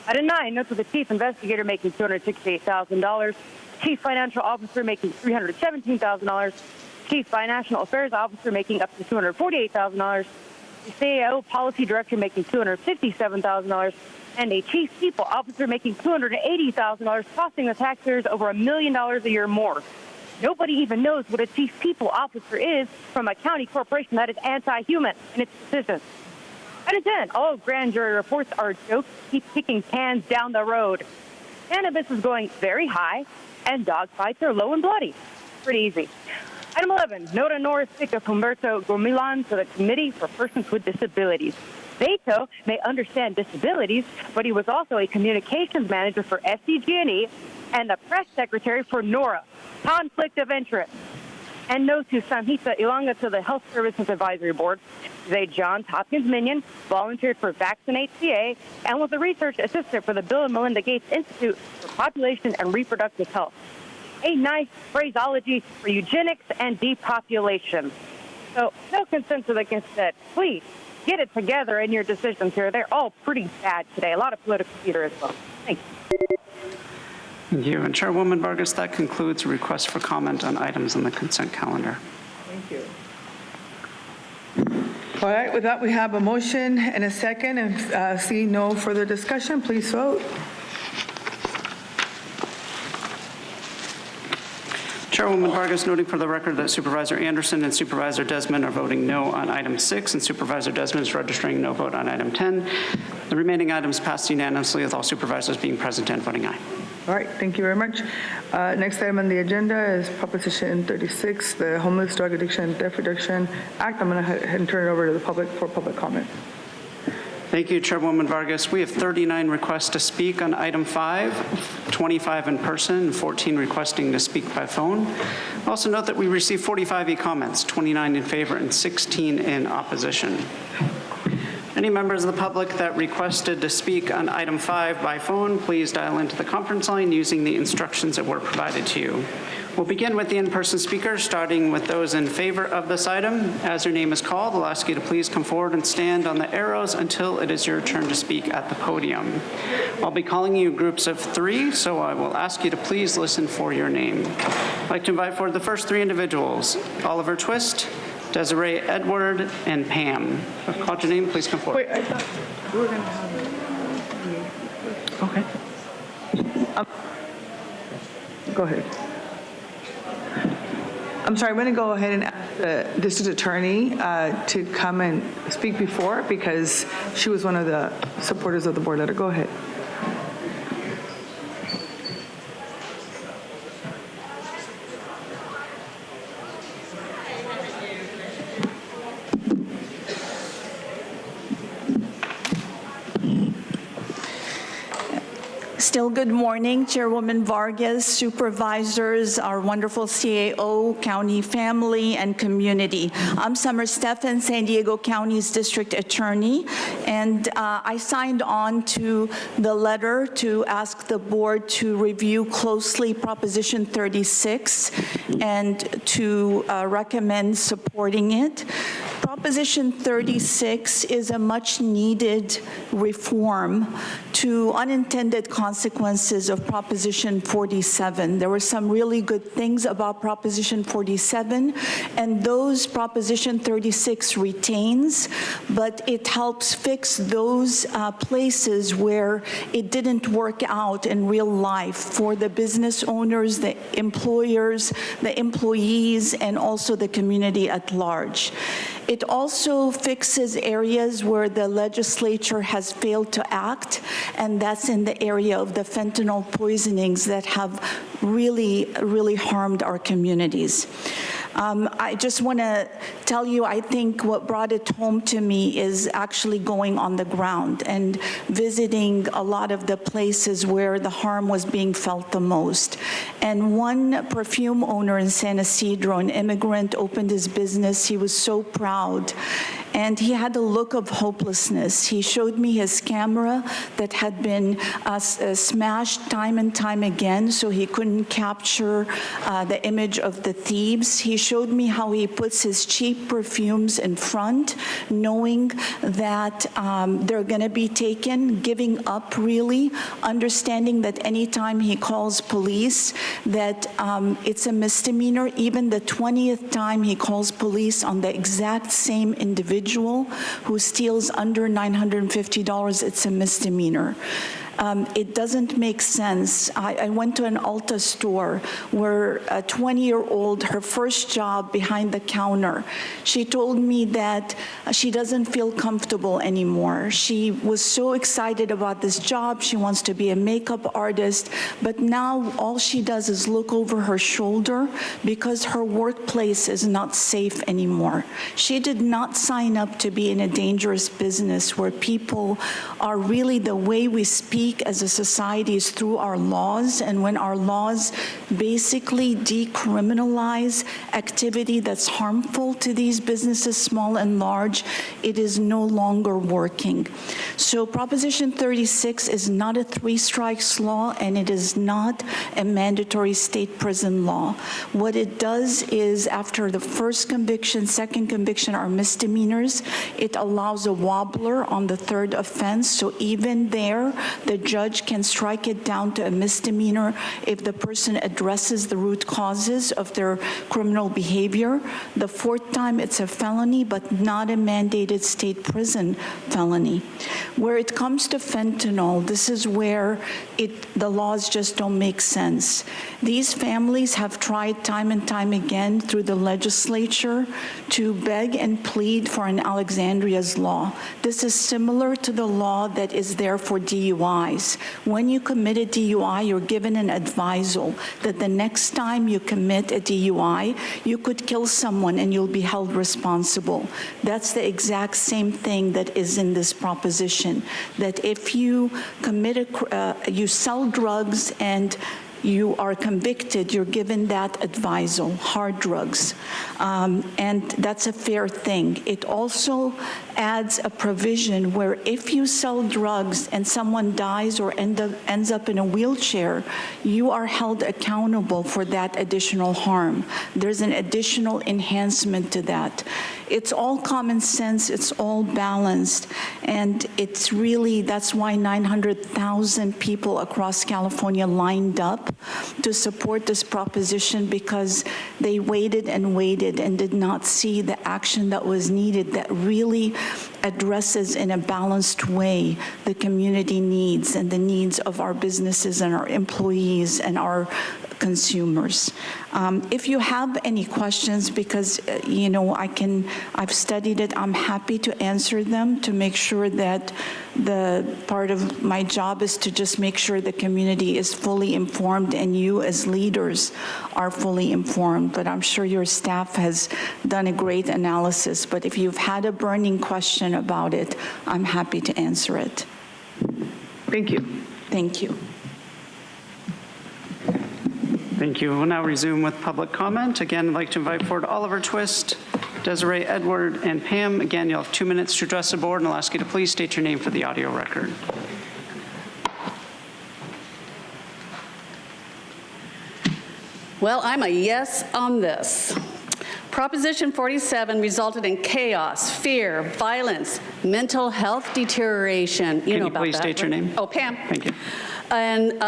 I: Item 9, no to the chief investigator making $268,000, chief financial officer making $317,000, chief financial affairs officer making up to $248,000, the CAO policy director making $257,000, and a chief people officer making $280,000, costing the taxpayers over $1 million a year more. Nobody even knows what a chief people officer is from a county corporation that is anti-human in its decisions. Item 10, all grand jury reports are jokes to keep kicking cans down the road. cannabis is going very high, and dog fights are low and bloody. Pretty easy. Item 11, nota honoris causa Humberto Gomilan to the Committee for Persons with Disabilities. Beto may understand disabilities, but he was also a communications manager for SDG&E and the press secretary for NORA. Conflict of interest. And no to Samhita Ilanga to the Health Services Advisory Board. She's a Johns Hopkins minion, volunteered for Vaccinate CA, and was a research assistant for the Bill and Melinda Gates Institute for Population and Reproductive Health. A nice phraseology for eugenics and depopulation. So no consensus against that. Please get it together in your decisions here. They're all pretty bad today. A lot of political theater as well. Thanks.
B: Thank you. And Chairwoman Vargas, that concludes requests for comment on items on the consent calendar.
A: Thank you. All right, with that, we have a motion and a second, and seeing no further discussion, please vote.
B: Chairwoman Vargas, noting for the record that Supervisor Anderson and Supervisor Desmond are voting no on item 6, and Supervisor Desmond is registering no vote on item 10. The remaining items passed unanimously, with all supervisors being present and voting aye.
A: All right, thank you very much. Next item on the agenda is Proposition 36, the Homeless Drug Addiction and Death Reduction Act. I'm going to go ahead and turn it over to the public for public comment.
B: Thank you, Chairwoman Vargas. We have 39 requests to speak on item 5, 25 in person, and 14 requesting to speak by phone. Also note that we received 45 e-comments, 29 in favor and 16 in opposition. Any members of the public that requested to speak on item 5 by phone, please dial into the conference line using the instructions that were provided to you. We'll begin with the in-person speakers, starting with those in favor of this item. As your name is called, I'll ask you to please come forward and stand on the arrows until it is your turn to speak at the podium. I'll be calling you groups of 3, so I will ask you to please listen for your name. I'd like to invite forward the first 3 individuals: Oliver Twist, Desiree Edward, and Pam. If I've called your name, please come forward.
A: Wait, I thought we were going to have okay. Go ahead. I'm sorry, I'm going to go ahead and ask the district attorney to come and speak before, because she was one of the supporters of the board letter. Go ahead.
J: Still good morning, Chairwoman Vargas, supervisors, our wonderful CAO, county family, and community. I'm Summer Stephan, San Diego County's district attorney, and I signed on to the letter to ask the board to review closely Proposition 36 and to recommend supporting it. Proposition 36 is a much-needed reform to unintended consequences of Proposition 47. There were some really good things about Proposition 47, and those Proposition 36 retains, but it helps fix those places where it didn't work out in real life for the business owners, the employers, the employees, and also the community at large. It also fixes areas where the legislature has failed to act, and that's in the area of the fentanyl poisonings that have really harmed our communities. I just want to tell you, I think what brought it home to me is actually going on the ground and visiting a lot of the places where the harm was being felt the most. And one perfume owner in San Isidro, an immigrant, opened his business. He was so proud. And he had a look of hopelessness. He showed me his camera that had been smashed time and time again, so he couldn't capture the image of the thieves. He showed me how he puts his cheap perfumes in front, knowing that they're going to be taken, giving up really, understanding that anytime he calls police, that it's a misdemeanor. Even the 20th time he calls police on the exact same individual who steals under $950, it's a misdemeanor. It doesn't make sense. I went to an Ulta store where a 20-year-old, her first job behind the counter, she told me that she doesn't feel comfortable anymore. She was so excited about this job. She wants to be a makeup artist, but now all she does is look over her shoulder because her workplace is not safe anymore. She did not sign up to be in a dangerous business where people are really, the way we speak as a society is through our laws, and when our laws basically decriminalize activity that's harmful to these businesses, small and large, it is no longer working. So Proposition 36 is not a three-strikes law, and it is not a mandatory state prison law. What it does is, after the first conviction, second conviction are misdemeanors, it allows a wobbler on the third offense. So even there, the judge can strike it down to a misdemeanor if the person addresses the root causes of their criminal behavior. The fourth time, it's a felony, but not a mandated state prison felony. Where it comes to fentanyl, this is where the laws just don't make sense. These families have tried time and time again through the legislature to beg and plead for an Alexandria's law. This is similar to the law that is there for DUIs. When you commit a DUI, you're given an advisal that the next time you commit a DUI, you could kill someone and you'll be held responsible. That's the exact same thing that is in this proposition, that if you commit you sell drugs and you are convicted, you're given that advisal, hard drugs. And that's a fair thing. It also adds a provision where if you sell drugs and someone dies or ends up in a wheelchair, you are held accountable for that additional harm. There's an additional enhancement to that. It's all common sense, it's all balanced, and it's really, that's why 900,000 people across California lined up to support this proposition, because they waited and waited and did not see the action that was needed that really addresses in a balanced way the community needs and the needs of our businesses and our employees and our consumers. If you have any questions, because I've studied it, I'm happy to answer them to make sure that the part of my job is to just make sure the community is fully informed and you as leaders are fully informed. But I'm sure your staff has done a great analysis. But if you've had a burning question about it, I'm happy to answer it.
B: Thank you.
J: Thank you.
B: Thank you. We'll now resume with public comment. Again, I'd like to invite forward Oliver Twist, Desiree, Edward, and Pam. Again, you'll have 2 minutes to address the board, and I'll ask you to please state your name for the audio record.
Q: Well, I'm a yes on this. Proposition 47 resulted in chaos, fear, violence, mental health deterioration. You know about that.
B: Can you please state your name?
Q: Oh, Pam.
B: Thank you.
Q: And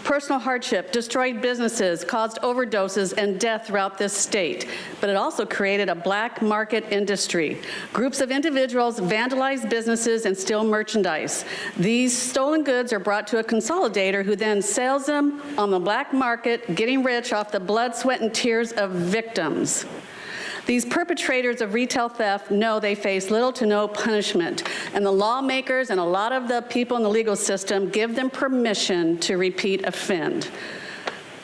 Q: personal hardship, destroyed businesses, caused overdoses and death throughout this state. But it also created a black market industry. Groups of individuals vandalize businesses and steal merchandise. These stolen goods are brought to a consolidator who then sells them on the black market, getting rich off the blood, sweat, and tears of victims. These perpetrators of retail theft know they face little to no punishment, and the lawmakers and a lot of the people in the legal system give them permission to repeat offend.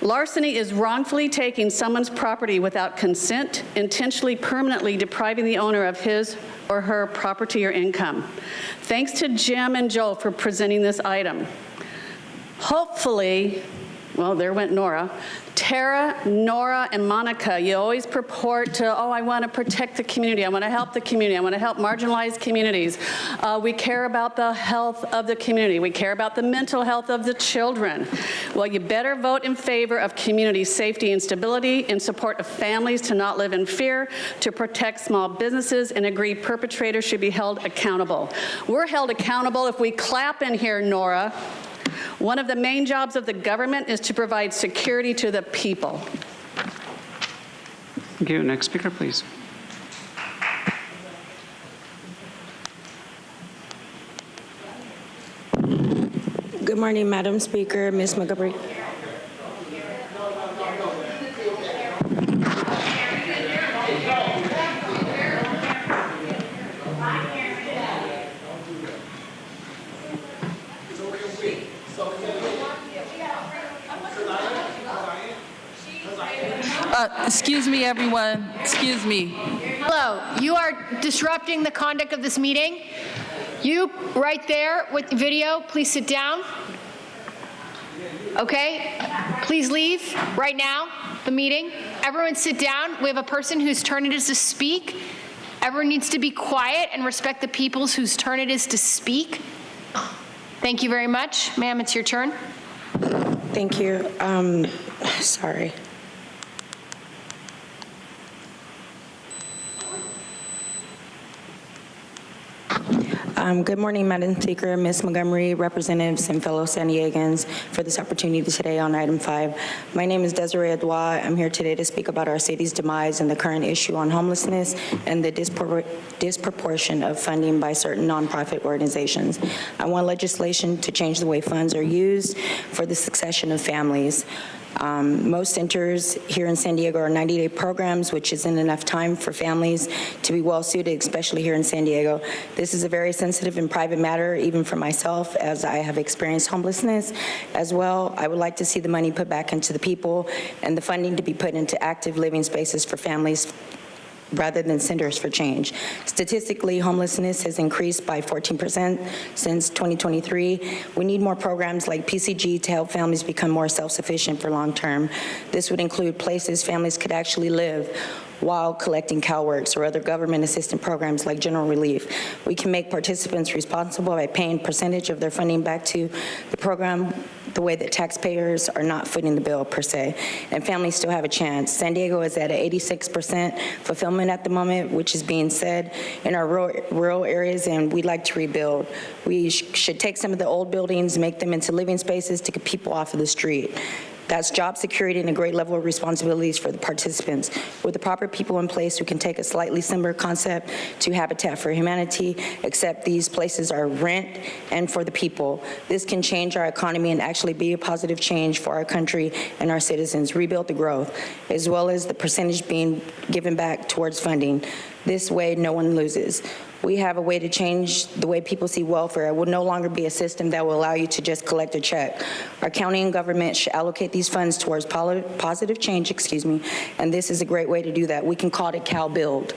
Q: Larceny is wrongfully taking someone's property without consent, intentionally, permanently depriving the owner of his or her property or income. Thanks to Jim and Joel for presenting this item. Hopefully, well, there went Nora. Tara, Nora, and Monica, you always purport to, oh, I want to protect the community. I want to help the community. I want to help marginalized communities. We care about the health of the community. We care about the mental health of the children. Well, you better vote in favor of community safety and stability, in support of families to not live in fear, to protect small businesses, and agree perpetrators should be held accountable. We're held accountable if we clap in here, Nora. One of the main jobs of the government is to provide security to the people.
B: Thank you. Next speaker, please.
K: Good morning, Madam Speaker, Ms. Montgomery.
L: Excuse me, everyone. Excuse me.
M: Hello, you are disrupting the conduct of this meeting. You right there with the video, please sit down. Okay, please leave right now, the meeting. Everyone sit down. We have a person whose turn it is to speak. Everyone needs to be quiet and respect the people whose turn it is to speak. Thank you very much. Ma'am, it's your turn.
K: Thank you. Sorry. Good morning, Madam Speaker, Ms. Montgomery, representatives, and fellow San Diegans for this opportunity today on item 5. My name is Desiree Adwa. I'm here today to speak about our city's demise and the current issue on homelessness and the disproportion of funding by certain nonprofit organizations. I want legislation to change the way funds are used for the succession of families. Most centers here in San Diego are 90-day programs, which isn't enough time for families to be well suited, especially here in San Diego. This is a very sensitive and private matter, even for myself, as I have experienced homelessness as well. I would like to see the money put back into the people and the funding to be put into active living spaces for families rather than centers for change. Statistically, homelessness has increased by 14% since 2023. We need more programs like PCG to help families become more self-sufficient for long-term. This would include places families could actually live while collecting CalWorks or other government assistance programs like General Relief. We can make participants responsible by paying percentage of their funding back to the program the way that taxpayers are not footing the bill per se, and families still have a chance. San Diego is at an 86% fulfillment at the moment, which is being said in our rural areas, and we'd like to rebuild. We should take some of the old buildings, make them into living spaces to get people off of the street. That's job security and a great level of responsibilities for the participants. With the proper people in place, we can take a slightly similar concept to Habitat for Humanity, except these places are rent and for the people. This can change our economy and actually be a positive change for our country and our citizens, rebuild the growth, as well as the percentage being given back towards funding. This way, no one loses. We have a way to change the way people see welfare. It will no longer be a system that will allow you to just collect a check. Our county and government should allocate these funds towards positive change, and this is a great way to do that. We can call it Cal Build,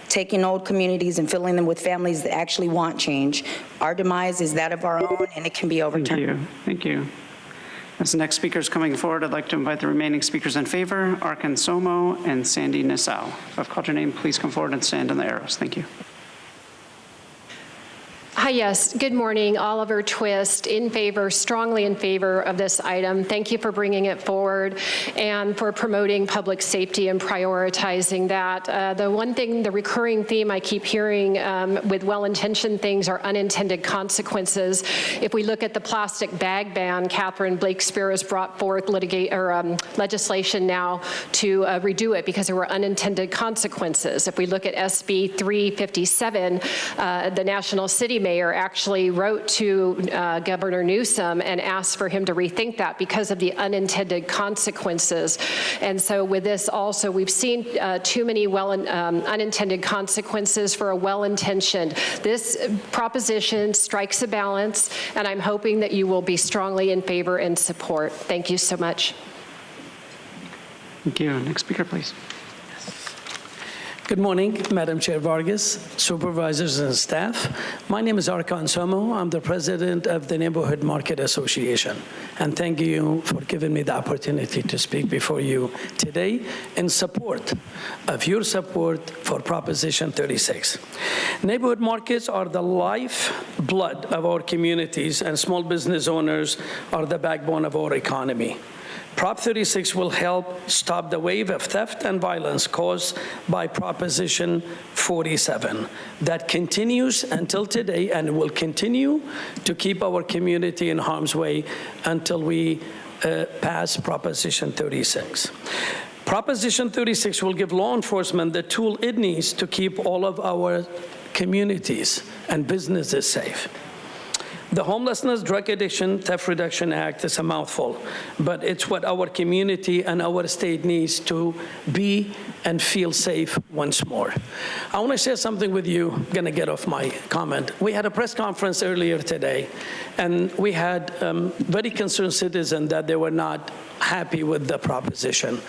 K: taking old communities and filling them with families that actually want change. Our demise is that of our own, and it can be overturned.
B: Thank you. As the next speaker is coming forward, I'd like to invite the remaining speakers in favor, Arkan Somo and Sandy Nassau. If I've called your name, please come forward and stand on the arrows. Thank you.
W: Hi, yes. Good morning. Oliver Twist, in favor, strongly in favor of this item. Thank you for bringing it forward and for promoting public safety and prioritizing that. The one thing, the recurring theme I keep hearing with well-intentioned things are unintended consequences. If we look at the plastic bag ban, Catherine Blakespeare has brought forth legislation now to redo it because there were unintended consequences. If we look at SB 357, the National City Mayor actually wrote to Governor Newsom and asked for him to rethink that because of the unintended consequences. And so with this also, we've seen too many unintended consequences for a well-intentioned. This proposition strikes a balance, and I'm hoping that you will be strongly in favor and support. Thank you so much.
B: Thank you. Next speaker, please.
N: Good morning, Madam Chair Vargas, supervisors and staff. My name is Arkan Somo. I'm the president of the Neighborhood Market Association. And thank you for giving me the opportunity to speak before you today in support of your support for Proposition 36. Neighborhood markets are the lifeblood of our communities, and small business owners are the backbone of our economy. Prop 36 will help stop the wave of theft and violence caused by Proposition 47 that continues until today and will continue to keep our community in harm's way until we pass Proposition 36. Proposition 36 will give law enforcement the tool it needs to keep all of our communities and businesses safe. The Homelessness, Drug Addiction, Theft Reduction Act is a mouthful, but it's what our community and our state needs to be and feel safe once more. I want to share something with you. I'm going to get off my comment. We had a press conference earlier today, and we had very concerned citizens that they were not happy with the proposition.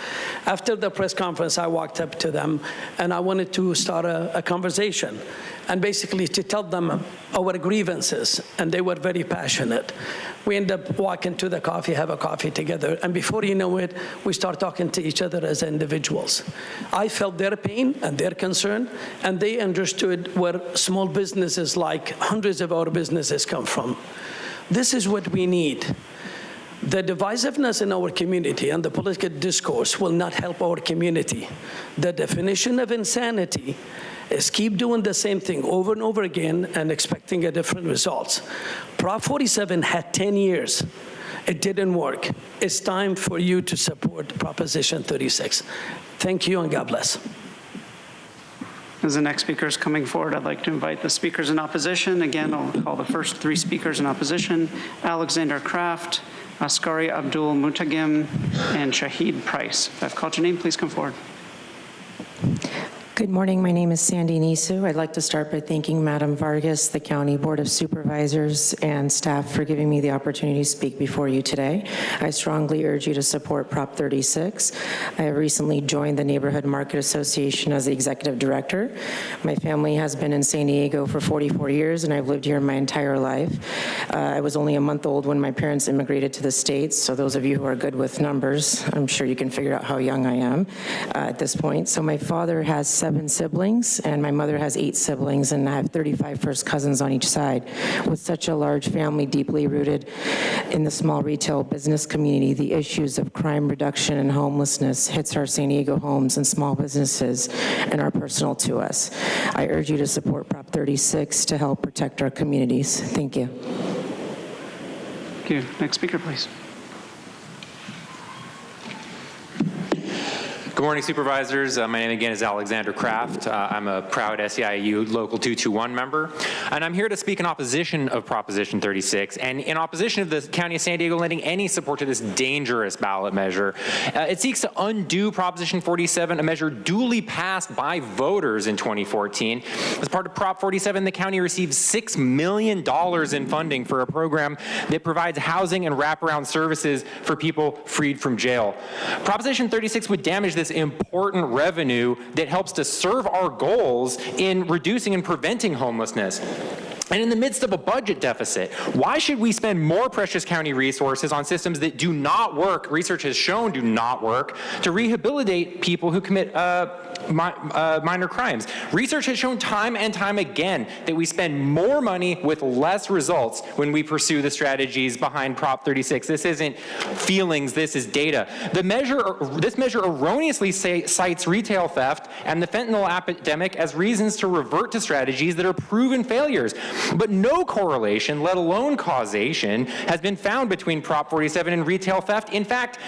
N: After the press conference, I walked up to them, and I wanted to start a conversation, and basically to tell them our grievances, and they were very passionate. We ended up walking to the coffee, have a coffee together, and before you know it, we start talking to each other as individuals. I felt their pain and their concern, and they understood where small businesses like hundreds of our businesses come from. This is what we need. The divisiveness in our community and the political discourse will not help our community. The definition of insanity is keep doing the same thing over and over again and expecting a different results. Prop 47 had 10 years. It didn't work. It's time for you to support Proposition 36. Thank you and God bless.
B: As the next speaker is coming forward, I'd like to invite the speakers in opposition. Again, I'll call the first three speakers in opposition: Alexander Kraft, Askari Abdul Mutagim, and Shahid Price. If I've called your name, please come forward.
O: Good morning. My name is Sandy Nisu. I'd like to start by thanking Madam Vargas, the County Board of Supervisors, and staff for giving me the opportunity to speak before you today. I strongly urge you to support Prop 36. I have recently joined the Neighborhood Market Association as the executive director. My family has been in San Diego for 44 years, and I've lived here my entire life. I was only a month old when my parents immigrated to the States, so those of you who are good with numbers, I'm sure you can figure out how young I am at this point. So my father has 7 siblings, and my mother has 8 siblings, and I have 35 first cousins on each side. With such a large family deeply rooted in the small retail business community, the issues of crime reduction and homelessness hits our San Diego homes and small businesses and are personal to us. I urge you to support Prop 36 to help protect our communities. Thank you.
B: Thank you. Next speaker, please.
P: Good morning, Supervisors. My name again is Alexander Kraft. I'm a proud SEIU Local 221 member, and I'm here to speak in opposition of Proposition 36 and in opposition of the County of San Diego lending any support to this dangerous ballot measure. It seeks to undo Proposition 47, a measure duly passed by voters in 2014. As part of Prop 47, the county receives $6 million in funding for a program that provides housing and wraparound services for people freed from jail. Proposition 36 would damage this important revenue that helps to serve our goals in reducing and preventing homelessness. And in the midst of a budget deficit, why should we spend more precious county resources on systems that do not work, research has shown do not work, to rehabilitate people who commit minor crimes? Research has shown time and time again that we spend more money with less results when we pursue the strategies behind Prop 36. This isn't feelings, this is data. This measure erroneously cites retail theft and the fentanyl epidemic as reasons to revert to strategies that are proven failures. But no correlation, let alone causation, has been found between Prop 47 and retail theft. In fact,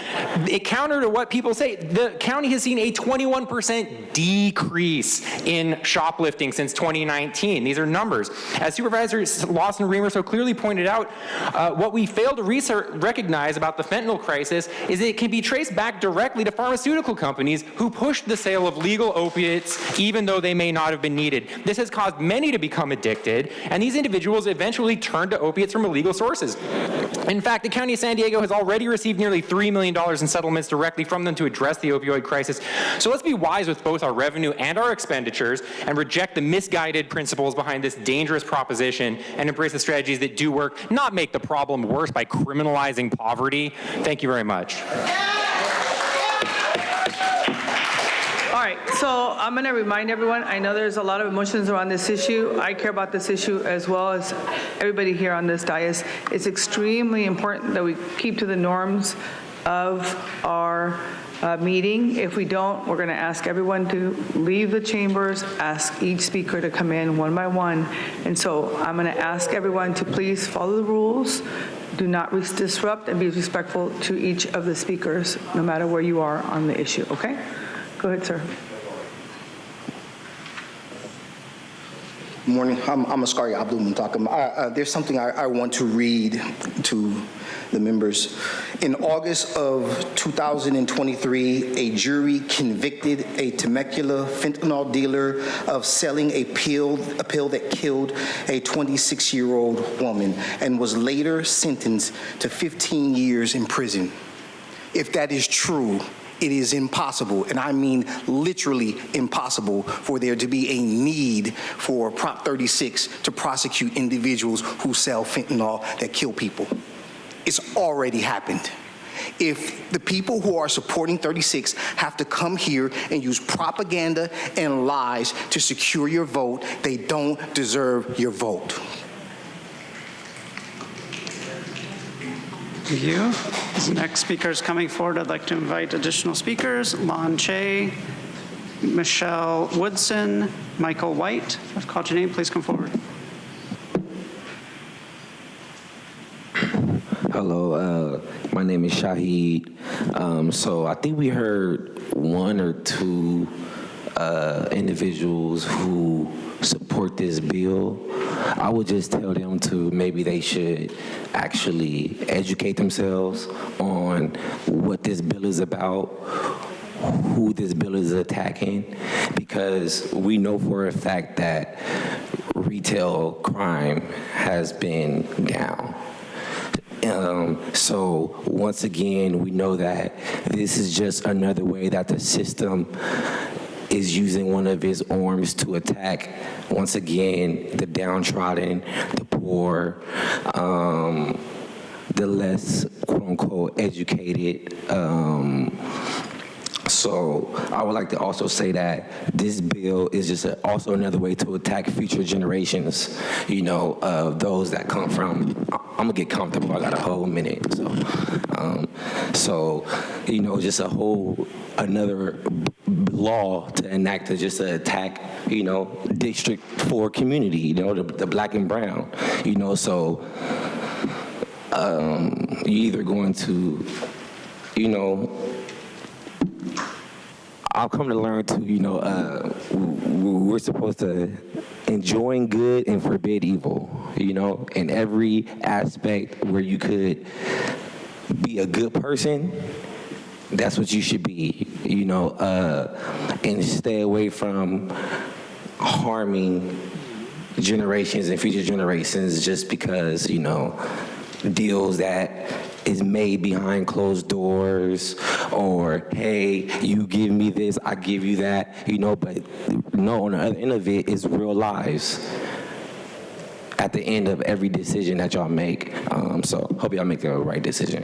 P: counter to what people say, the county has seen a 21% decrease in shoplifting since 2019. These are numbers. As Supervisor Lawson Reamer so clearly pointed out, what we fail to recognize about the fentanyl crisis is that it can be traced back directly to pharmaceutical companies who pushed the sale of legal opiates even though they may not have been needed. This has caused many to become addicted, and these individuals eventually turn to opiates from illegal sources. In fact, the County of San Diego has already received nearly $3 million in settlements directly from them to address the opioid crisis. So let's be wise with both our revenue and our expenditures and reject the misguided principles behind this dangerous proposition and embrace the strategies that do work, not make the problem worse by criminalizing poverty. Thank you very much.
A: All right, so I'm going to remind everyone, I know there's a lot of emotions around this issue. I care about this issue as well as everybody here on this dais. It's extremely important that we keep to the norms of our meeting. If we don't, we're going to ask everyone to leave the chambers, ask each speaker to come in one by one. And so I'm going to ask everyone to please follow the rules. Do not disrupt and be respectful to each of the speakers, no matter where you are on the issue, okay? Go ahead, sir.
C: Morning. I'm Askari Abdul Muntakam. There's something I want to read to the members. In August of 2023, a jury convicted a Temecula fentanyl dealer of selling a pill that killed a 26-year-old woman and was later sentenced to 15 years in prison. If that is true, it is impossible, and I mean literally impossible, for there to be a need for Prop 36 to prosecute individuals who sell fentanyl that kill people. It's already happened. If the people who are supporting 36 have to come here and use propaganda and lies to secure your vote, they don't deserve your vote.
D: Thank you. As the next speaker is coming forward, I'd like to invite additional speakers. Lon Che, Michelle Woodson, Michael White. If I've called your name, please come forward.
R: Hello, my name is Shahid. So I think we heard one or two individuals who support this bill. I would just tell them to maybe they should actually educate themselves on what this bill is about, who this bill is attacking, because we know for a fact that retail crime has been down. So once again, we know that this is just another way that the system is using one of its arms to attack, once again, the downtrodden, the poor, the less, quote-unquote, educated. So I would like to also say that this bill is just also another way to attack future generations, you know, those that come from, I'm gonna get comfortable, I got a whole minute. So, you know, just another law to enact to just attack, you know, District 4 community, you know, the black and brown, you know, so you're either going to, you know, I've come to learn to, you know, we're supposed to enjoin good and forbid evil, you know, in every aspect where you could be a good person, that's what you should be, you know, and stay away from harming generations and future generations just because, you know, deals that is made behind closed doors, or hey, you give me this, I give you that, you know, but no, on the other end of it is real lives at the end of every decision that y'all make. So hope y'all make the right decision.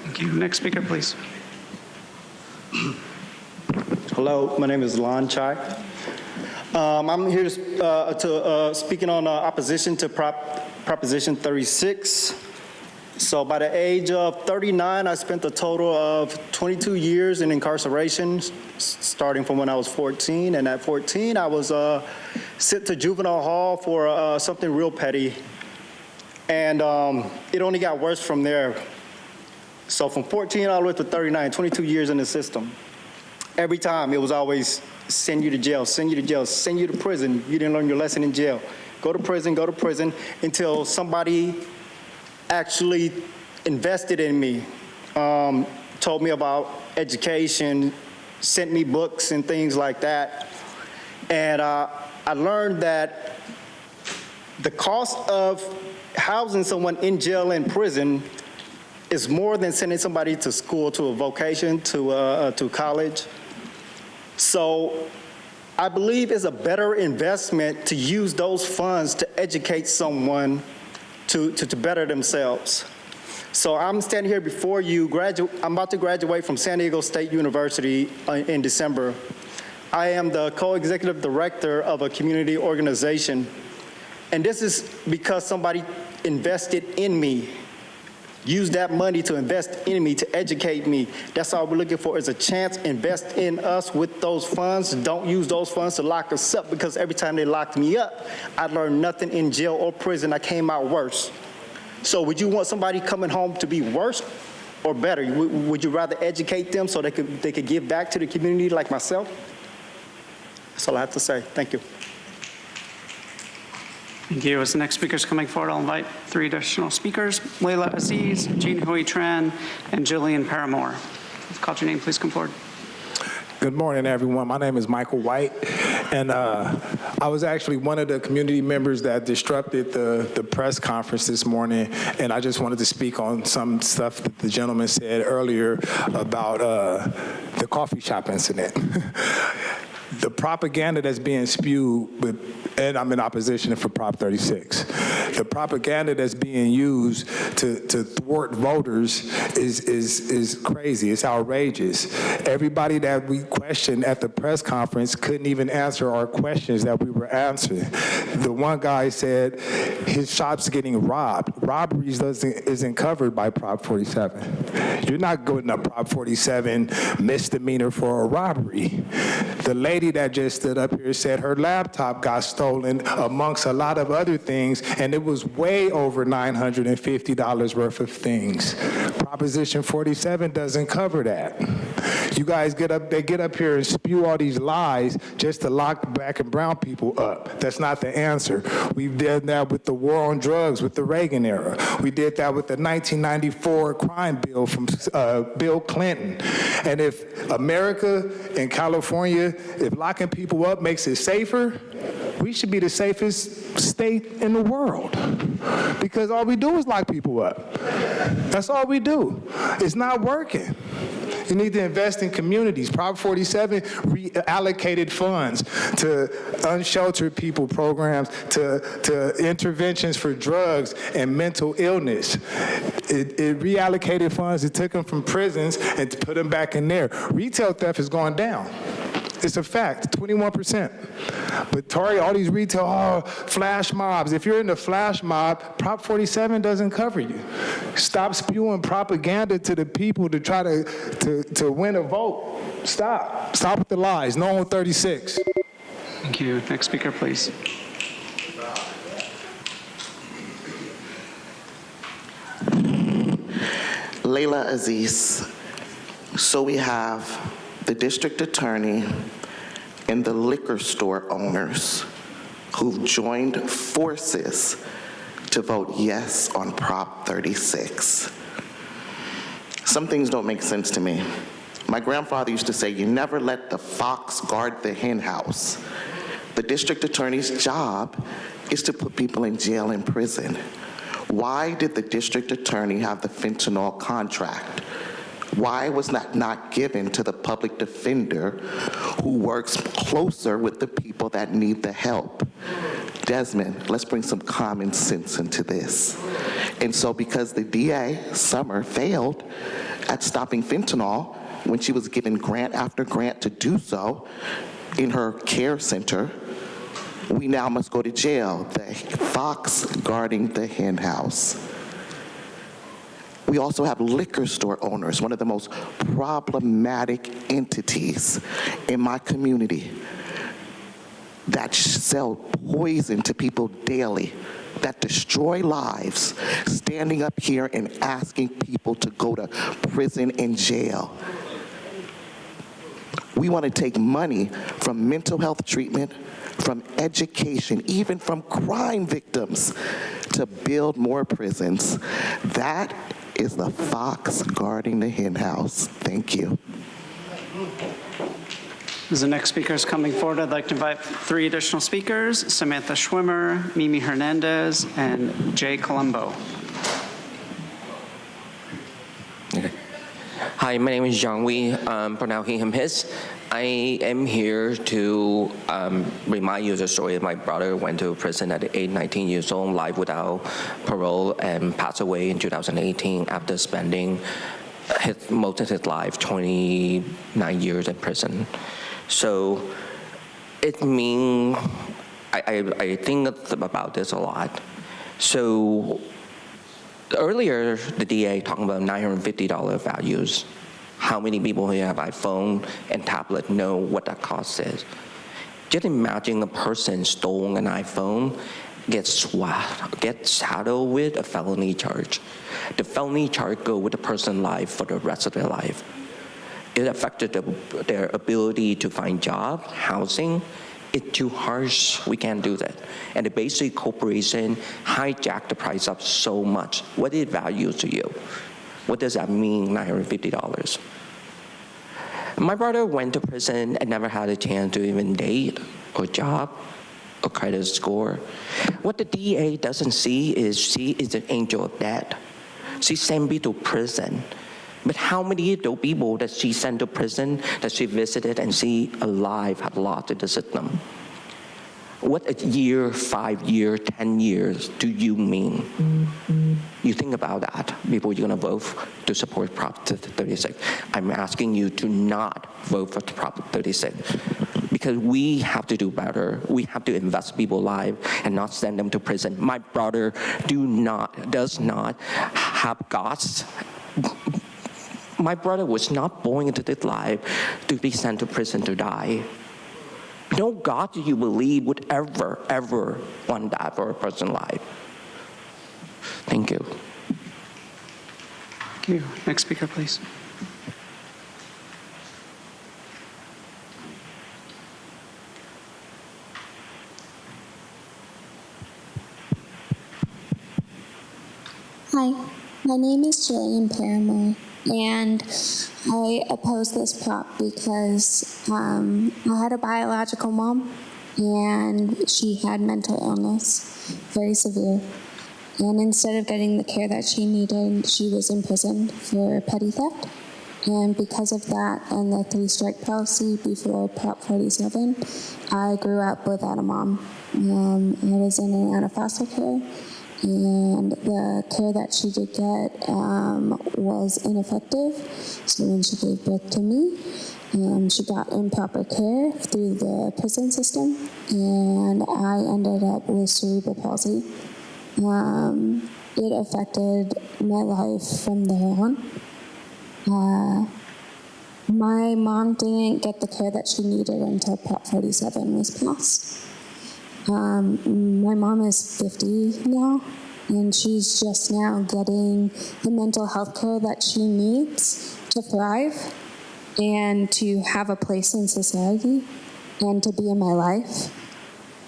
D: Thank you. Next speaker, please.
S: Hello, my name is Lon Chai. I'm here to speaking on opposition to Proposition 36. So by the age of 39, I spent a total of 22 years in incarceration, starting from when I was 14. And at 14, I was sent to juvenile hall for something real petty. And it only got worse from there. So from 14 all the way to 39, 22 years in the system. Every time it was always send you to jail, send you to jail, send you to prison. You didn't learn your lesson in jail. Go to prison, until somebody actually invested in me, told me about education, sent me books and things like that. And I learned that the cost of housing someone in jail and prison is more than sending somebody to school, to a vocation, to college. So I believe it's a better investment to use those funds to educate someone to better themselves. So I'm standing here before you, I'm about to graduate from San Diego State University in December. I am the co-executive director of a community organization. And this is because somebody invested in me, used that money to invest in me, to educate me. That's all we're looking for, is a chance. Invest in us with those funds. Don't use those funds to lock us up, because every time they locked me up, I learned nothing in jail or prison. I came out worse. So would you want somebody coming home to be worse or better? Would you rather educate them so they could give back to the community like myself? That's all I have to say. Thank you.
D: Thank you. As the next speaker is coming forward, I'll invite 3 additional speakers, Layla Aziz, Jean Hui Tran, and Jillian Paramore. If you call your name, please come forward.
G: Good morning, everyone. My name is Michael White, and I was actually one of the community members that disrupted the press conference this morning, and I just wanted to speak on some stuff that the gentleman said earlier about the coffee shop incident. The propaganda that's being spewed, and I'm in opposition for Prop 36. The propaganda that's being used to thwart voters is crazy. It's outrageous. Everybody that we questioned at the press conference couldn't even answer our questions that we were answering. The one guy said his shop's getting robbed. Robberies isn't covered by Prop 47. You're not going to Prop 47 misdemeanor for a robbery. The lady that just stood up here said her laptop got stolen amongst a lot of other things, and it was way over $950 worth of things. Proposition 47 doesn't cover that. You guys get up here and spew all these lies just to lock black and brown people up. That's not the answer. We did that with the war on drugs with the Reagan era. We did that with the 1994 crime bill from Bill Clinton. And if America and California, if locking people up makes it safer, we should be the safest state in the world, because all we do is lock people up. That's all we do. It's not working. You need to invest in communities. Prop 47 reallocated funds to unsheltered people programs, to interventions for drugs and mental illness. It reallocated funds. It took them from prisons and put them back in there. Retail theft has gone down. It's a fact, 21%. But Tori, all these retail, flash mobs. If you're in the flash mob, Prop 47 doesn't cover you. Stop spewing propaganda to the people to try to win a vote. Stop. Stop with the lies. No on 36.
D: Thank you. Next speaker, please.
T: Layla Aziz. So we have the district attorney and the liquor store owners who've joined forces to vote yes on Prop 36. Some things don't make sense to me. My grandfather used to say, you never let the fox guard the hen house. The district attorney's job is to put people in jail and prison. Why did the district attorney have the fentanyl contract? Why was that not given to the public defender who works closer with the people that need the help? Desmond, let's bring some common sense into this. And so because the DA, Summer, failed at stopping fentanyl when she was given grant after grant to do so in her care center, we now must go to jail, the fox guarding the hen house. We also have liquor store owners, one of the most problematic entities in my community, that sell poison to people daily, that destroy lives, standing up here and asking people to go to prison and jail. We want to take money from mental health treatment, from education, even from crime victims, to build more prisons. That is the fox guarding the hen house. Thank you.
D: As the next speaker is coming forward, I'd like to invite 3 additional speakers, Samantha Schwimmer, Mimi Hernandez, and Jay Colombo.
U: Okay. Hi, my name is Zhang Wei, pronounced he, him, his. I am here to remind you the story of my brother went to prison at 19 years old, life without parole, and passed away in 2018 after spending most of his life, 29 years in prison. So it means, I think about this a lot. So earlier, the DA talking about $950 values. How many people who have iPhone and tablet know what that cost is? Just imagine a person stolen an iPhone, gets saddled with a felony charge. The felony charge go with the person's life for the rest of their life. It affected their ability to find job, housing. it's too harsh, we can't do that. And the basic corporation hijacked the price up so much. What is value to you? What does that mean, $950? My brother went to prison and never had a chance to even date or job or credit score. What the DA doesn't see is she is an angel of death. She sent me to prison. But how many of those people that she sent to prison, that she visited and she alive have lost in the system? What a year, 5 years, 10 years do you mean? You think about that before you're going to vote to support Prop 36. I'm asking you to not vote for Prop 36 because we have to do better. We have to invest people's lives and not send them to prison. My brother does not have guts. My brother was not born into this life to be sent to prison to die. No God do you believe would ever want that for a person's life. Thank you.
D: Thank you. Next speaker, please.
E: Hi, my name is Jillian Paramore, and I oppose this prop because I had a biological mom, and she had mental illness, very severe. And instead of getting the care that she needed, she was imprisoned for petty theft. And because of that and the 3-strike policy before Prop 47, I grew up without a mom. I was in and out of foster care, and the care that she did get was ineffective. So when she gave birth to me, she got improper care through the prison system, and I ended up with cerebral palsy. It affected my life from there on. My mom didn't get the care that she needed until Prop 47 was passed. My mom is 50 now, and she's just now getting the mental health care that she needs to thrive and to have a place in society and to be in my life.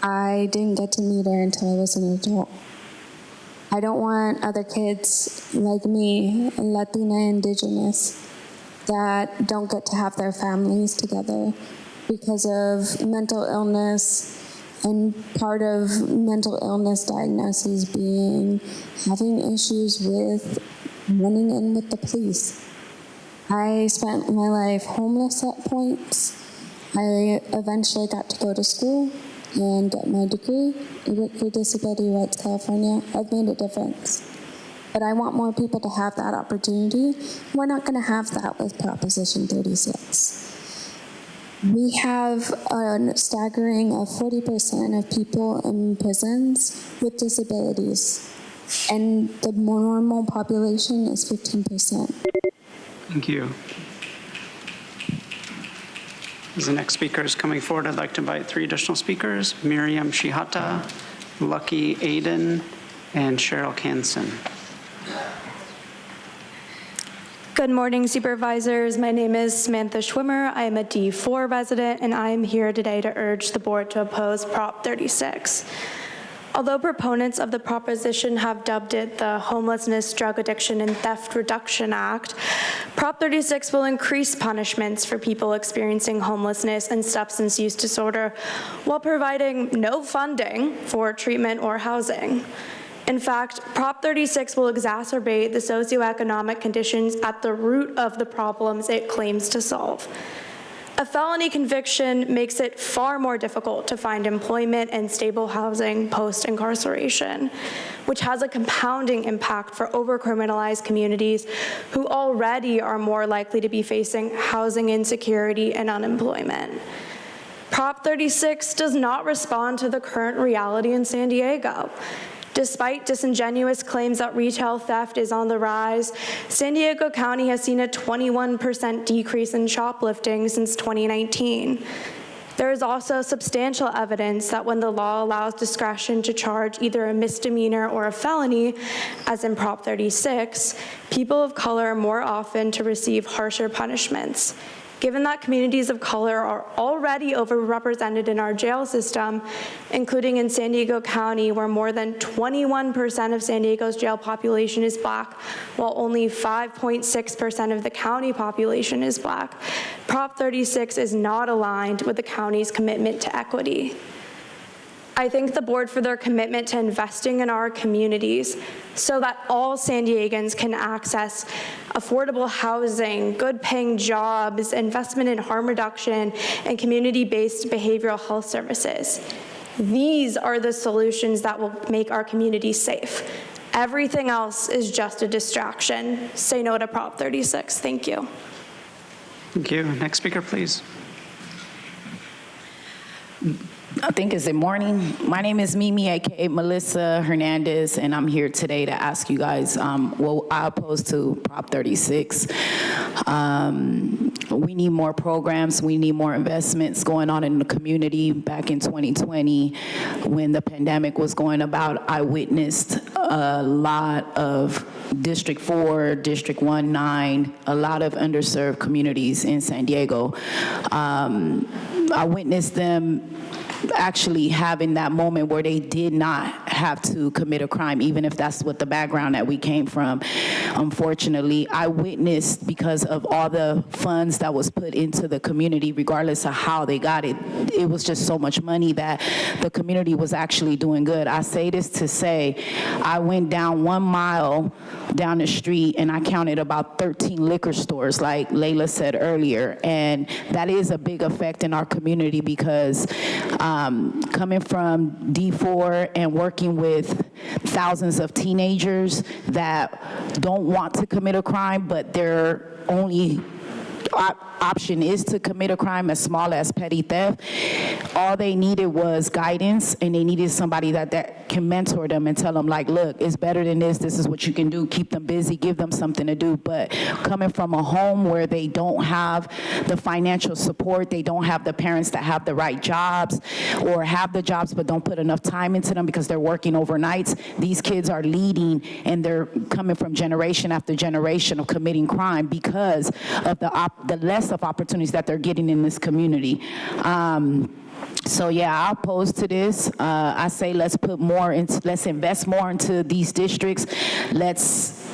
E: I didn't get to meet her until I was an adult. I don't want other kids like me, Latina, Indigenous, that don't get to have their families together because of mental illness, and part of mental illness diagnoses being having issues with running in with the police. I spent my life homeless at points. I eventually got to go to school and get my degree. I work for Disability Rights California. I've made a difference. But I want more people to have that opportunity. We're not going to have that with Proposition 36. We have a staggering of 40% of people in prisons with disabilities, and the normal population is 15%.
D: Thank you. As the next speaker is coming forward, I'd like to invite 3 additional speakers: Miriam Shihata, Lucky Aiden, and Cheryl Canson.
H: Good morning, Supervisors. My name is Samantha Schwimmer. I am a D4 resident, and I am here today to urge the board to oppose Prop 36. Although proponents of the proposition have dubbed it the Homelessness, Drug Addiction, and Theft Reduction Act, Prop 36 will increase punishments for people experiencing homelessness and substance use disorder while providing no funding for treatment or housing. In fact, Prop 36 will exacerbate the socioeconomic conditions at the root of the problems it claims to solve. A felony conviction makes it far more difficult to find employment and stable housing post-incarceration, which has a compounding impact for over-criminalized communities who already are more likely to be facing housing insecurity and unemployment. Prop 36 does not respond to the current reality in San Diego. Despite disingenuous claims that retail theft is on the rise, San Diego County has seen a 21% decrease in shoplifting since 2019. There is also substantial evidence that when the law allows discretion to charge either a misdemeanor or a felony, as in Prop 36, people of color are more often to receive harsher punishments. Given that communities of color are already overrepresented in our jail system, including in San Diego County, where more than 21% of San Diego's jail population is Black, while only 5.6% of the county population is Black, Prop 36 is not aligned with the county's commitment to equity. I thank the board for their commitment to investing in our communities so that all San Diegans can access affordable housing, good-paying jobs, investment in harm reduction, and community-based behavioral health services. These are the solutions that will make our communities safe. Everything else is just a distraction. Say no to Prop 36. Thank you.
D: Thank you. Next speaker, please.
F: I think it's morning. My name is Mimi, aka Melissa Hernandez, and I'm here today to ask you guys, well, I oppose to Prop 36. We need more programs, we need more investments going on in the community. Back in 2020, when the pandemic was going about, I witnessed a lot of District 4, District 19, a lot of underserved communities in San Diego. I witnessed them actually having that moment where they did not have to commit a crime, even if that's what the background that we came from. Unfortunately, I witnessed, because of all the funds that was put into the community, regardless of how they got it, it was just so much money that the community was actually doing good. I say this to say, I went down 1 mile down the street and I counted about 13 liquor stores, like Layla said earlier, and that is a big effect in our community because coming from D4 and working with thousands of teenagers that don't want to commit a crime, but their only option is to commit a crime as small as petty theft. All they needed was guidance, and they needed somebody that can mentor them and tell them, like, look, it's better than this. This is what you can do. Keep them busy, give them something to do. But coming from a home where they don't have the financial support, they don't have the parents that have the right jobs, or have the jobs but don't put enough time into them because they're working overnights, these kids are leading, and they're coming from generation after generation of committing crime because of the less of opportunities that they're getting in this community. So yeah, I oppose to this. I say let's invest more into these districts. Let's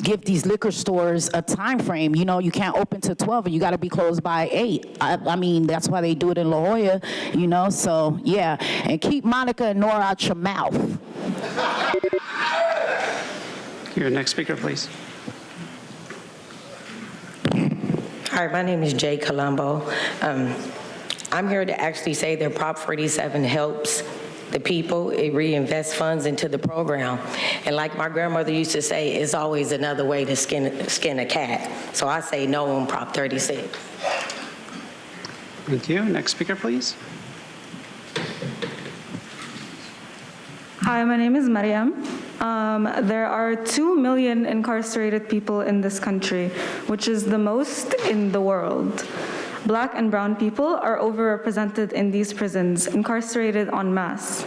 F: give these liquor stores a time frame. You know, you can't open till 12 and you got to be closed by 8. I mean, that's why they do it in La Jolla, you know, so yeah. And keep Monica and Nora out your mouth.
D: Your next speaker, please.
U: Hi, my name is Jay Colombo. I'm here to actually say that Prop 47 helps the people. It reinvests funds into the program. And like my grandmother used to say, it's always another way to skin a cat. So I say no on Prop 36.
D: Thank you. Next speaker, please.
I: Hi, my name is Mariam. There are 2 million incarcerated people in this country, which is the most in the world. Black and brown people are overrepresented in these prisons, incarcerated en masse.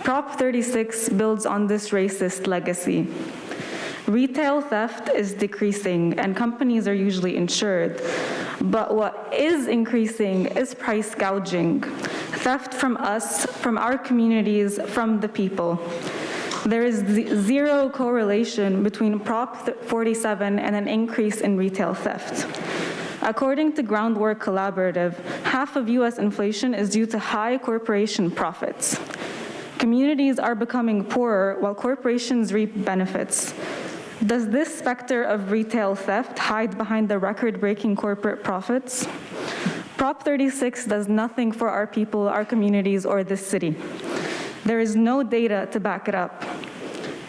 I: Prop 36 builds on this racist legacy. Retail theft is decreasing, and companies are usually insured. But what is increasing is price gouging. Theft from us, from our communities, from the people. There is zero correlation between Prop 47 and an increase in retail theft. According to Groundwork Collaborative, half of U.S. inflation is due to high corporation profits. Communities are becoming poorer while corporations reap benefits. Does this specter of retail theft hide behind the record-breaking corporate profits? Prop 36 does nothing for our people, our communities, or this city. There is no data to back it up.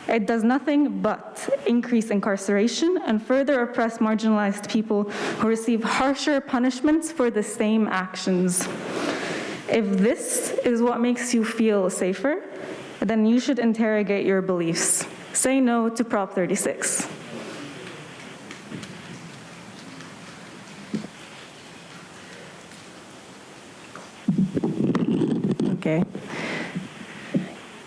I: It does nothing but increase incarceration and further oppress marginalized people who receive harsher punishments for the same actions. If this is what makes you feel safer, then you should interrogate your beliefs. Say no to Prop 36.
V: Okay.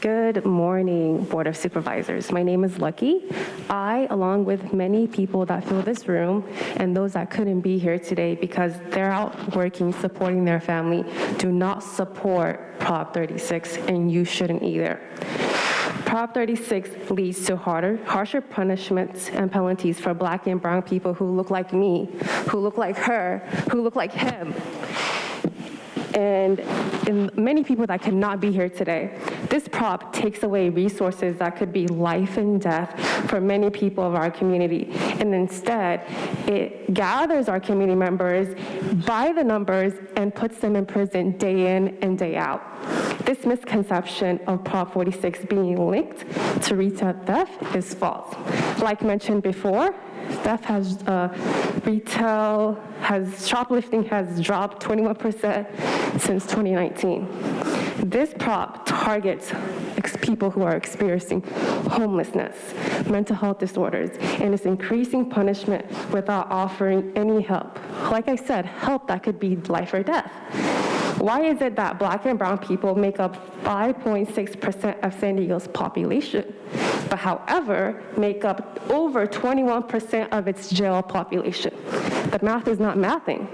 J: Good morning, Board of Supervisors. My name is Lucky. I, along with many people that fill this room and those that couldn't be here today because they're out working, supporting their family, do not support Prop 36, and you shouldn't either. Prop 36 leads to harsher punishments and penalties for Black and brown people who look like me, who look like her, who look like him, and many people that cannot be here today. This prop takes away resources that could be life and death for many people of our community, and instead, it gathers our community members by the numbers and puts them in prison day in and day out. This misconception of Prop 46 being linked to retail theft is false. Like mentioned before, shoplifting has dropped 21% since 2019. This prop targets people who are experiencing homelessness, mental health disorders, and is increasing punishment without offering any help. Like I said, help that could be life or death. Why is it that Black and brown people make up 5.6% of San Diego's population, but however, make up over 21% of its jail population? The math is not mathing.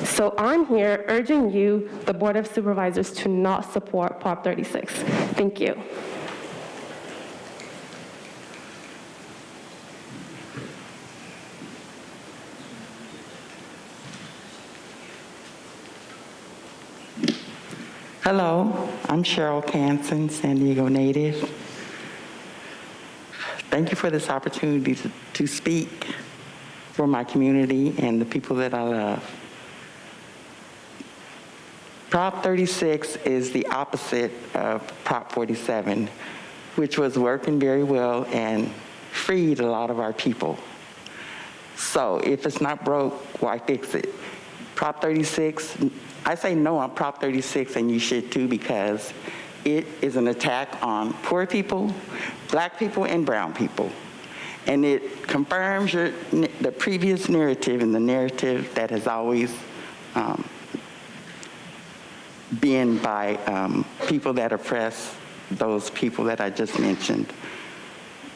J: So I'm here urging you, the Board of Supervisors, to not support Prop 36. Thank you.
Q: Hello, I'm Cheryl Canson, San Diego native. Thank you for this opportunity to speak for my community and the people that I love. Prop 36 is the opposite of Prop 47, which was working very well and freed a lot of our people. So if it's not broke, why fix it? Prop 36, I say no on Prop 36, and you should too, because it is an attack on poor people, Black people, and brown people. And it confirms the previous narrative and the narrative that has always been by people that oppress those people that I just mentioned.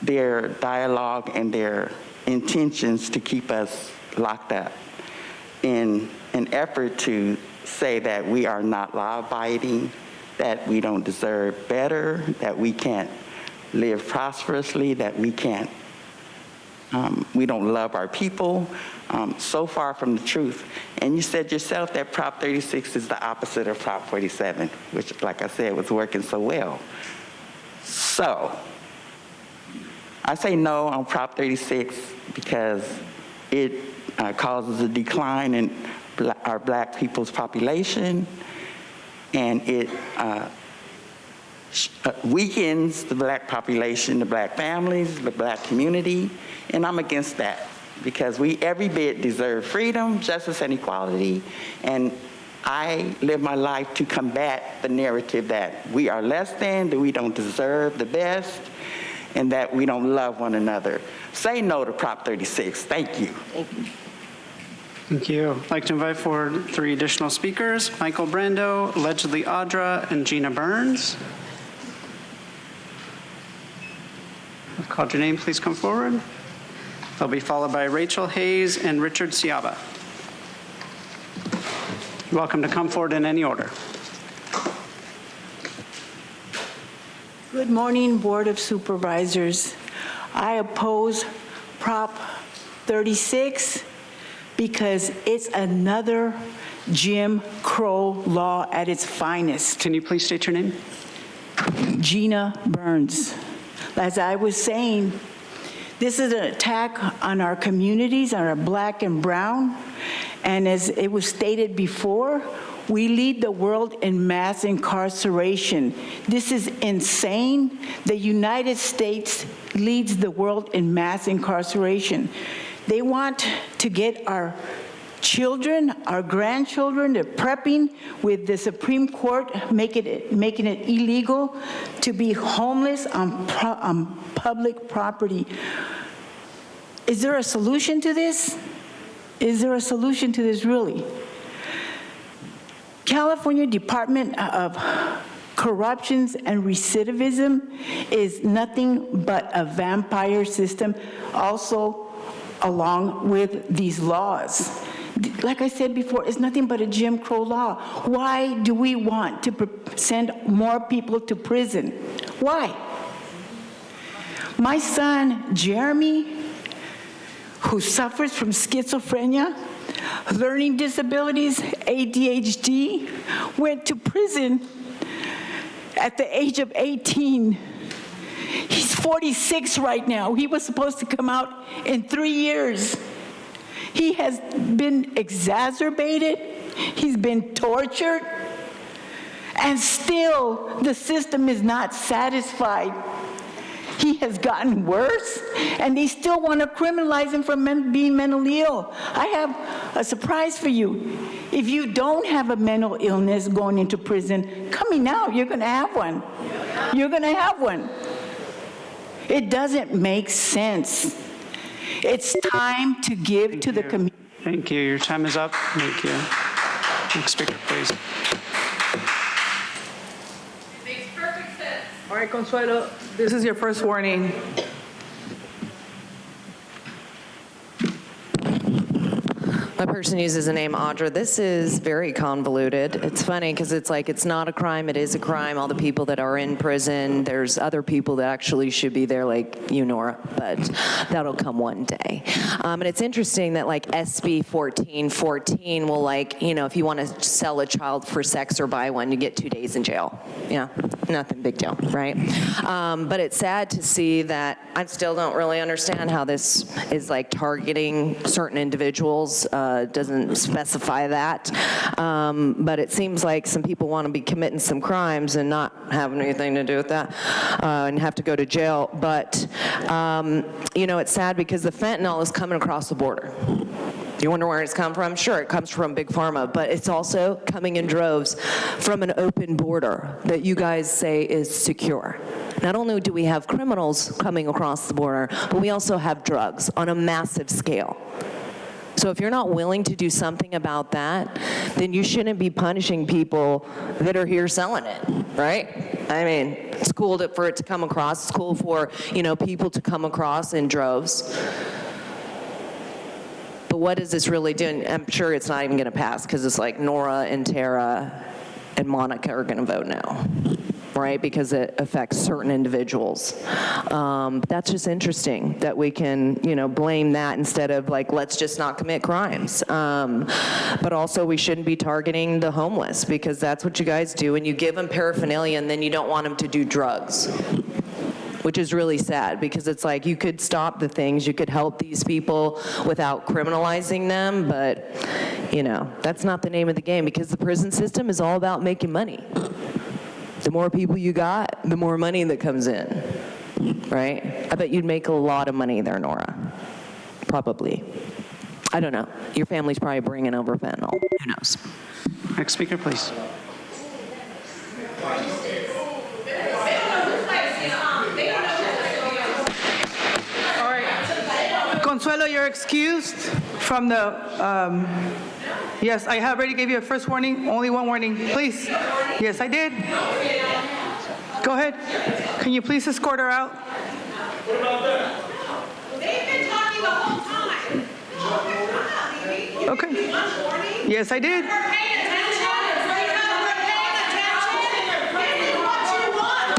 Q: Their dialogue and their intentions to keep us locked up in an effort to say that we are not law-abiding, that we don't deserve better, that we can't live prosperously, that we can't, we don't love our people, so far from the truth. And you said yourself that Prop 36 is the opposite of Prop 47, which, like I said, was working so well. So, I say no on Prop 36 because it causes a decline in our Black people's population, and it weakens the Black population, the Black families, the Black community, and I'm against that because we every bit deserve freedom, justice, and equality, and I live my life to combat the narrative that we are less than, that we don't deserve the best, and that we don't love one another. Say no to Prop 36. Thank you.
D: Thank you. Thank you. I'd like to invite forward 3 additional speakers, Michael Brando, Ledgely Audra, and Gina Burns. I've called your name, please come forward. They'll be followed by Rachel Hayes and Richard Ciaba. You're welcome to come forward in any order.
V: Good morning, Board of Supervisors. I oppose Prop 36 because it's another Jim Crow law at its finest.
D: Can you please state your name?
V: Gina Burns. As I was saying, this is an attack on our communities, on our Black and brown, and as it was stated before, we lead the world in mass incarceration. This is insane. The United States leads the world in mass incarceration. They want to get our children, our grandchildren, they're prepping with the Supreme Court making it illegal to be homeless on public property. Is there a solution to this? Is there a solution to this really? California Department of corruptions and recidivism is nothing but a vampire system, also along with these laws. Like I said before, it's nothing but a Jim Crow law. Why do we want to send more people to prison? Why? My son, Jeremy, who suffers from schizophrenia, learning disabilities, ADHD, went to prison at the age of 18. He's 46 right now. He was supposed to come out in 3 years. He has been exacerbated. He's been tortured. And still, the system is not satisfied. He has gotten worse, and they still want to criminalize him for being mentally ill. I have a surprise for you. If you don't have a mental illness going into prison, coming out, you're going to have one. You're going to have one. It doesn't make sense. It's time to give to the community.
D: Thank you. Your time is up. Thank you. Next speaker, please.
A: All right, Consuelo, this is your first warning.
O: My person uses the name Audra. This is very convoluted. It's funny because it's like it's not a crime, it is a crime. All the people that are in prison, there's other people that actually should be there, like you, Nora, but that'll come one day. And it's interesting that like SB 1414 will, like, you know, if you want to sell a child for sex or buy one, you get 2 days in jail. Yeah, nothing big deal, right? But it's sad to see that I still don't really understand how this is like targeting certain individuals. Doesn't specify that, but it seems like some people want to be committing some crimes and not having anything to do with that and have to go to jail. But you know, it's sad because the fentanyl is coming across the border. You wonder where it's come from? Sure, it comes from Big Pharma, but it's also coming in droves from an open border that you guys say is secure. Not only do we have criminals coming across the border, but we also have drugs on a massive scale. So if you're not willing to do something about that, then you shouldn't be punishing people that are here selling it, right? I mean, it's cool for it to come across. It's cool for, you know, people to come across in droves. But what is this really doing? I'm sure it's not even going to pass because it's like Nora and Tara and Monica are going to vote no. Right, because it affects certain individuals. That's just interesting that we can, you know, blame that instead of like, let's just not commit crimes. But also we shouldn't be targeting the homeless because that's what you guys do. And you give them paraphernalia and then you don't want them to do drugs, which is really sad because it's like you could stop the things, you could help these people without criminalizing them, but, you know, that's not the name of the game because the prison system is all about making money. The more people you got, the more money that comes in, right? I bet you'd make a lot of money there, Nora. Probably. I don't know. Your family's probably bringing over fentanyl. Who knows?
D: Next speaker, please.
A: All right. Consuelo, you're excused from the, yes, I have already gave you a first warning, only one warning, please. Yes, I did. Go ahead. Can you please escort her out?
K: What about that? They've been talking the whole time. I'm not leaving.
A: Okay. Yes, I did.
K: We're paying attention. We're paying attention. This is what you want.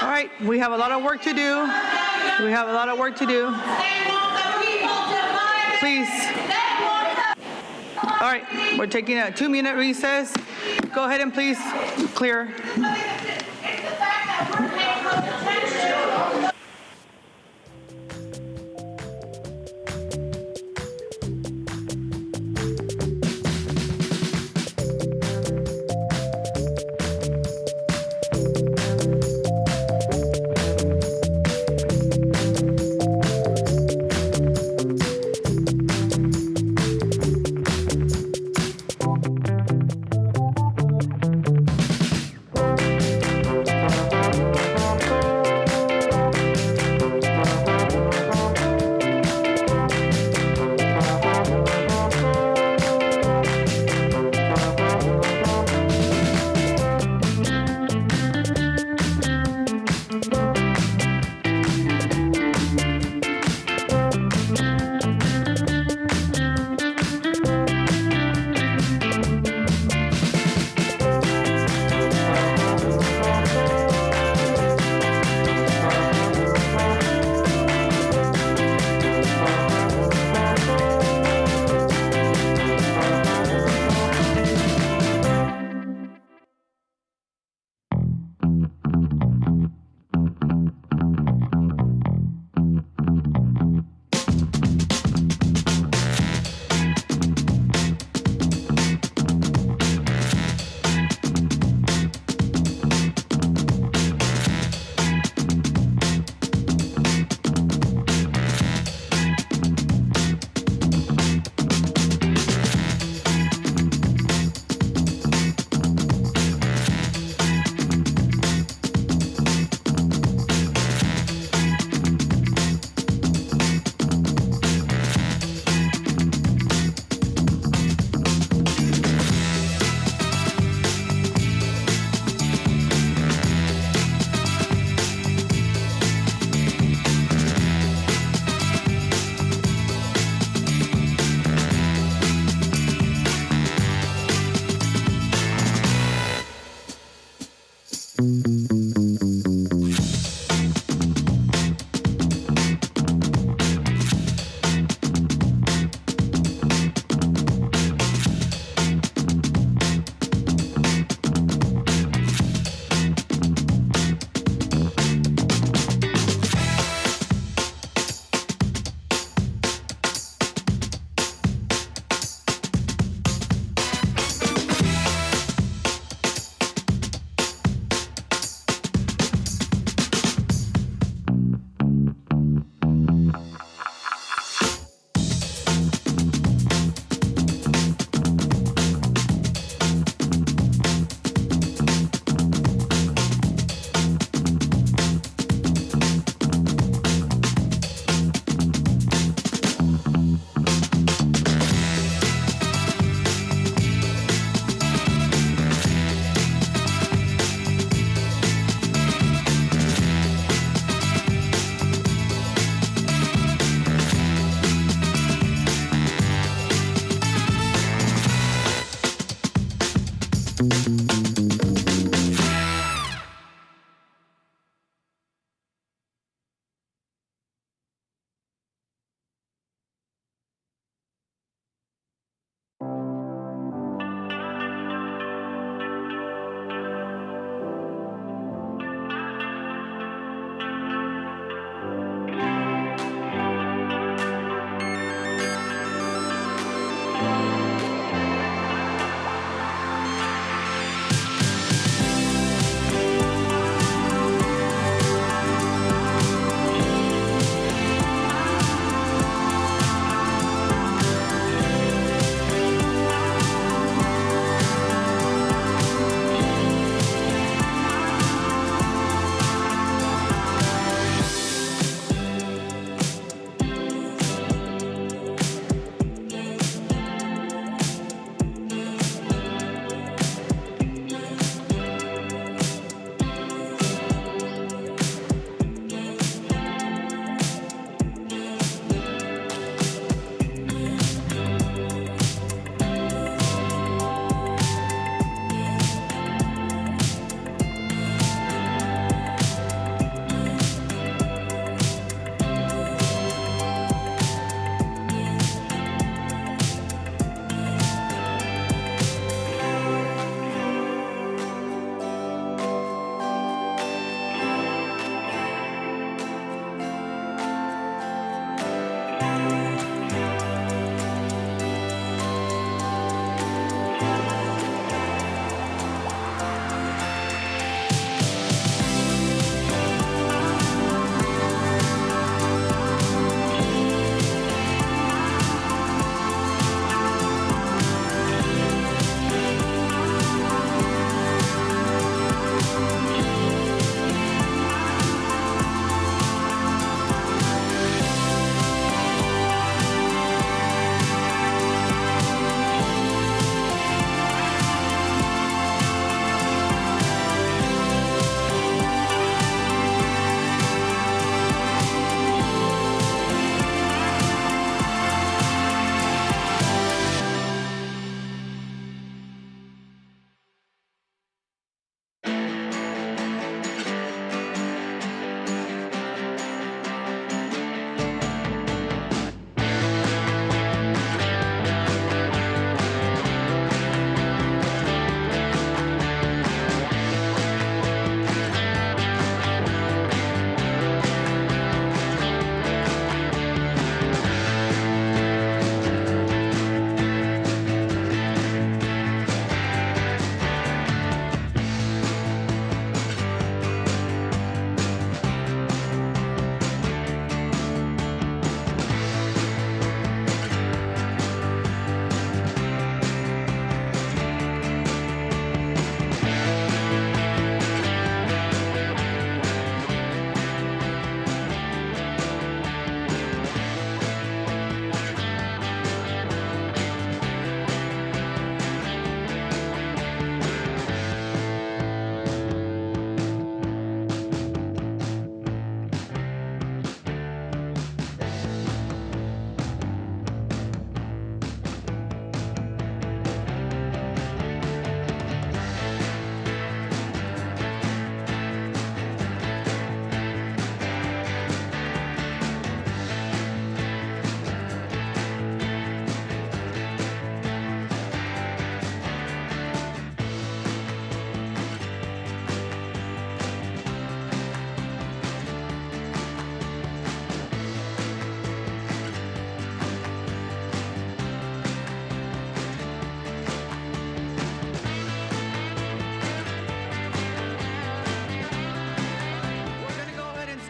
A: All right, we have a lot of work to do. We have a lot of work to do. Please. All right, we're taking a 2-minute recess. Go ahead and please clear.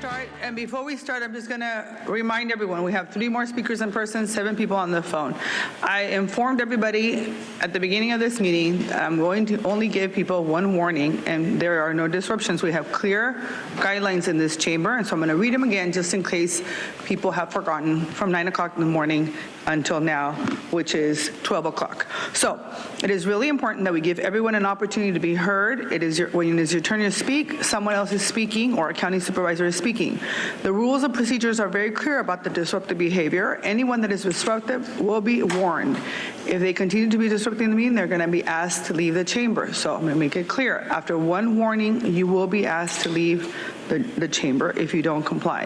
A: start, I'm just going to remind everyone, we have 3 more speakers in person, 7 people on the phone. I informed everybody at the beginning of this meeting, I'm going to only give people 1 warning, and there are no disruptions. We have clear guidelines in this chamber, and so I'm going to read them again just in case people have forgotten from 9 o'clock in the morning until now, which is 12 o'clock. So it is really important that we give everyone an opportunity to be heard. When it is your turn to speak, someone else is speaking or a county supervisor is speaking. The rules and procedures are very clear about the disruptive behavior. Anyone that is disruptive will be warned. If they continue to be disrupting the meeting, they're going to be asked to leave the chamber. So I'm going to make it clear. After 1 warning, you will be asked to leave the chamber if you don't comply.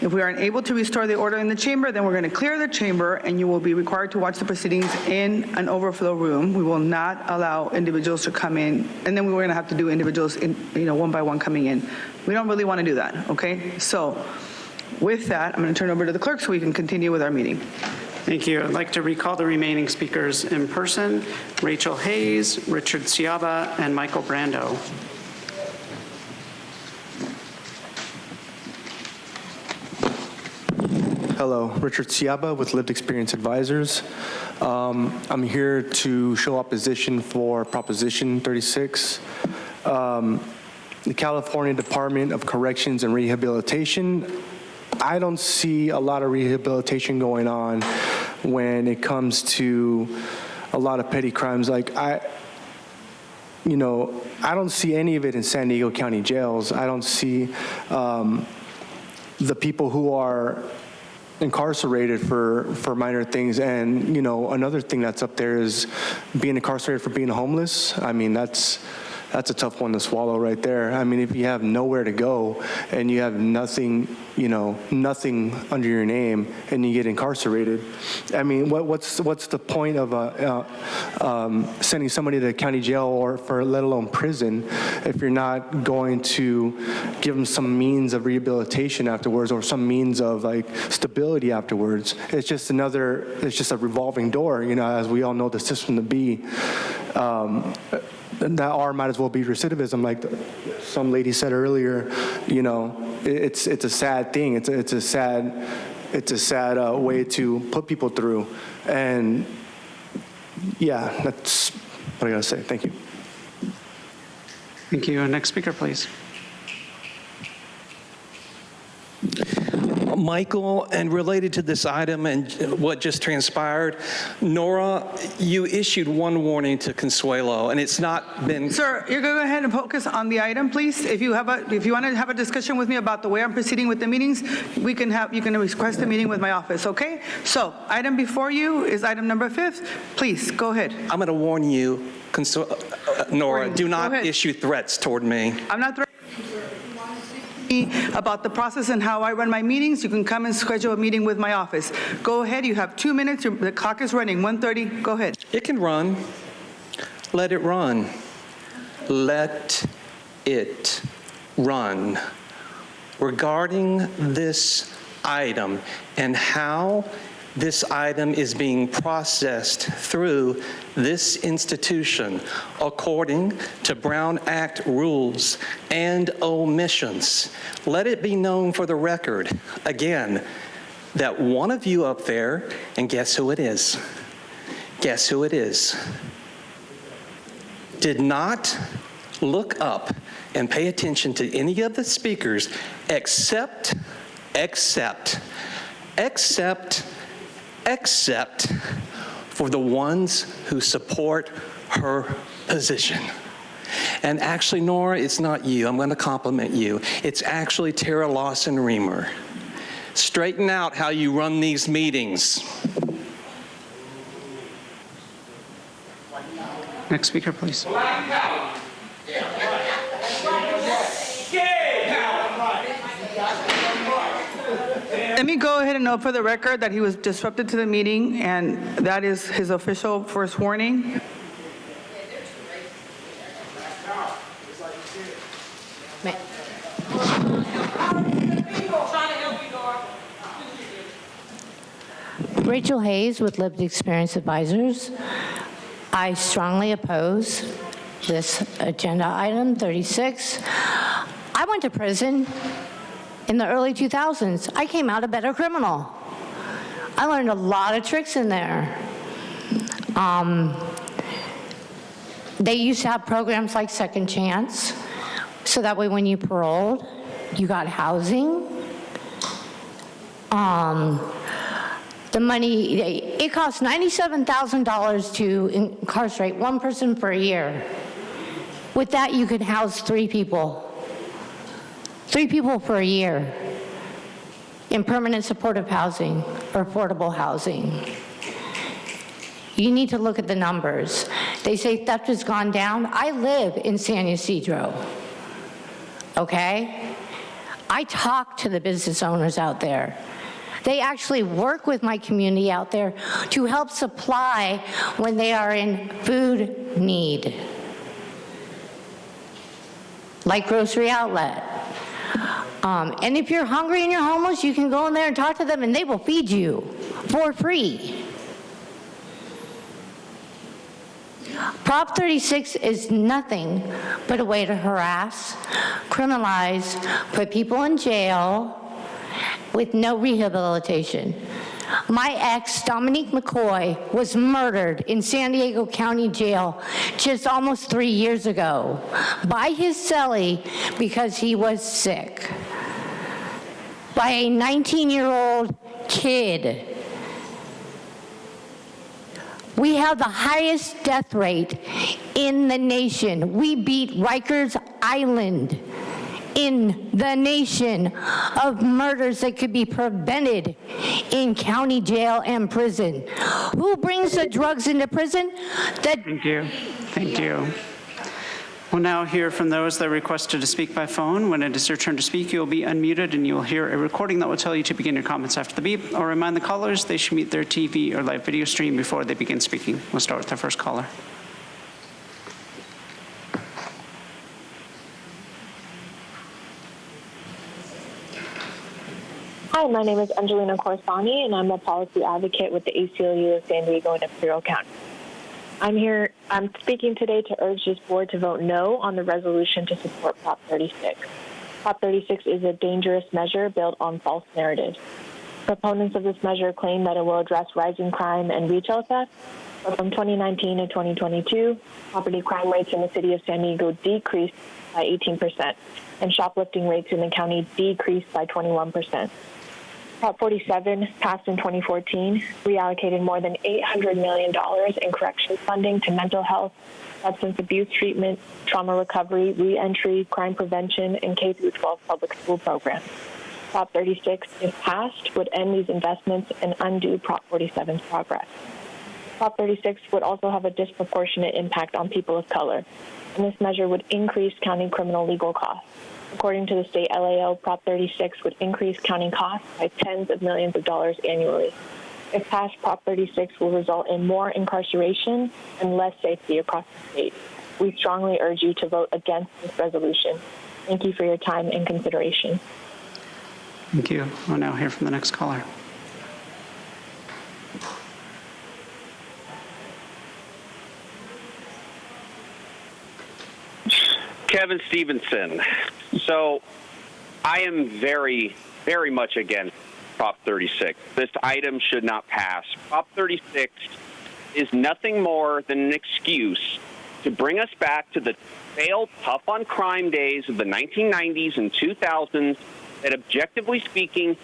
A: If we are unable to restore the order in the chamber, then we're going to clear the chamber and you will be required to watch the proceedings in an overflow room. We will not allow individuals to come in, and then we're going to have to do individuals in, one by one coming in. We don't really want to do that, okay? So with that, I'm going to turn over to the clerk so we can continue with our meeting.
D: Thank you. I'd like to recall the remaining speakers in person: Rachel Hayes, Richard Ciaba, and Michael Brando.
S: Hello, Richard Ciaba with Lived Experience Advisors. I'm here to show opposition for Proposition 36. The California Department of Corrections and Rehabilitation, I don't see a lot of rehabilitation going on when it comes to a lot of petty crimes. Like I don't see any of it in San Diego County jails. I don't see the people who are incarcerated for minor things. And another thing that's up there is being incarcerated for being homeless. I mean, that's a tough one to swallow right there. I mean, if you have nowhere to go and you have nothing, nothing under your name and you get incarcerated, I mean, what's the point of sending somebody to county jail or for let alone prison if you're not going to give them some means of rehabilitation afterwards or some means of like stability afterwards? It's just a revolving door, as we all know the system to be. That R might as well be recidivism, like some lady said earlier. It's a sad thing. It's a sad way to put people through. And yeah, that's what I gotta say. Thank you.
D: Thank you. Next speaker, please.
L: Michael, and related to this item and what just transpired, Nora, you issued 1 warning to Consuelo, and it's not been...
A: Sir, you're going to go ahead and focus on the item, please. If you want to have a discussion with me about the way I'm proceeding with the meetings, you can request a meeting with my office, okay? So, item before you is item number 5. Please, go ahead.
L: I'm going to warn you, Nora, do not issue threats toward me.
A: I'm not threatening about the process and how I run my meetings. You can come and schedule a meeting with my office. Go ahead. You have 2 minutes. The clock is running. 1:30. Go ahead.
L: It can run. Let it run. Let it run. Regarding this item and how this item is being processed through this institution according to Brown Act rules and omissions. Let it be known for the record, again, that one of you up there, and guess who it is? Guess who it is? Did not look up and pay attention to any of the speakers except for the ones who support her position. And actually, Nora, it's not you. I'm going to compliment you. It's actually Tara Lawson-Reamer. Straighten out how you run these meetings.
D: Next speaker, please.
A: Let me go ahead and note for the record that he was disrupted to the meeting, and that is his official first warning.
M: Rachel Hayes with Lived Experience Advisors. I strongly oppose this agenda item 36. I went to prison in the early 2000s, I came out a better criminal. I learned a lot of tricks in there. They used to have programs like Second Chance, so that way when you paroled, you got housing. The money, it costs $97,000 to incarcerate one person for a year. With that, you could house 3 people. 3 people for a year in permanent supportive housing or affordable housing. You need to look at the numbers. They say theft has gone down. I live in San Ysidro, okay? I talk to the business owners out there. They actually work with my community out there to help supply when they are in food need, like grocery outlet. And if you're hungry and you're homeless, you can go in there and talk to them and they will feed you for free. Prop 36 is nothing but a way to harass, criminalize, put people in jail with no rehabilitation. My ex, Dominique McCoy, was murdered in San Diego County Jail just almost 3 years ago by his cellie because he was sick. By a 19-year-old kid. We have the highest death rate in the nation. We beat Rikers Island in the nation of murders that could be prevented in county jail and prison. Who brings the drugs into prison?
D: Thank you. Thank you. We'll now hear from those that requested to speak by phone. When it is your turn to speak, you'll be unmuted and you'll hear a recording that will tell you to begin your comments after the beep. I'll remind the callers they should mute their TV or live video stream before they begin speaking. We'll start with our first caller.
B: Hi, my name is Angelina Corsani, and I'm a policy advocate with the ACLU of San Diego and Imperial County. I'm speaking today to urge this board to vote no on the resolution to support Prop 36. Prop 36 is a dangerous measure built on false narratives. Proponents of this measure claim that it will address rising crime and retail theft, but from 2019 to 2022, property crime rates in the city of San Diego decreased by 18%, and shoplifting rates in the county decreased by 21%. Prop 47, passed in 2014, reallocated more than $800 million in corrections funding to mental health, substance abuse treatment, trauma recovery, reentry, crime prevention, and K-12 public school programs. Prop 36, if passed, would end these investments and undo Prop 47's progress. Prop 36 would also have a disproportionate impact on people of color, and this measure would increase county criminal legal costs. According to the state LAO, Prop 36 would increase county costs by tens of millions of dollars annually. If passed, Prop 36 will result in more incarceration and less safety across the state. We strongly urge you to vote against this resolution. Thank you for your time and consideration.
D: Thank you. We'll now hear from the next caller.
N: Kevin Stevenson. So I am very, very much against Prop 36. This item should not pass. Prop 36 is nothing more than an excuse to bring us back to the failed tough on crime days of the 1990s and 2000s that, objectively speaking,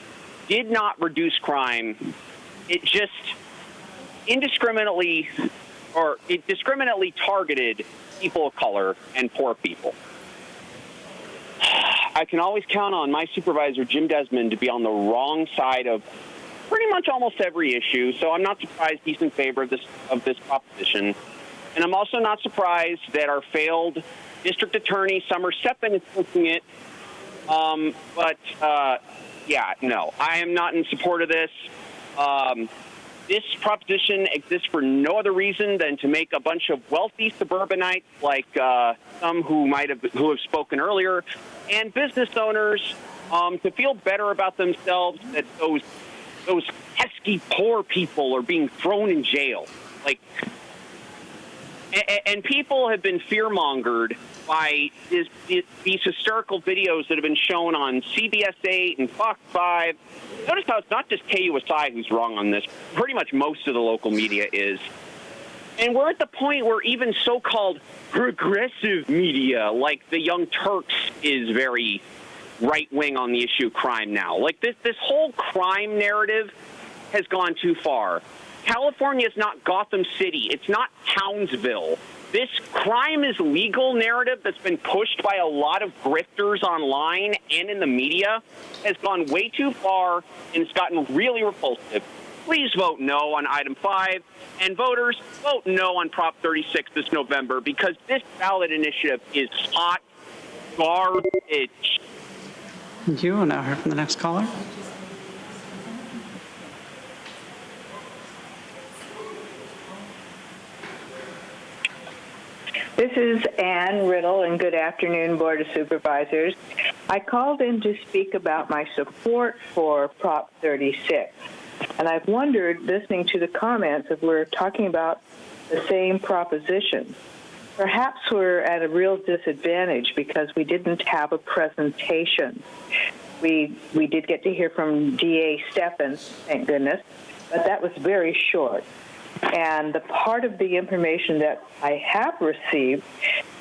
N: did not reduce crime. It just indiscriminately targeted people of color and poor people. I can always count on my supervisor, Jim Desmond, to be on the wrong side of pretty much almost every issue, so I'm not surprised he's in favor of this proposition. And I'm also not surprised that our failed district attorney, Summer Seppin, is pushing it. Yeah, no, I am not in support of this. This proposition exists for no other reason than to make a bunch of wealthy suburbanites, like some who have spoken earlier, and business owners to feel better about themselves that those pesky poor people are being thrown in jail. And people have been fear-mongered by these hysterical videos that have been shown on CBS 8 and Fox 5. Notice how it's not just KUSI who's wrong on this. Pretty much most of the local media is. And we're at the point where even so-called progressive media, like the Young Turks, is very right-wing on the issue of crime now. Like this whole crime narrative has gone too far. California is not Gotham City. It's not Townsville. This crime is legal narrative that's been pushed by a lot of grifters online and in the media has gone way too far, and it's gotten really repulsive. Please vote no on item 5. And voters, vote no on Prop 36 this November, because this ballot initiative is hot garbage.
D: Thank you. We'll now hear from the next caller.
C: This is Ann Riddle, and good afternoon, Board of Supervisors. I called in to speak about my support for Prop 36. And I've wondered, listening to the comments, if we're talking about the same proposition. Perhaps we're at a real disadvantage because we didn't have a presentation. We did get to hear from DA Stephens, thank goodness, but that was very short. And the part of the information that I have received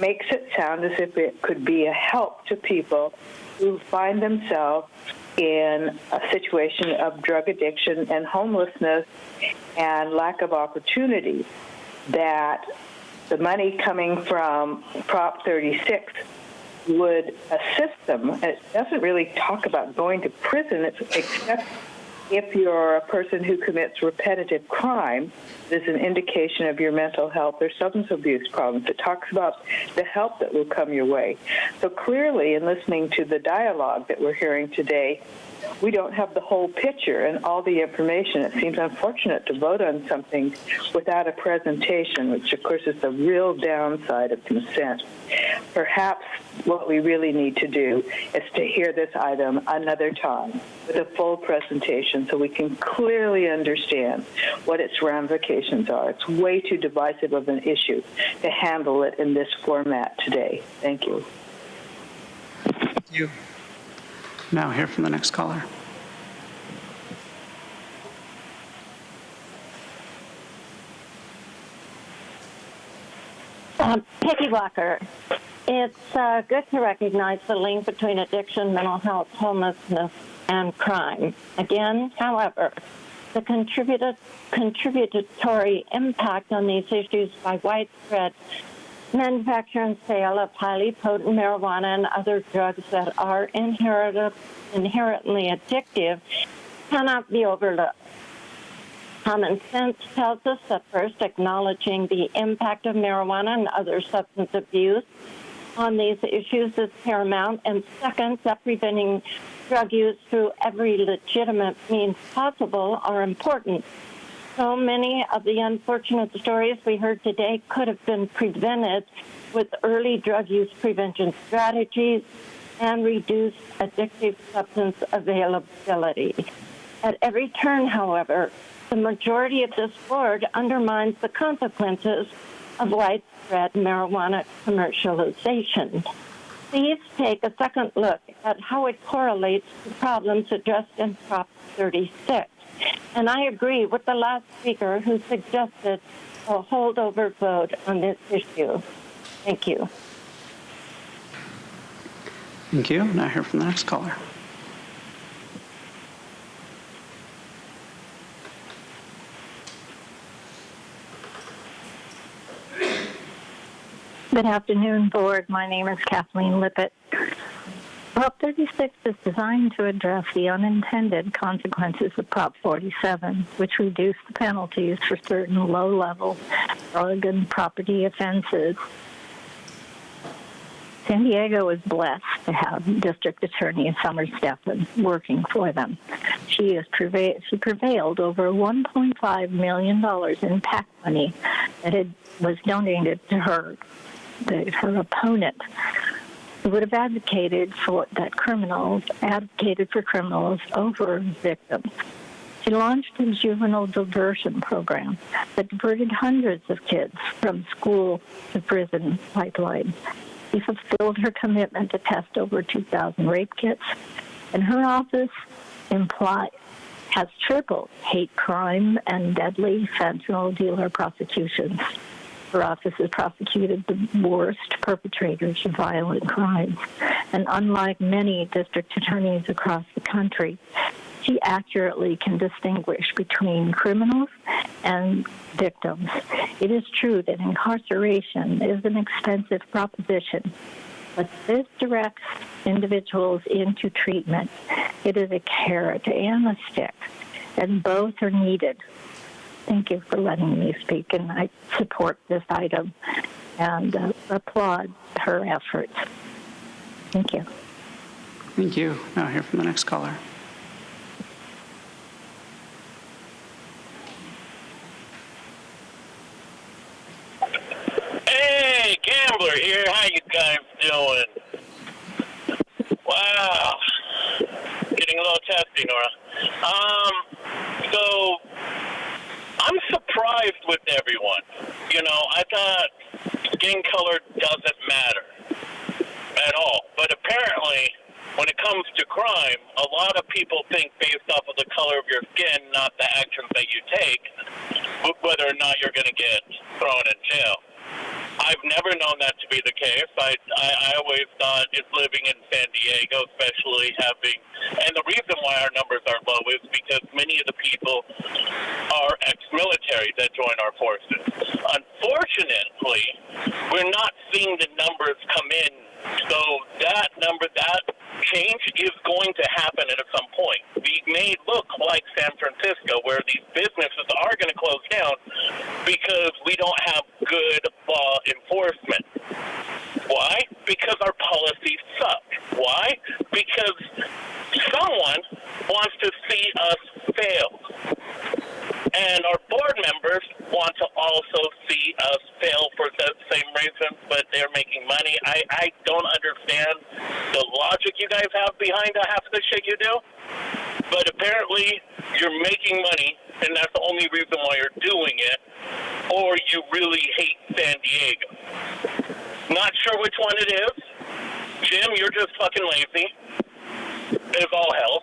C: makes it sound as if it could be a help to people who find themselves in a situation of drug addiction and homelessness and lack of opportunity, that the money coming from Prop 36 would assist them. And it doesn't really talk about going to prison, except if you're a person who commits repetitive crime. There's an indication of your mental health or substance abuse problems. It talks about the help that will come your way. So clearly, in listening to the dialogue that we're hearing today, we don't have the whole picture and all the information. It seems unfortunate to vote on something without a presentation, which of course is the real downside of consent. Perhaps what we really need to do is to hear this item another time with a full presentation so we can clearly understand what its ramifications are. It's way too divisive of an issue to handle it in this format today. Thank you.
D: Thank you. Now hear from the next caller.
P: Peggy Walker. It's good to recognize the link between addiction, mental health, homelessness, and crime. Again, however, the contributory impact on these issues by widespread manufacture and sale of highly potent marijuana and other drugs that are inherently addictive cannot be overlooked. Common sense tells us that first, acknowledging the impact of marijuana and other substance abuse on these issues is paramount, and second, that preventing drug use through every legitimate means possible are important. So many of the unfortunate stories we heard today could have been prevented with early drug use prevention strategies and reduced addictive substance availability. At every turn, however, the majority of this board undermines the consequences of widespread marijuana commercialization. Please take a second look at how it correlates to problems addressed in Prop 36. And I agree with the last speaker who suggested a holdover vote on this issue. Thank you.
D: Thank you. Now hear from the next caller.
W: Good afternoon, Board. My name is Kathleen Lippett. Prop 36 is designed to address the unintended consequences of Prop 47, which reduce the penalties for certain low-level drug and property offenses. San Diego is blessed to have District Attorney Summer Steffen working for them. She prevailed over $1.5 million in PAC money that was donated to her opponent, who would have advocated for criminals over victims. She launched a juvenile diversion program that diverted hundreds of kids from school to prison pipeline. She fulfilled her commitment to test over 2,000 rape kits, and her office has tripled hate crime and deadly fentanyl dealer prosecutions. Her office has prosecuted the worst perpetrators of violent crimes, and unlike many district attorneys across the country, she accurately can distinguish between criminals and victims. It is true that incarceration is an expensive proposition, but this directs individuals into treatment. It is a carrot and a stick, and both are needed. Thank you for letting me speak, and I support this item and applaud her efforts. Thank you.
D: Thank you. Now hear from the next caller.
G: Hey, Gambler here. How you guys doing? Wow. Getting a little testy, Nora. So I'm surprised with everyone. You know, I thought skin color doesn't matter at all. But apparently, when it comes to crime, a lot of people think based off of the color of your skin, not the actions that you take, whether or not you're going to get thrown in jail. I've never known that to be the case. I always thought it's living in San Diego, especially having, and the reason why our numbers are low is because many of the people are ex-military that join our forces. Unfortunately, we're not seeing the numbers come in. So that change is going to happen at some point. We may look like San Francisco, where these businesses are going to close down because we don't have good law enforcement. Why? Because our policies suck. Why? Because someone wants to see us fail. And our board members want to also see us fail for the same reasons, but they're making money. I don't understand the logic you guys have behind half of the shit you do, but apparently you're making money, and that's the only reason why you're doing it, or you really hate San Diego. Not sure which one it is. Jim, you're just fucking lazy. It's all hell.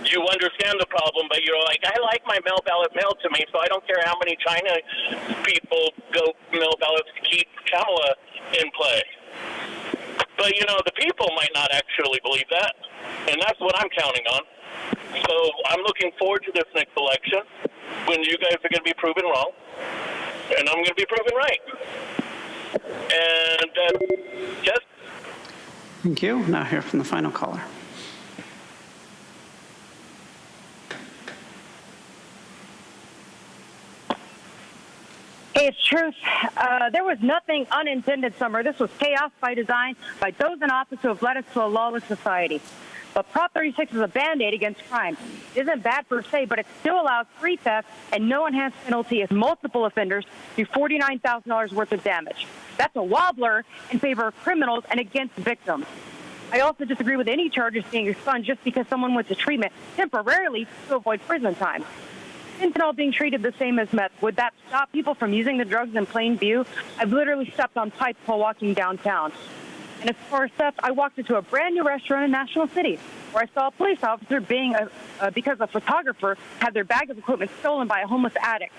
G: You understand the problem, but you're like, I like my mail ballot mailed to me, so I don't care how many China people go mail ballots to keep Kamala in play. But, you know, the people might not actually believe that, and that's what I'm counting on. So I'm looking forward to this next election when you guys are going to be proven wrong, and I'm going to be proven right. And just...
D: Thank you. Now hear from the final caller.
R: Hey, it's Truth. There was nothing unintended, Summer. This was chaos by design by those in office who have led us to a lawless society. But Prop 36 is a Band-Aid against crime. It isn't bad per se, but it still allows free theft and no enhanced penalty if multiple offenders do $49,000 worth of damage. That's a wobbler in favor of criminals and against victims. I also disagree with any charges being expunged just because someone went to treatment temporarily to avoid prison time. Fentanyl being treated the same as meth, would that stop people from using the drugs in plain view? I've literally stepped on pipes while walking downtown. And as far as theft, I walked into a brand new restaurant in National City where I saw a police officer because a photographer had their bag of equipment stolen by a homeless addict.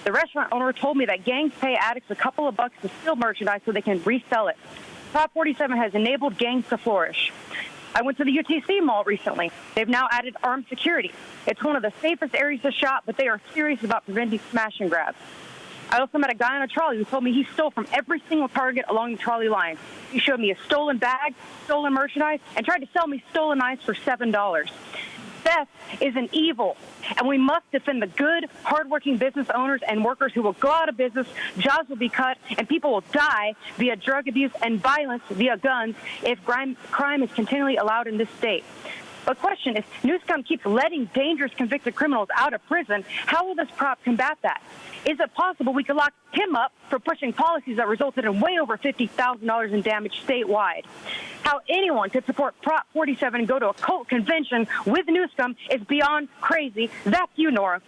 R: The restaurant owner told me that gangs pay addicts a couple of bucks to steal merchandise so they can resell it. Prop 47 has enabled gangs to flourish. I went to the UTC Mall recently. They've now added armed security. It's one of the safest areas to shop, but they are serious about preventing smash and grabs. I also met a guy on a trolley who told me he stole from every single Target along the trolley line. He showed me a stolen bag, stolen merchandise, and tried to sell me stolen knives for $7. Theft is an evil, and we must defend the good, hardworking business owners and workers who will go out of business, jobs will be cut, and people will die via drug abuse and violence via guns if crime is continually allowed in this state. But question is, Newscomb keeps letting dangerous convicted criminals out of prison. How will this prop combat that? Is it possible we could lock him up for pushing policies that resulted in way over $50,000 in damage statewide? How anyone could support Prop 47 and go to a cult convention with Newscomb is beyond crazy. That's you, Nora.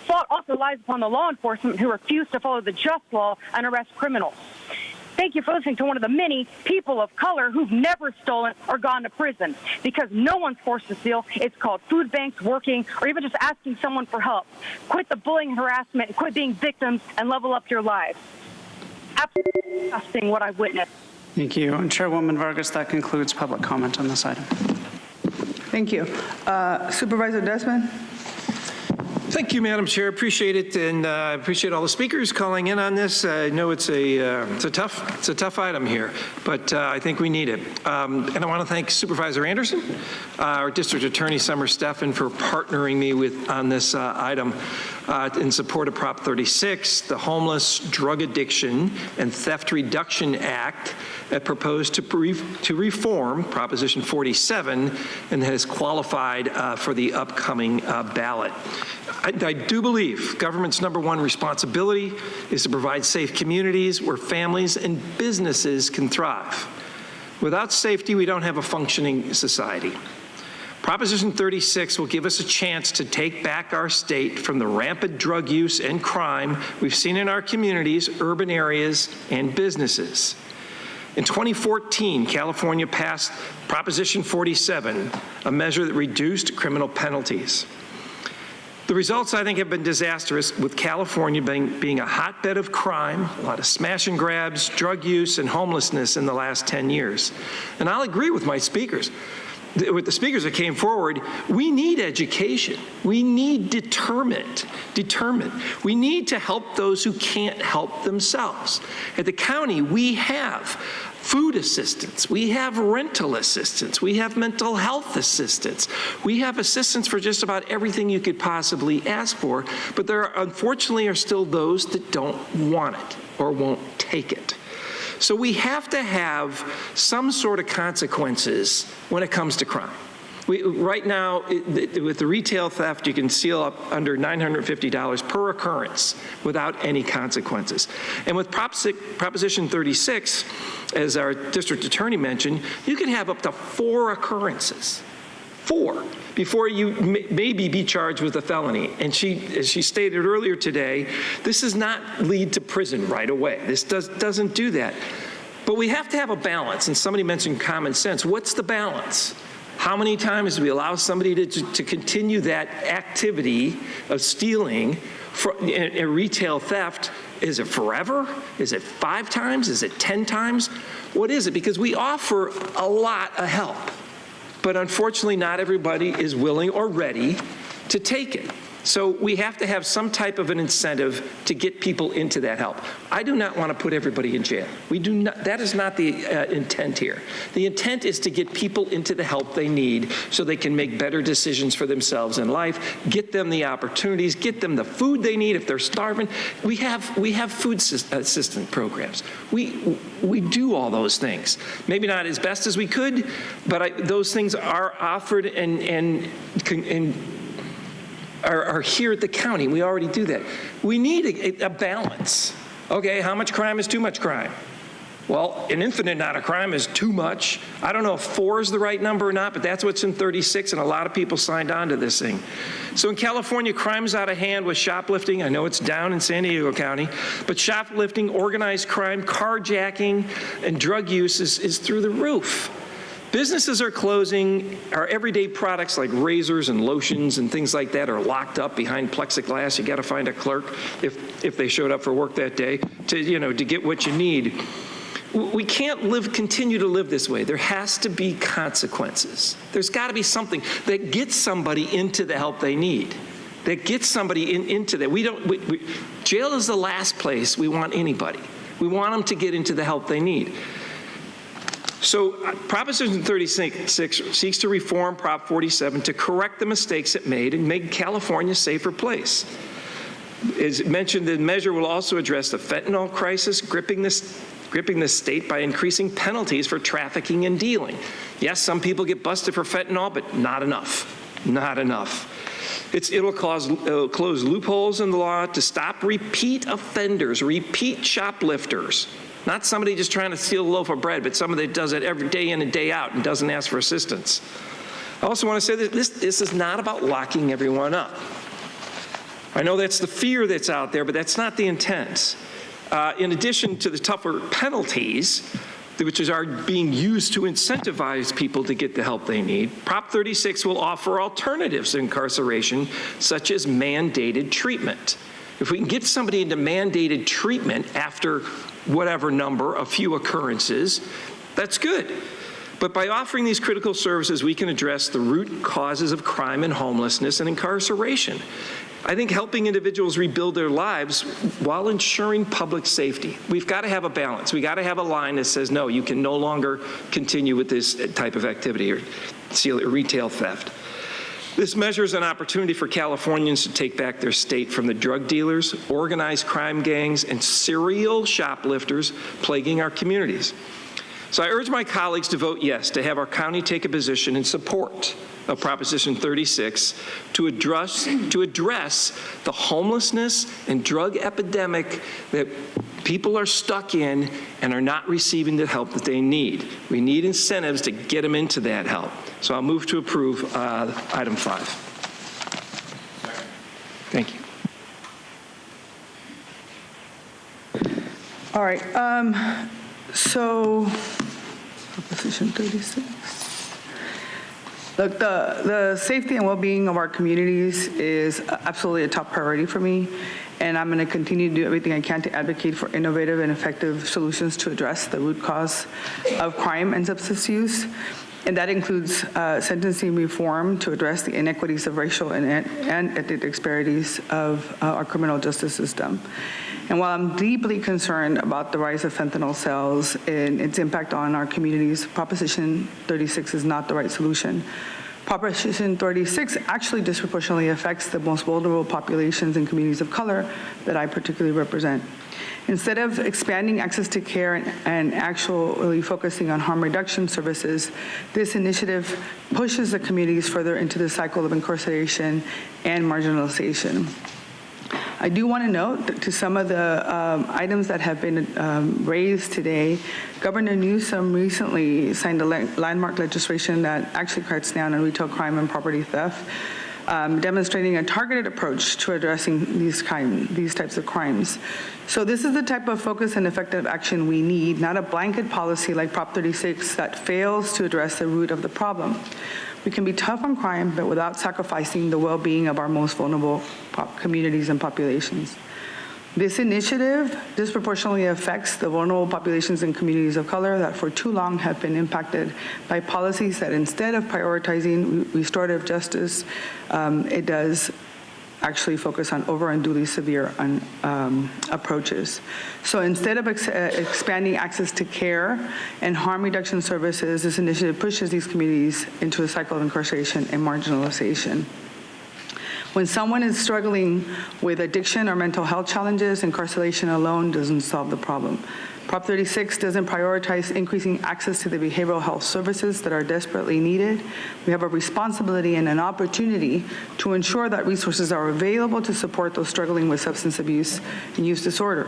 R: Fault also lies upon the law enforcement who refuse to follow the just law and arrest criminals. Thank you for listening to one of the many people of color who've never stolen or gone to prison, because no one's forced to steal. It's called food banks, working, or even just asking someone for help. Quit the bullying and harassment, and quit being victims, and level up your lives. Absolutely disgusting what I've witnessed.
D: Thank you. And Chairwoman Vargas, that concludes public comment on this item.
A: Thank you. Supervisor Desmond?
E: Thank you, Madam Chair. Appreciate it, and I appreciate all the speakers calling in on this. I know it's a tough item here, but I think we need it. And I want to thank Supervisor Anderson, our District Attorney Summer Steffen, for partnering me on this item in support of Prop 36, the Homeless, Drug Addiction, and Theft Reduction Act that proposed to reform Proposition 47 and that is qualified for the upcoming ballot. I do believe government's #1 responsibility is to provide safe communities where families and businesses can thrive. Without safety, we don't have a functioning society. Proposition 36 will give us a chance to take back our state from the rampant drug use and crime we've seen in our communities, urban areas, and businesses. In 2014, California passed Proposition 47, a measure that reduced criminal penalties. The results, I think, have been disastrous, with California being a hotbed of crime, a lot of smash and grabs, drug use, and homelessness in the last 10 years. And I'll agree with my speakers. With the speakers that came forward, we need education. We need determined. We need to help those who can't help themselves. At the county, we have food assistance, we have rental assistance, we have mental health assistance, we have assistance for just about everything you could possibly ask for, but there unfortunately are still those that don't want it or won't take it. So we have to have some sort of consequences when it comes to crime. Right now, with the retail theft, you can seal up under $950 per occurrence without any consequences. And with Proposition 36, as our district attorney mentioned, you can have up to 4 occurrences. 4. Before you maybe be charged with a felony. And as she stated earlier today, this does not lead to prison right away. This doesn't do that. But we have to have a balance, and somebody mentioned common sense. What's the balance? How many times do we allow somebody to continue that activity of stealing a retail theft? Is it forever? Is it 5 times? Is it 10 times? What is it? Because we offer a lot of help, but unfortunately not everybody is willing or ready to take it. So we have to have some type of an incentive to get people into that help. I do not want to put everybody in jail. We do not. That is not the intent here. The intent is to get people into the help they need so they can make better decisions for themselves in life, get them the opportunities, get them the food they need if they're starving. We have food assistance programs. We do all those things. Maybe not as best as we could, but those things are offered and are here at the county. We already do that. We need a balance. Okay, how much crime is too much crime? Well, an infinite amount of crime is too much. I don't know if 4 is the right number or not, but that's what's in 36, and a lot of people signed on to this thing. So in California, crime's out of hand with shoplifting. I know it's down in San Diego County, but shoplifting, organized crime, carjacking, and drug use is through the roof. Businesses are closing. Our everyday products like razors and lotions and things like that are locked up behind plexiglass. You got to find a clerk if they showed up for work that day to get what you need. We can't continue to live this way. There has to be consequences. There's got to be something that gets somebody into the help they need, that gets somebody into that. Jail is the last place we want anybody. We want them to get into the help they need. So Proposition 36 seeks to reform Prop 47 to correct the mistakes it made and make California a safer place. As mentioned, the measure will also address the fentanyl crisis gripping this gripping the state by increasing penalties for trafficking and dealing. Yes, some people get busted for fentanyl, but not enough. Not enough. It'll close loopholes in the law to stop repeat offenders, repeat shoplifters. Not somebody just trying to steal a loaf of bread, but somebody that does it every day in and day out and doesn't ask for assistance. I also want to say that this is not about locking everyone up. I know that's the fear that's out there, but that's not the intent. In addition to the tougher penalties, which are being used to incentivize people to get the help they need, Prop 36 will offer alternatives to incarceration, such as mandated treatment. If we can get somebody into mandated treatment after whatever number, a few occurrences, that's good. But by offering these critical services, we can address the root causes of crime and homelessness and incarceration. I think helping individuals rebuild their lives while ensuring public safety. We've got to have a balance. We've got to have a line that says, no, you can no longer continue with this type of activity or retail theft. This measure is an opportunity for Californians to take back their state from the drug dealers, organized crime gangs, and serial shoplifters plaguing our communities. So I urge my colleagues to vote yes to have our county take a position in support of Proposition 36 to address the homelessness and drug epidemic that people are stuck in and are not receiving the help that they need. We need incentives to get them into that help. So I'll move to approve item 5. Thank you.
A: All right, so Proposition 36. Look, the safety and well-being of our communities is absolutely a top priority for me, and I'm going to continue to do everything I can to advocate for innovative and effective solutions to address the root cause of crime and substance use. And that includes sentencing reform to address the inequities of racial and ethnic disparities of our criminal justice system. And while I'm deeply concerned about the rise of fentanyl sales and its impact on our communities, Proposition 36 is not the right solution. Proposition 36 actually disproportionately affects the most vulnerable populations and communities of color that I particularly represent. Instead of expanding access to care and actually focusing on harm reduction services, this initiative pushes the communities further into the cycle of incarceration and marginalization. I do want to note that to some of the items that have been raised today, Governor Newsom recently signed a landmark legislation that actually cracks down on retail crime and property theft, demonstrating a targeted approach to addressing these types of crimes. So this is the type of focus and effective action we need, not a blanket policy like Prop 36 that fails to address the root of the problem. We can be tough on crime, but without sacrificing the well-being of our most vulnerable communities and populations. This initiative disproportionately affects the vulnerable populations and communities of color that for too long have been impacted by policies that instead of prioritizing restorative justice, it does actually focus on over unduly severe approaches. So instead of expanding access to care and harm reduction services, this initiative pushes these communities into a cycle of incarceration and marginalization. When someone is struggling with addiction or mental health challenges, incarceration alone doesn't solve the problem. Prop 36 doesn't prioritize increasing access to the behavioral health services that are desperately needed. We have a responsibility and an opportunity to ensure that resources are available to support those struggling with substance abuse and use disorder.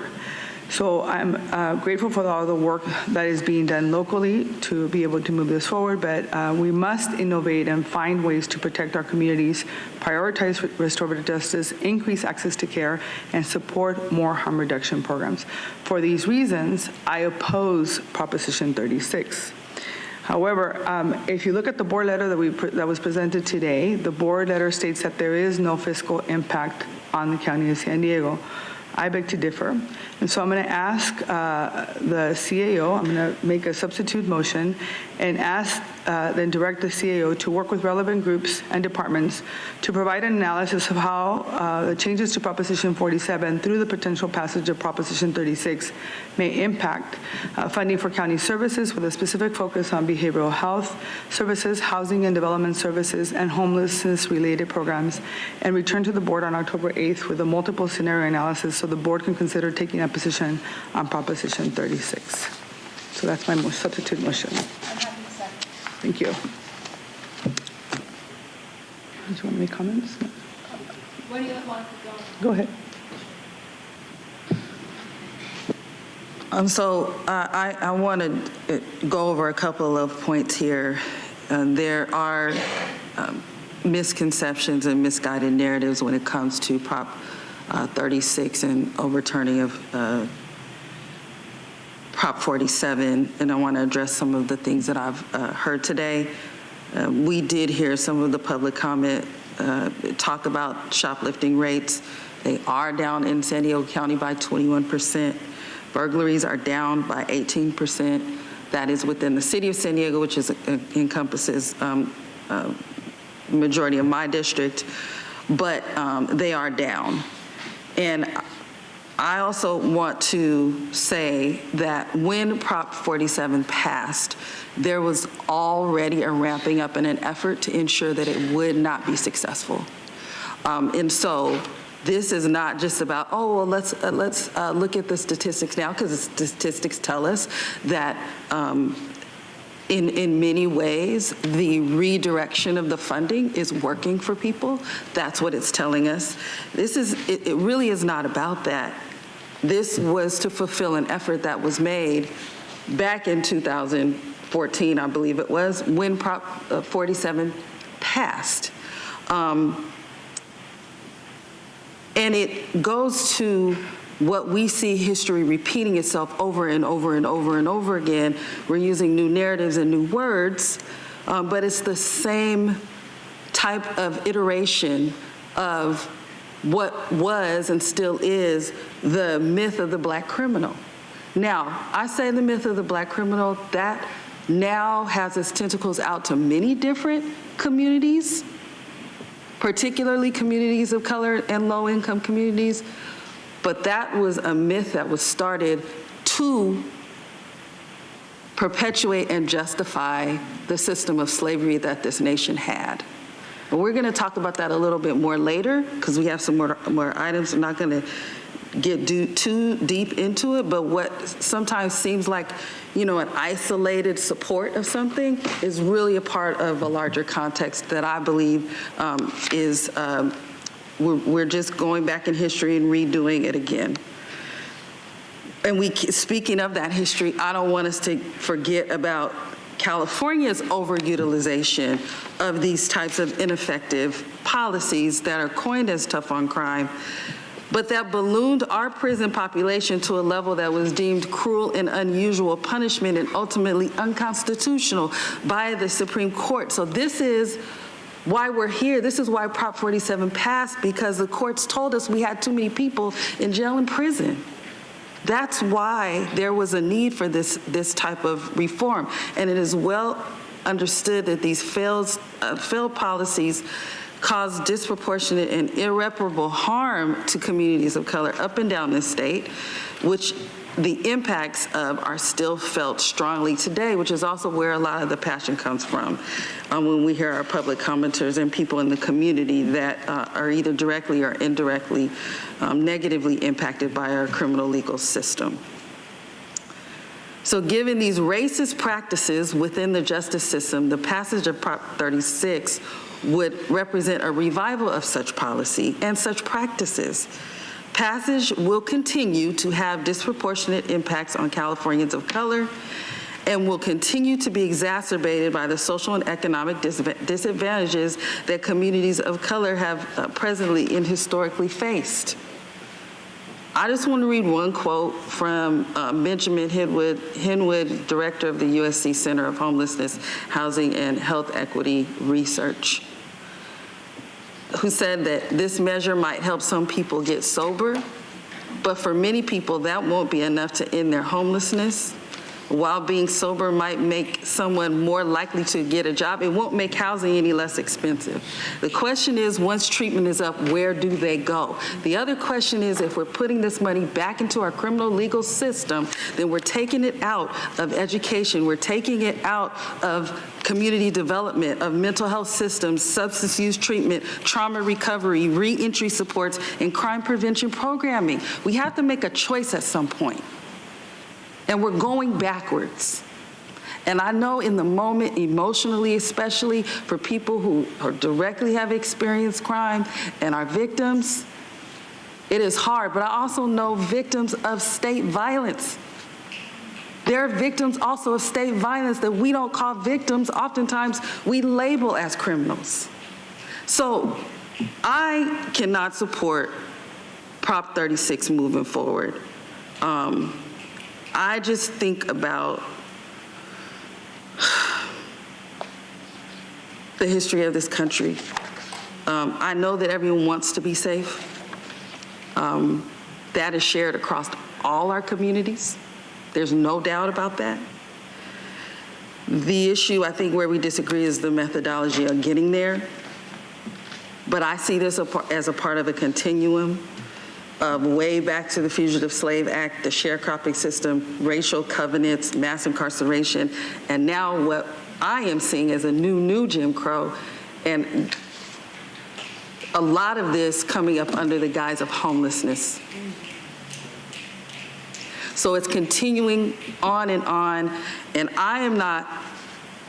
A: So I'm grateful for all the work that is being done locally to be able to move this forward, but we must innovate and find ways to protect our communities, prioritize restorative justice, increase access to care, and support more harm reduction programs. For these reasons, I oppose Proposition 36. However, if you look at the board letter that was presented today, the board letter states that there is no fiscal impact on the County of San Diego. I beg to differ. And so I'm going to ask the CAO, I'm going to make a substitute motion and ask, then direct the CAO to work with relevant groups and departments to provide an analysis of how the changes to Proposition 47 through the potential passage of Proposition 36 may impact funding for county services with a specific focus on behavioral health services, housing and development services, and homelessness-related programs, and return to the board on October 8th with a multiple scenario analysis so the board can consider taking a position on Proposition 36. So that's my substitute motion. Thank you. Do you want to make comments? No.
K: Where do you want to
A: Go ahead.
F: So I want to go over a couple of points here. There are misconceptions and misguided narratives when it comes to Prop 36 and overturning of Prop 47, and I want to address some of the things that I've heard today. We did hear some of the public comment talk about shoplifting rates. They are down in San Diego County by 21%. Burglaries are down by 18%. That is within the city of San Diego, which encompasses majority of my district, but they are down. And I also want to say that when Prop 47 passed, there was already a ramping up in an effort to ensure that it would not be successful. And so this is not just about, oh, well, let's look at the statistics now, because the statistics tell us that in many ways, the redirection of the funding is working for people. That's what it's telling us. It really is not about that. This was to fulfill an effort that was made back in 2014, I believe it was, when Prop 47 passed. And it goes to what we see history repeating itself over and over and over and over again. We're using new narratives and new words, but it's the same type of iteration of what was and still is the myth of the black criminal. Now, I say the myth of the black criminal, that now has its tentacles out to many different communities, particularly communities of color and low-income communities. But that was a myth that was started to perpetuate and justify the system of slavery that this nation had. And we're going to talk about that a little bit more later, because we have some more items. I'm not going to get too deep into it, but what sometimes seems like, an isolated support of something is really a part of a larger context that I believe is we're just going back in history and redoing it again. And speaking of that history, I don't want us to forget about California's overutilization of these types of ineffective policies that are coined as tough on crime, but that ballooned our prison population to a level that was deemed cruel and unusual punishment and ultimately unconstitutional by the Supreme Court. So this is why we're here. This is why Prop 47 passed, because the courts told us we had too many people in jail and prison. That's why there was a need for this type of reform. And it is well understood that these failed policies cause disproportionate and irreparable harm to communities of color up and down this state, which the impacts of are still felt strongly today, which is also where a lot of the passion comes from when we hear our public commenters and people in the community that are either directly or indirectly negatively impacted by our criminal legal system. So given these racist practices within the justice system, the passage of Prop 36 would represent a revival of such policy and such practices. Passage will continue to have disproportionate impacts on Californians of color and will continue to be exacerbated by the social and economic disadvantages that communities of color have presently and historically faced. I just want to read one quote from Benjamin Henwood, director of the USC Center of Homelessness, Housing, and Health Equity Research, who said that this measure might help some people get sober, but for many people that won't be enough to end their homelessness, while being sober might make someone more likely to get a job, it won't make housing any less expensive. The question is, once treatment is up, where do they go? The other question is, if we're putting this money back into our criminal legal system, then we're taking it out of education, we're taking it out of community development, of mental health systems, substance use treatment, trauma recovery, reentry supports, and crime prevention programming. We have to make a choice at some point. And we're going backwards. And I know in the moment, emotionally especially, for people who directly have experienced crime and are victims, it is hard. But I also know victims of state violence. There are victims also of state violence that we don't call victims. Oftentimes, we label as criminals. So I cannot support Prop 36 moving forward. I just think about the history of this country. I know that everyone wants to be safe. That is shared across all our communities. There's no doubt about that. The issue, I think, where we disagree is the methodology of getting there. But I see this as a part of a continuum of way back to the Fugitive Slave Act, the sharecropping system, racial covenants, mass incarceration, and now what I am seeing as a new Jim Crow, and a lot of this coming up under the guise of homelessness. So it's continuing on, and I am not,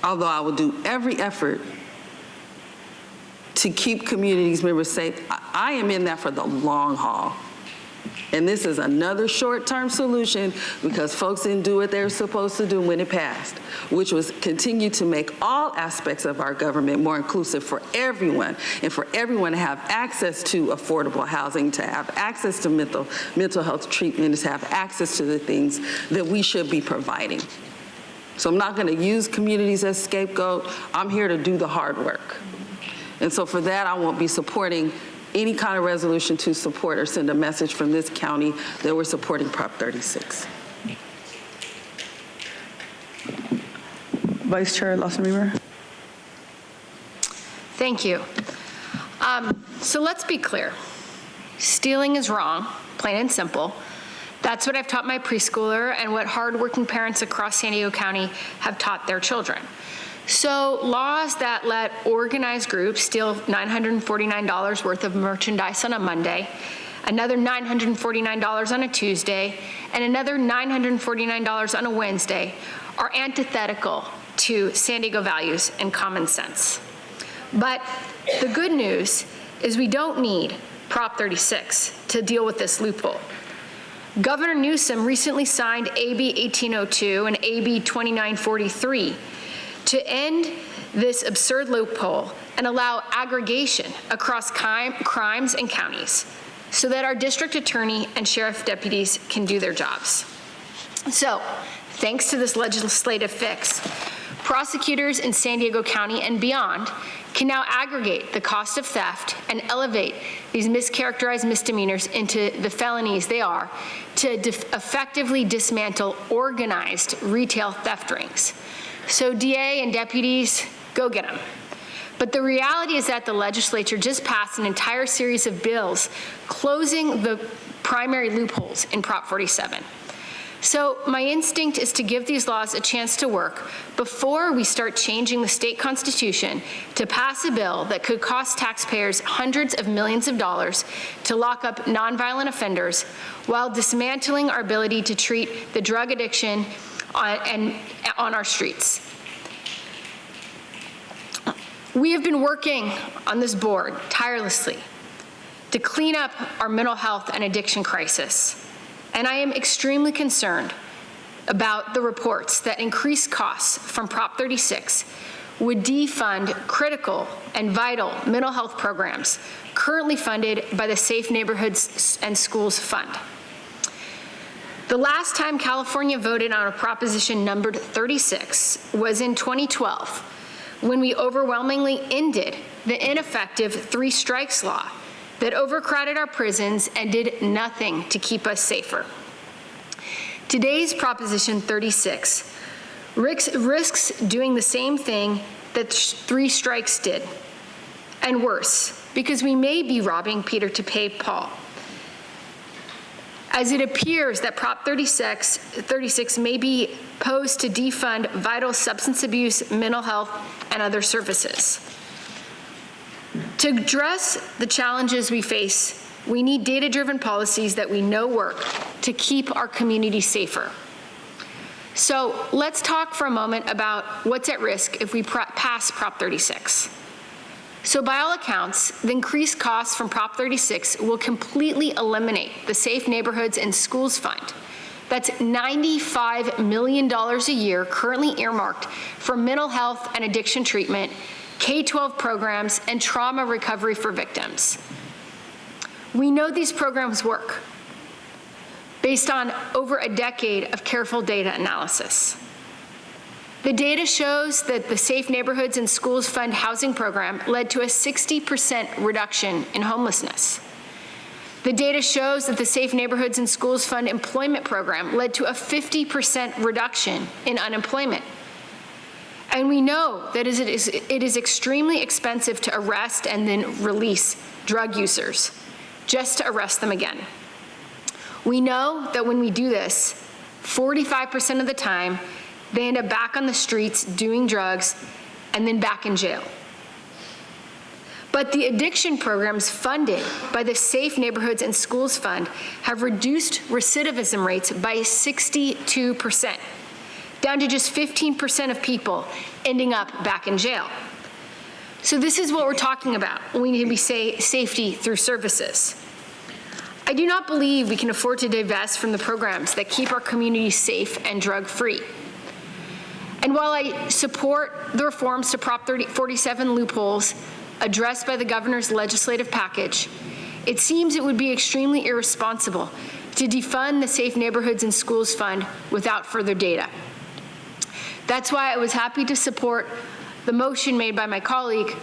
F: although I will do every effort to keep communities members safe, I am in that for the long haul. And this is another short-term solution because folks didn't do what they were supposed to do when it passed, which was continue to make all aspects of our government more inclusive for everyone, and for everyone to have access to affordable housing, to have access to mental health treatment, to have access to the things that we should be providing. So I'm not going to use communities as scapegoat. I'm here to do the hard work. And so for that, I won't be supporting any kind of resolution to support or send a message from this county that we're supporting Prop 36.
A: Vice Chair Lawson-Weaver.
H: Thank you. So let's be clear. Stealing is wrong, plain and simple. That's what I've taught my preschooler and what hardworking parents across San Diego County have taught their children. So laws that let organized groups steal $949 worth of merchandise on a Monday, another $949 on a Tuesday, and another $949 on a Wednesday are antithetical to San Diego values and common sense. But the good news is we don't need Prop 36 to deal with this loophole. Governor Newsom recently signed AB 1802 and AB 2943 to end this absurd loophole and allow aggregation across crimes and counties so that our district attorney and sheriff deputies can do their jobs. So, thanks to this legislative fix, prosecutors in San Diego County and beyond can now aggregate the cost of theft and elevate these mischaracterized misdemeanors into the felonies they are to effectively dismantle organized retail theft rings. So DA and deputies, go get them. But the reality is that the legislature just passed an entire series of bills closing the primary loopholes in Prop 47. So my instinct is to give these laws a chance to work before we start changing the state constitution to pass a bill that could cost taxpayers hundreds of millions of dollars to lock up nonviolent offenders while dismantling our ability to treat the drug addiction on our streets. We have been working on this board tirelessly to clean up our mental health and addiction crisis. And I am extremely concerned about the reports that increased costs from Prop 36 would defund critical and vital mental health programs currently funded by the Safe Neighborhoods and Schools Fund. The last time California voted on a proposition numbered 36 was in 2012, when we overwhelmingly ended the ineffective 3 strikes law that overcrowded our prisons and did nothing to keep us safer. Today's Proposition 36 risks doing the same thing that 3 strikes did, and worse, because we may be robbing Peter to pay Paul, as it appears that Prop 36 may be posed to defund vital substance abuse, mental health, and other services. To address the challenges we face, we need data-driven policies that we know work to keep our community safer. So let's talk for a moment about what's at risk if we pass Prop 36. So by all accounts, the increased costs from Prop 36 will completely eliminate the Safe Neighborhoods and Schools Fund. That's $95 million a year currently earmarked for mental health and addiction treatment, K-12 programs, and trauma recovery for victims. We know these programs work based on over a decade of careful data analysis. The data shows that the Safe Neighborhoods and Schools Fund housing program led to a 60% reduction in homelessness. The data shows that the Safe Neighborhoods and Schools Fund employment program led to a 50% reduction in unemployment. And we know that it is extremely expensive to arrest and then release drug users, just to arrest them again. We know that when we do this, 45% of the time, they end up back on the streets doing drugs and then back in jail. But the addiction programs funded by the Safe Neighborhoods and Schools Fund have reduced recidivism rates by 62%, down to just 15% of people ending up back in jail. So this is what we're talking about when we need to be safety through services. I do not believe we can afford to divest from the programs that keep our communities safe and drug-free. And while I support the reforms to Prop 47 loopholes addressed by the governor's legislative package, it seems it would be extremely irresponsible to defund the Safe Neighborhoods and Schools Fund without further data. That's why I was happy to support the motion made by my colleague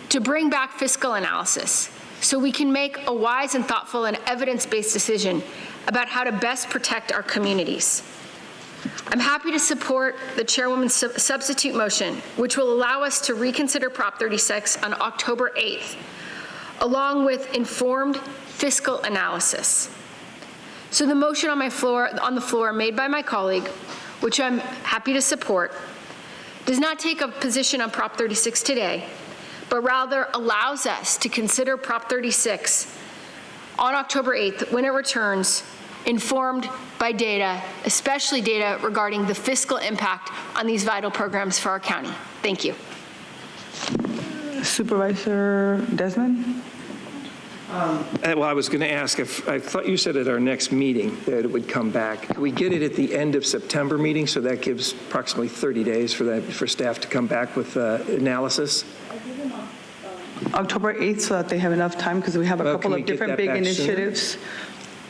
H: to bring back fiscal analysis so we can make a wise and thoughtful and evidence-based decision about how to best protect our communities. I'm happy to support the chairwoman's substitute motion, which will allow us to reconsider Prop 36 on October 8th, along with informed fiscal analysis. So the motion on the floor made by my colleague, which I'm happy to support, does not take a position on Prop 36 today, but rather allows us to consider Prop 36 on October 8th when it returns, informed by data, especially data regarding the fiscal impact on these vital programs for our county. Thank you.
A: Supervisor Desmond?
E: Well, I was going to ask if, I thought you said at our next meeting that it would come back. Can we get it at the end of September meeting, so that gives approximately 30 days for staff to come back with analysis?
A: October 8th, so that they have enough time, because we have a couple of different big initiatives.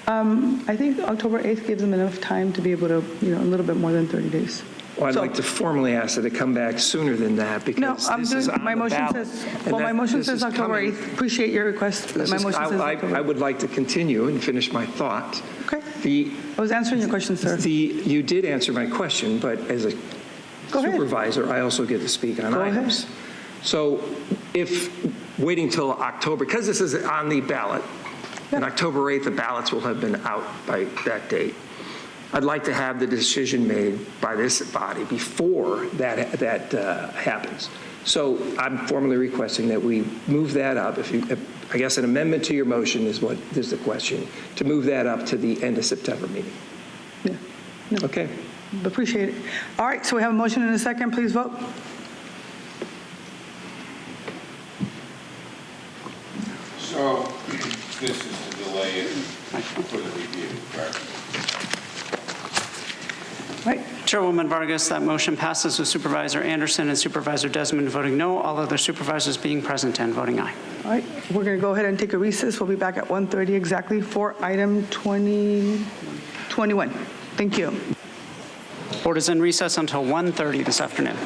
A: I think October 8th gives them enough time to be able to, a little bit more than 30 days.
E: Well, I'd like to formally ask that it come back sooner than that, because this is on
A: my
E: the
A: motion
E: ballot.
A: says, well, my motion says October 8th. Appreciate your request. My motion says October 8th.
E: I would like to continue and finish my thought.
A: Okay. I was answering your question, sir.
E: You did answer my question, but as a supervisor, I also get to speak on items. So if waiting till October, because this is on the ballot, and October 8th, the ballots will have been out by that date. I'd like to have the decision made by this body before that happens. So I'm formally requesting that we move that up. I guess an amendment to your motion is the question, to move that up to the end of September meeting.
A: Yeah. No.
E: Okay.
A: Appreciate it. All right, so we have a motion and a second. Please vote.
I: So this is to delay it for the review, correct?
A: Right.
D: Chairwoman Vargas, that motion passes with Supervisor Anderson and Supervisor Desmond voting no, all other supervisors being present and voting aye.
A: All right, we're going to go ahead and take a recess. We'll be back at 1:30 exactly for item 2021. Thank you.
D: Board is in recess until 1:30 this afternoon.